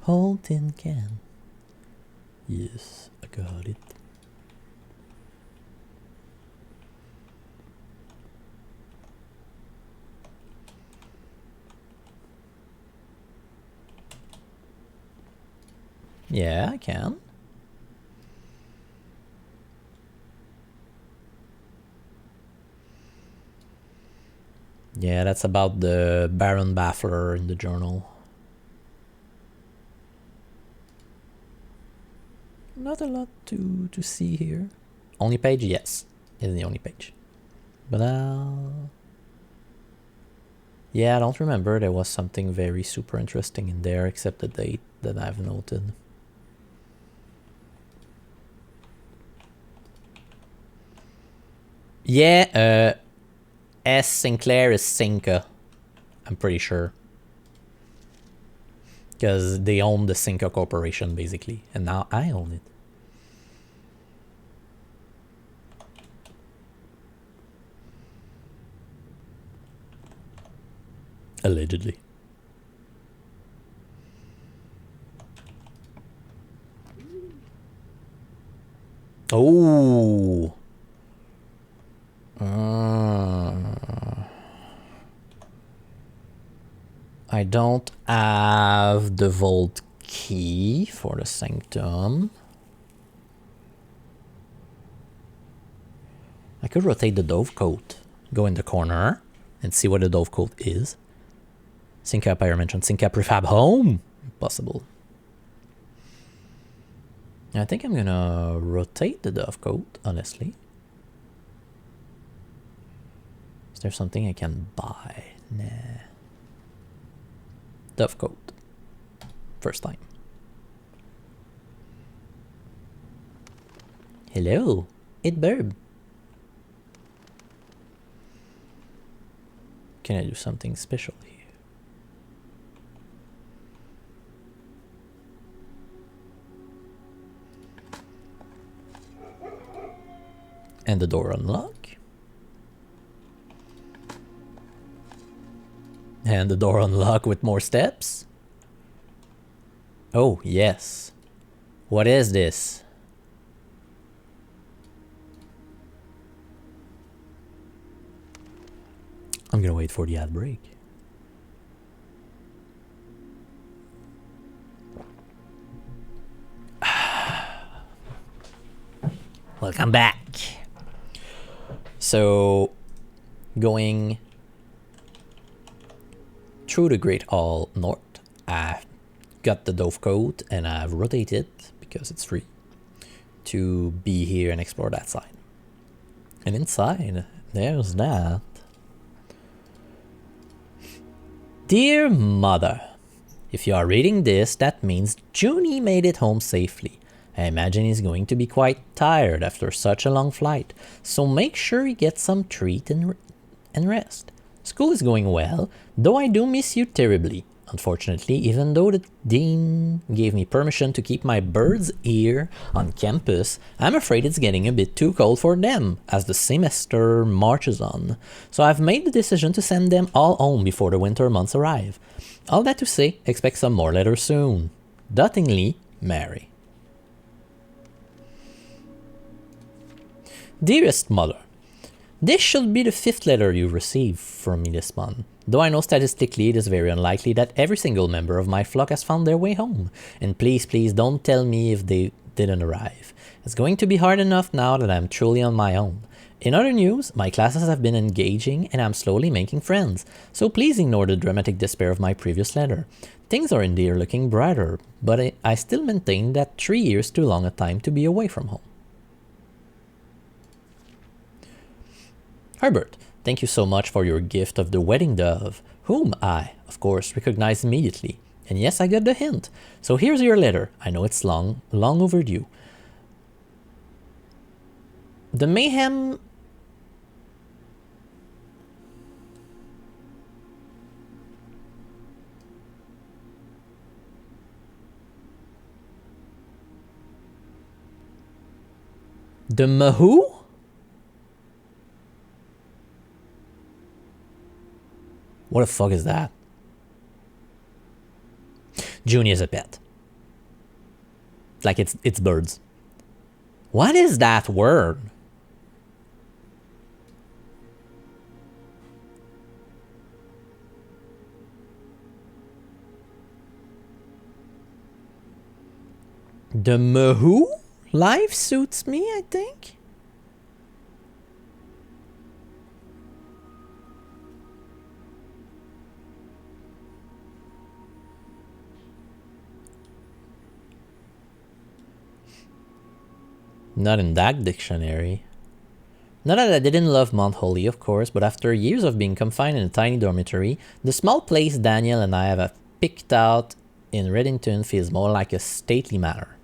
Whole tin can. Yes, I got it. Yeah, I can. Yeah, that's about the Baron Baffler in the journal. Not a lot to see here. Only page? Yes, it's the only page. But yeah, I don't remember there was something very super interesting in there except the date that I've noted. Yeah, S. Sinclair is Cinca. I'm pretty sure. Because they own the Cinca Corporation, basically. And now I own it. Allegedly. Oh. I don't have the vault key for the Sanctum. I could rotate the Dovecoat, go in the corner, and see what the Dovecoat is. Cinca Pyre mentioned Cinca Prefab Home. Possible. I think I'm gonna rotate the Dovecoat, honestly. Is there something I can buy? Nah. Dovecoat. First time. Hello, it Burb. Can I do something special here? And the door unlock. And the door unlock with more steps. Oh, yes. What is this? I'm gonna wait for the ad break. Welcome back. So, going through the Great Hall North, I've got the Dove Coat and I've rotated, because it's free, to be here and explore that side. And inside, there's that. Dear Mother, if you are reading this, that means Junie made it home safely. I imagine he's going to be quite tired after such a long flight, so make sure he gets some treat and rest. School is going well, though I do miss you terribly. Unfortunately, even though the dean gave me permission to keep my birds here on campus, I'm afraid it's getting a bit too cold for them as the semester marches on. So I've made the decision to send them all home before the winter months arrive. All that to say, expect some more letters soon. Doubtingly, Mary. Dearest Mother, this should be the 5th letter you receive from me this month, though I know statistically it is very unlikely that every single member of my flock has found their way home. And please, please don't tell me if they didn't arrive. It's going to be hard enough now that I'm truly on my own. In other news, my classes have been engaging and I'm slowly making friends, so please ignore the dramatic despair of my previous letter. Things are indeed looking brighter, but I still maintain that 3 years is too long a time to be away from home. Herbert, thank you so much for your gift of the wedding dove, whom I, of course, recognized immediately. And yes, I got the hint. So here's your letter. I know it's long overdue. The mayhem... The Mahoo? What the fuck is that? Junie is a pet. Like it's birds. What is that word? The Mahoo? Life suits me, I think. Not in that dictionary. Not that I didn't love Mount Holly, of course, but after years of being confined in a tiny dormitory, the small place Daniel and I have picked out in Reddington feels more like a stately matter.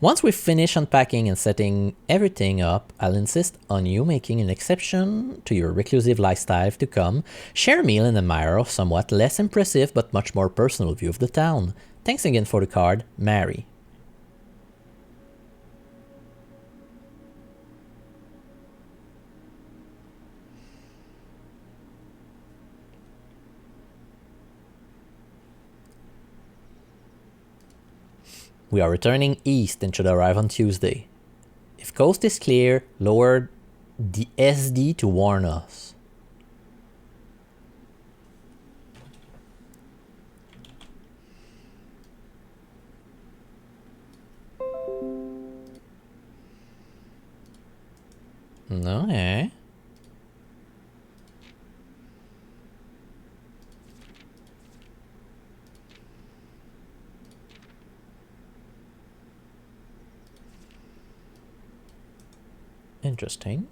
Once we finish unpacking and setting everything up, I'll insist on you making an exception to your reclusive lifestyle to come, share a meal and admire a somewhat less impressive but much more personal view of the town. Thanks again for the card, Mary. We are returning east and should arrive on Tuesday. If coast is clear, lower the SD to warn us. Okay. Interesting.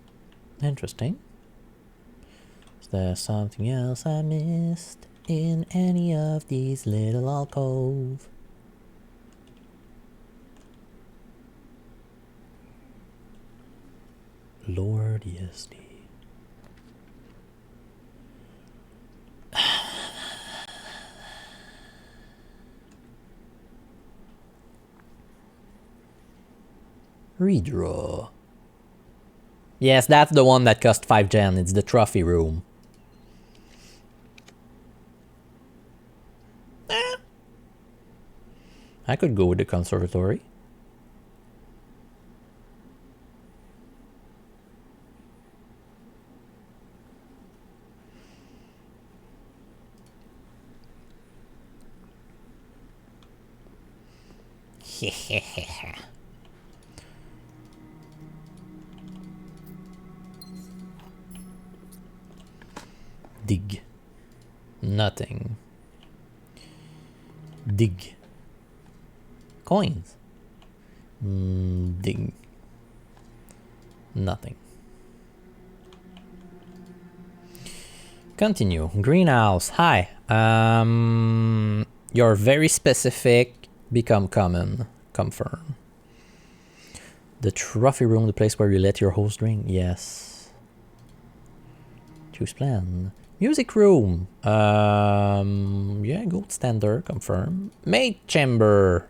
Interesting. Is there something else I missed in any of these little alcoves? Lower the SD. Redraw. Yes, that's the one that cost 5 gen. It's the trophy room. I could go with the conservatory. Dig. Nothing. Dig. Coins. Dig. Nothing. Continue. Greenhouse. Hi. You're very specific. Become common. Confirm. The trophy room, the place where you let your host drink. Yes. Choose plan. Music room. Yeah, gold standard. Confirm. Maid chamber.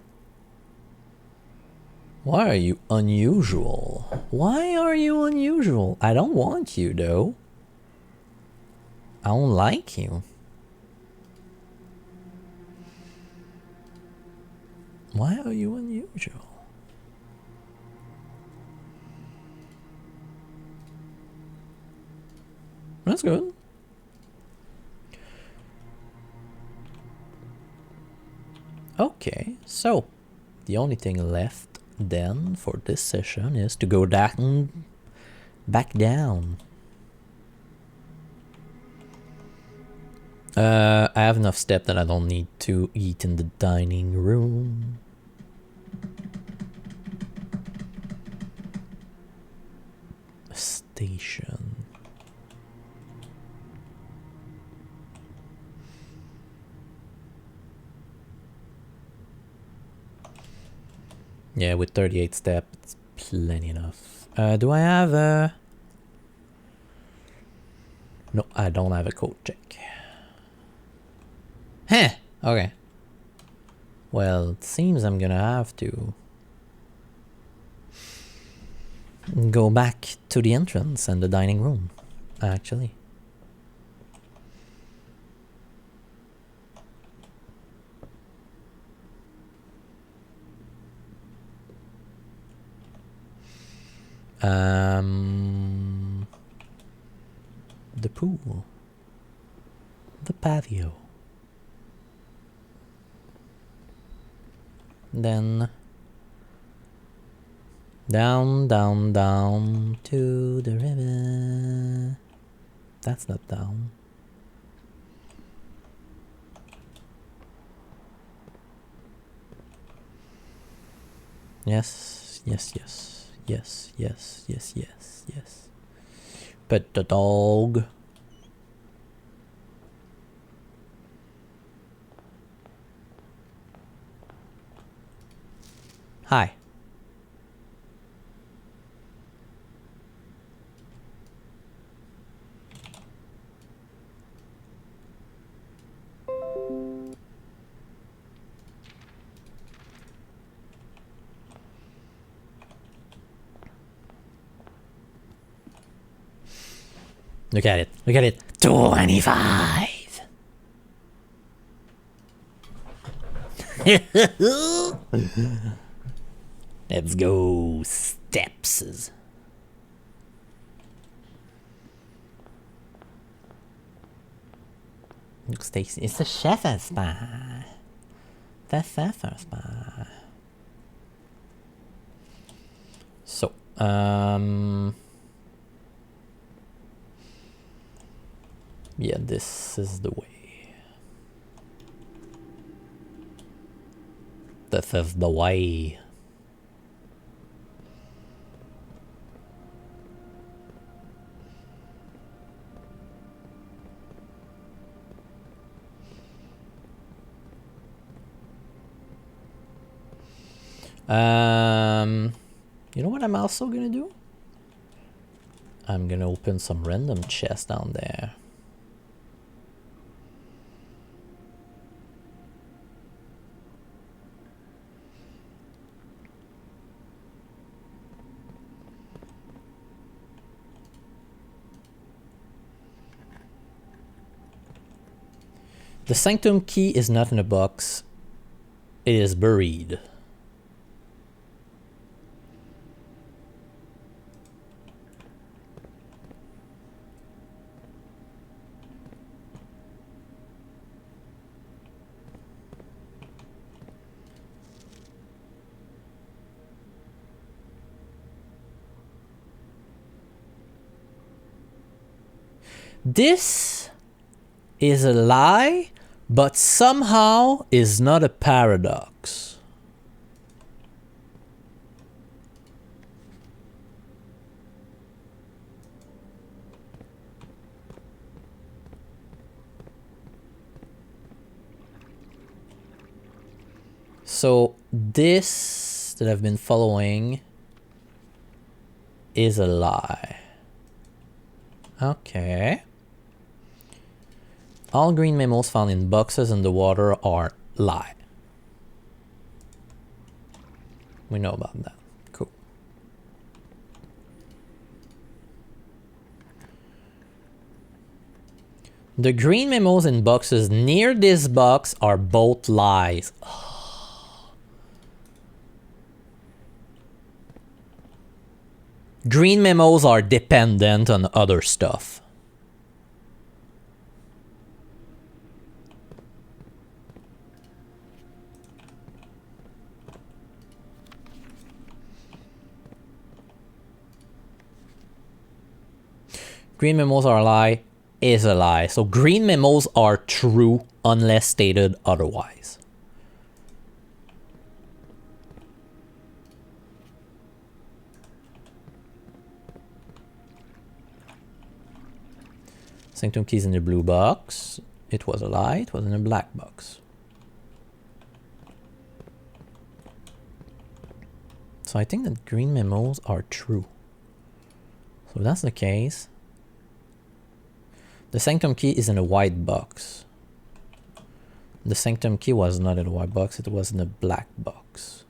Why are you unusual? Why are you unusual? I don't want you though. I don't like you. Why are you unusual? That's good. Okay, so the only thing left then for this session is to go down, back down. I have enough step that I don't need to eat in the dining room. Station. Yeah, with 38 step, it's plenty enough. Do I have a... No, I don't have a code check. Huh, okay. Well, it seems I'm gonna have to go back to the entrance and the dining room, actually. The pool. The patio. Then down, down, down to the river. That's not down. Yes, yes, yes, yes, yes, yes, yes, yes. Pet the dog. Hi. Look at it. Look at it. 25. Let's go. Steps. Look, Stacy. It's a chef's spa. The chef's spa. So, yeah, this is the way. This is the way. You know what I'm also gonna do? I'm gonna open some random chests down there. The Sanctum key is not in a box. It is buried. This is a lie, but somehow is not a paradox. So this that I've been following is a lie. Okay. All green memos found in boxes in the water are lie. We know about that. Cool. The green memos in boxes near this box are both lies. Green memos are dependent on other stuff. Green memos are a lie is a lie. So green memos are true unless stated otherwise. Sanctum keys in the blue box. It was a lie. It was in a black box. So I think that green memos are true. So if that's the case, the Sanctum key is in a white box. The Sanctum key was not in a white box, it was in a black box.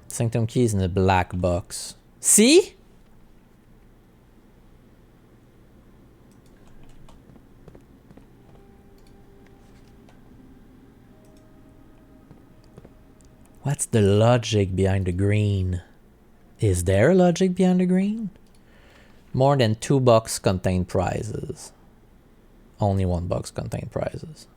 Sanctum key is in a black box. See? What's the logic behind the green? Is there a logic behind the green? More than 2 boxes contain prizes. Only 1 box contain prizes.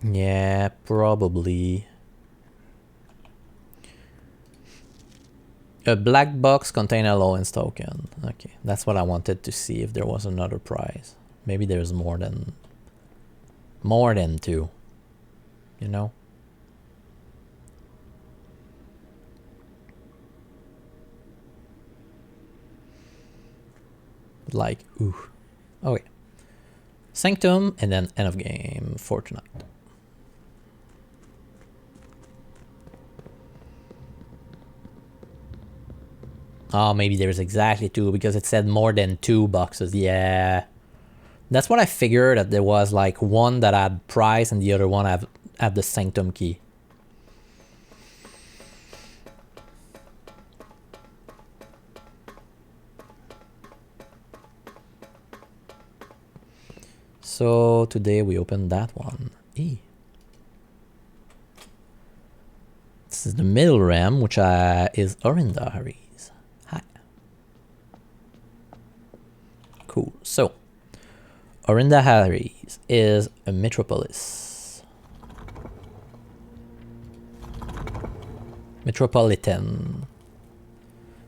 Yeah, probably. A black box contain a Lowens token. Okay, that's what I wanted to see if there was another prize. Maybe there's more than 2, you know? Like, ooh. Okay. Sanctum and then end of game for tonight. Oh, maybe there's exactly 2 because it said more than 2 boxes. Yeah. That's what I figured, that there was like one that had prize and the other one had the Sanctum key. So today we opened that one. E. This is the middle ram, which is Orindahari. Hi. Cool. So, Orindahari is a metropolis. Metropolitan,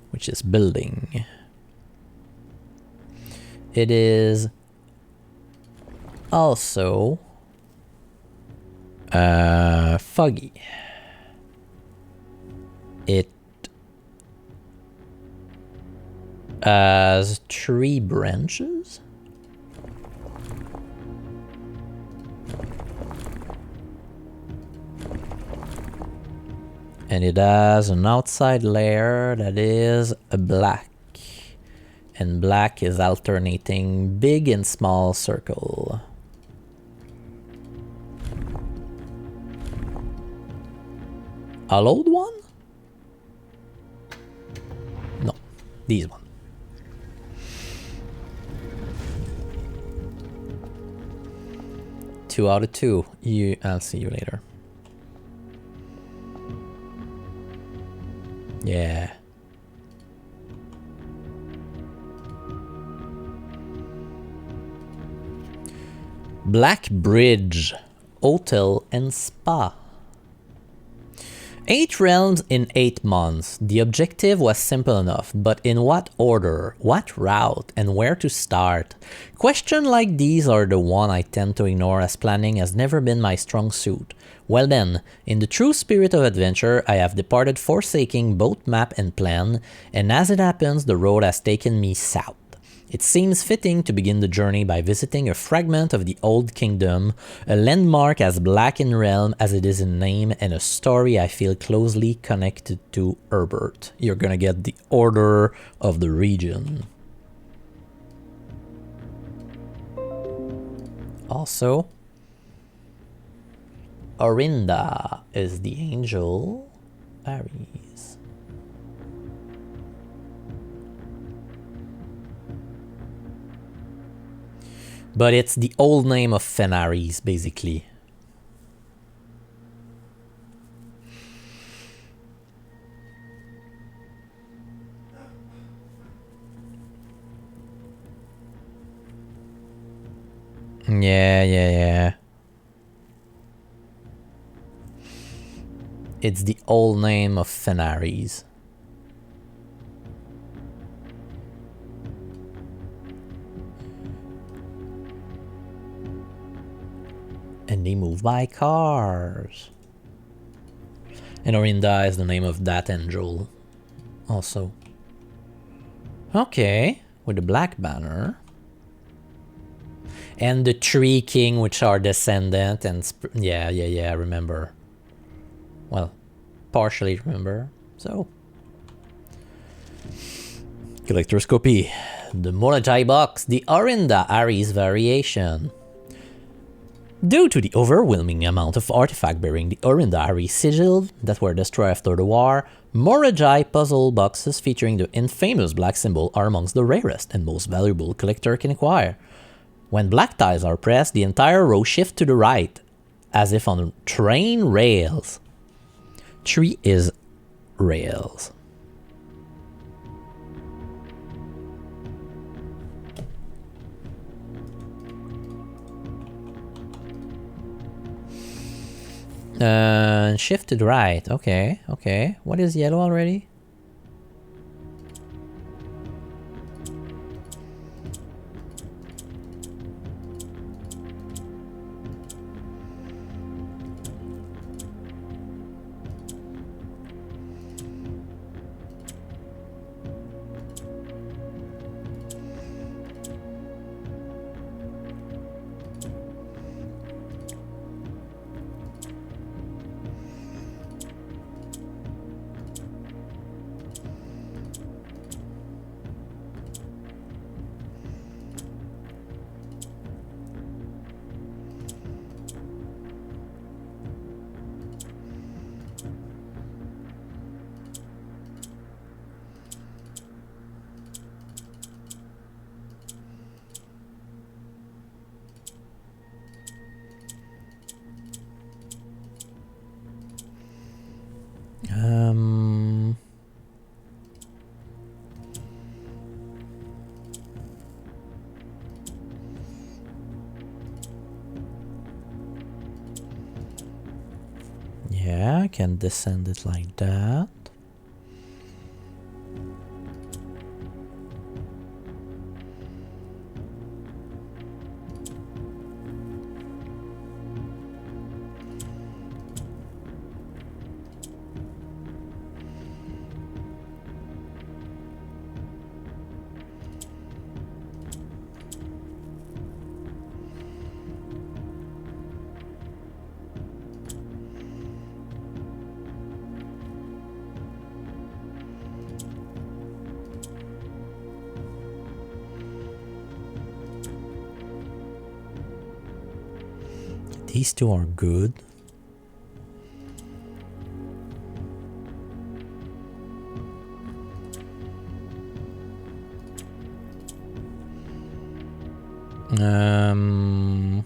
which is building. It is also Foggy. It has 3 branches. And it has an outside layer that is a black. And black is alternating big and small circle. Hollowed one? No, these one. Two out of 2. I'll see you later. Yeah. Black Bridge, Hotel and Spa. 8 realms in 8 months. The objective was simple enough, but in what order, what route, and where to start? Questions like these are the one I tend to ignore, as planning has never been my strong suit. Well then, in the true spirit of adventure, I have departed, forsaking both map and plan, and as it happens, the road has taken me south. It seems fitting to begin the journey by visiting a fragment of the Old Kingdom, a landmark as black in realm as it is in name, and a story I feel closely connected to. Herbert. You're gonna get the order of the region. Also, Orinda is the angel. Aries. But it's the old name of Fenaris, basically. Yeah. It's the old name of Fenaris. And they move by cars. And Orinda is the name of that angel also. Okay, with the black banner. And the 3 king, which are descendant and... yeah, I remember. Well, partially remember, so. Collector's copy. The Morajai box, the Orinda Aries variation. Due to the overwhelming amount of artifact bearing the Orinda Aries sigil that were destroyed after the war, Morajai puzzle boxes featuring the infamous black symbol are amongst the rarest and most valuable collector can acquire. When black ties are pressed, the entire row shifts to the right, as if on train rails. 3 is rails. Shift to the right. Okay. What is yellow already? Yeah, I can descend it like that. These two are good. Um...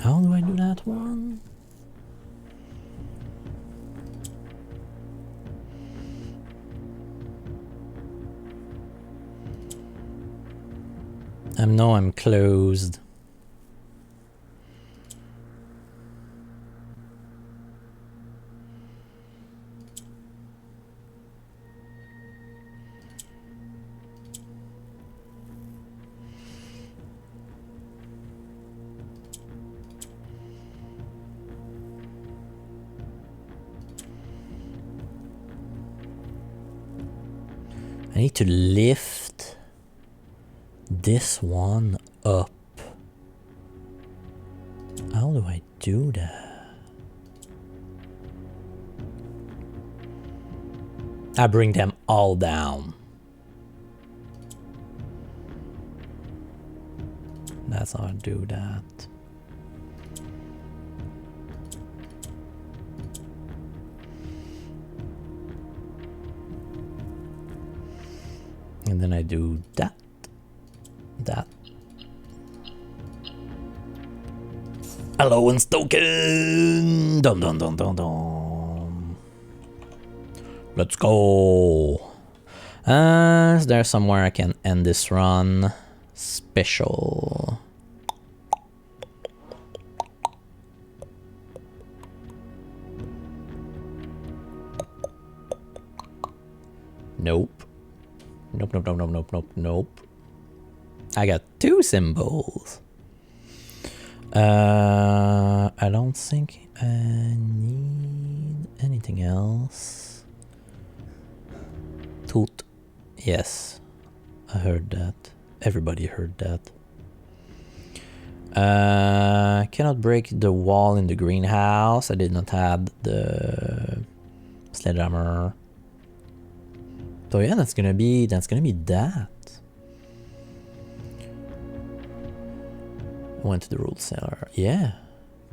How do I do that one? I'm closed. I need to lift this one up. How do I do that? I bring them all down. That's how I do that. And then I do that. Allowance token! Dum dum dum dum dum. Let's go! Is there somewhere I can end this run? Special. Nope. Nope. I got 2 symbols. I don't think I need anything else. Toot. Yes, I heard that. Everybody heard that. Cannot break the wall in the greenhouse. I did not have the sledgehammer. So yeah, that's gonna be that. Went to the rule cellar. Yeah,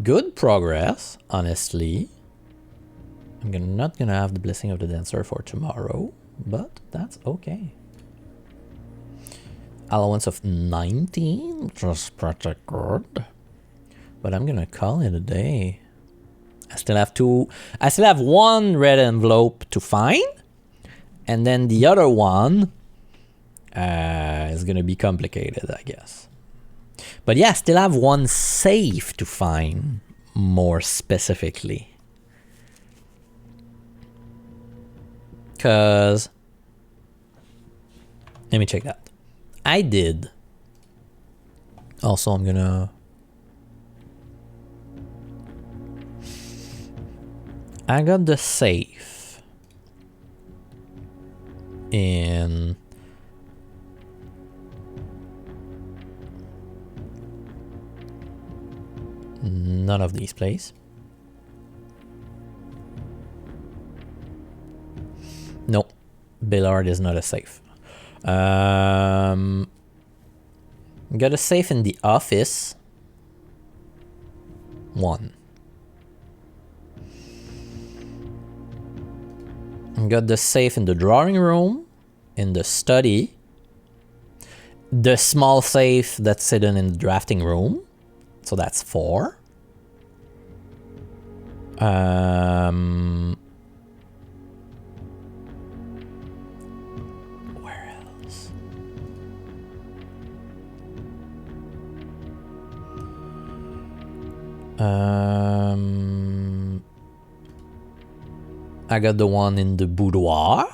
good progress. Honestly, I'm not gonna have the blessing of the dancer for tomorrow, but that's okay. Allowance of 19, which is pretty good. But I'm gonna call it a day. I still have 1 red envelope to find. And then the other one is gonna be complicated, I guess. But yeah, still have 1 safe to find, more specifically. Cause, let me check that. I did. Also, I'm gonna... I got the safe in none of these places. No, Billard is not a safe. Got a safe in the office. 1. Got the safe in the drawing room, in the study, the small safe that's hidden in the drafting room, so that's 4. Where else? I got the one in the boudoir.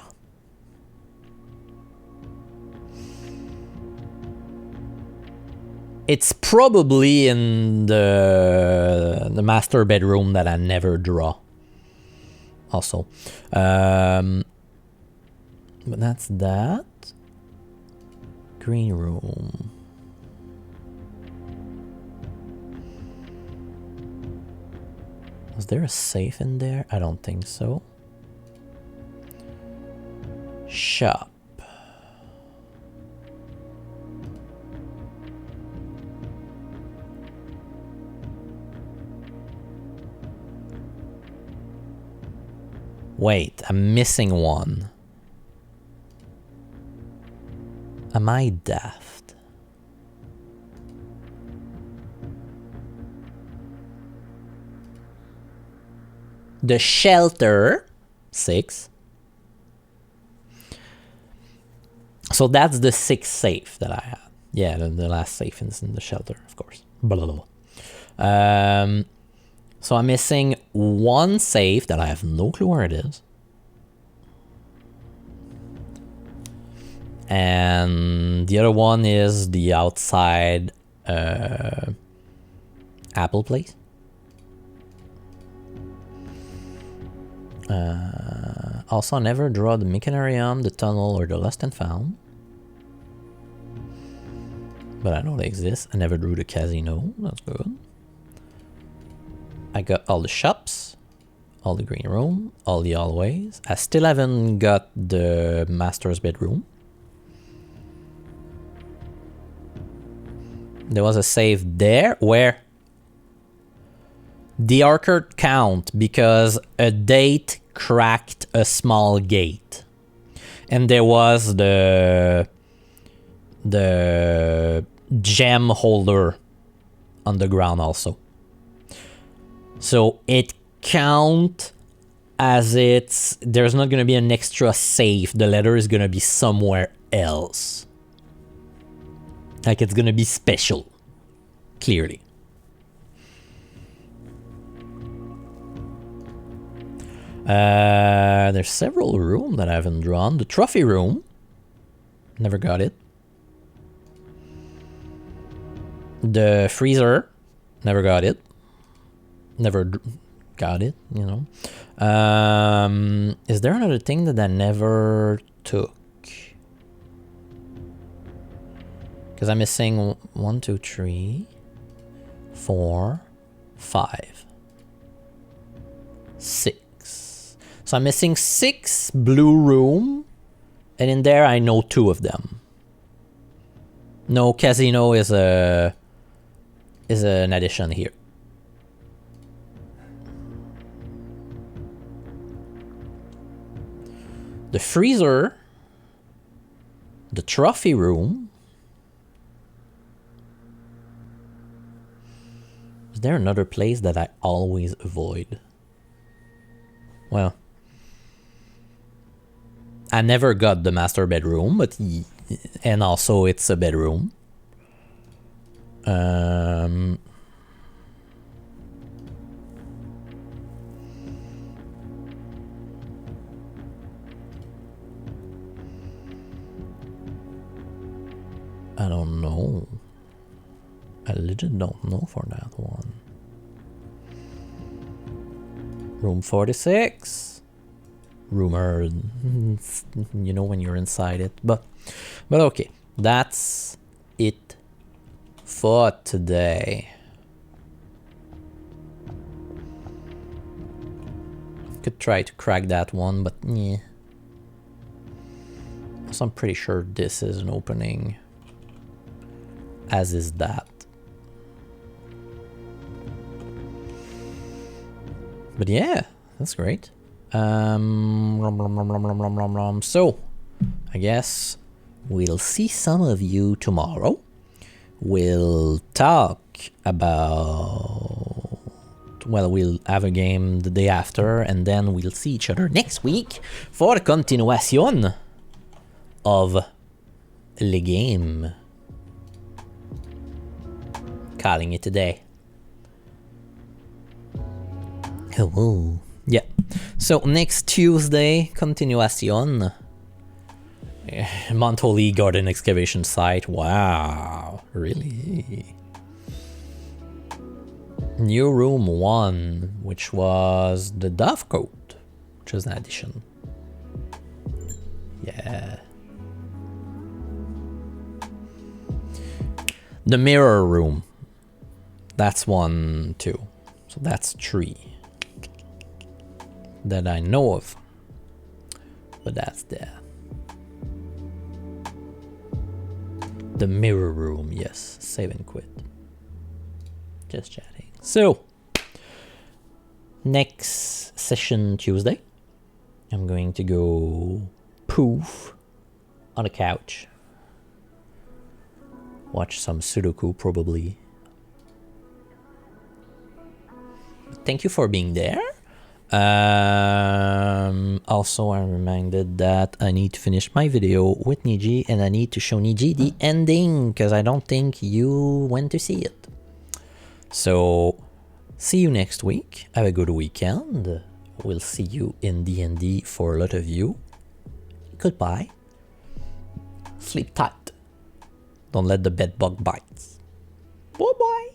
It's probably in the master bedroom that I never draw. Also. But that's that. Green room. Was there a safe in there? I don't think so. Shop. Wait, I'm missing one. Am I daft? The shelter, 6. So that's the 6th safe that I had. Yeah, the last safe is in the shelter, of course. Blah, blah, blah. So I'm missing one safe that I have no clue where it is. And the other one is the outside Apple place. Also, never draw the Mechanarium, the tunnel, or the Lost and Found. But I know they exist. I never drew the casino. That's good. I got all the shops, all the green room, all the hallways. I still haven't got the master's bedroom. There was a save there. Where? The Orchard count because a date cracked a small gate. And there was the gem holder on the ground also. So it count as there's not going to be an extra safe. The letter is going to be somewhere else. Like it's going to be special. Clearly. There's several rooms that I haven't drawn. The trophy room. Never got it. The freezer. Never got it. Never got it, you know. Is there another thing that I never took? Because I'm missing 1, 2, 3, 4, 5, 6. So I'm missing 6 blue room, and in there I know 2 of them. No, casino is an addition here. The freezer, the trophy room. Is there another place that I always avoid? Well, I never got the master bedroom, but and also it's a bedroom. I don't know. I legit don't know for that one. Room 46. Rumored. You know when you're inside it. But okay. That's it for today. Could try to crack that one, but yeah. So I'm pretty sure this is an opening. As is that. But yeah, that's great. So, I guess we'll see some of you tomorrow. We'll talk about... Well, we'll have a game the day after, and then we'll see each other next week for the continuation of Le Game. Calling it a day. Hello. Yeah. So next Tuesday, continuation. Montoli Garden Excavation Site. Wow, really? New Room 1, which was the Dove Coat, which is an addition. Yeah. The Mirror Room. That's 1 too. So that's 3 that I know of. But that's there. The Mirror Room, yes. Save and quit. Just chatting. So, next session Tuesday, I'm going to go poof on a couch. Watch some Sudoku probably. Thank you for being there. Also, I'm reminded that I need to finish my video with Niji and I need to show Niji the ending because I don't think you went to see it. So, see you next week. Have a good weekend. We'll see you in D&D for a lot of you. Goodbye. Sleep tight. Don't let the bed bug bite. Bye-bye.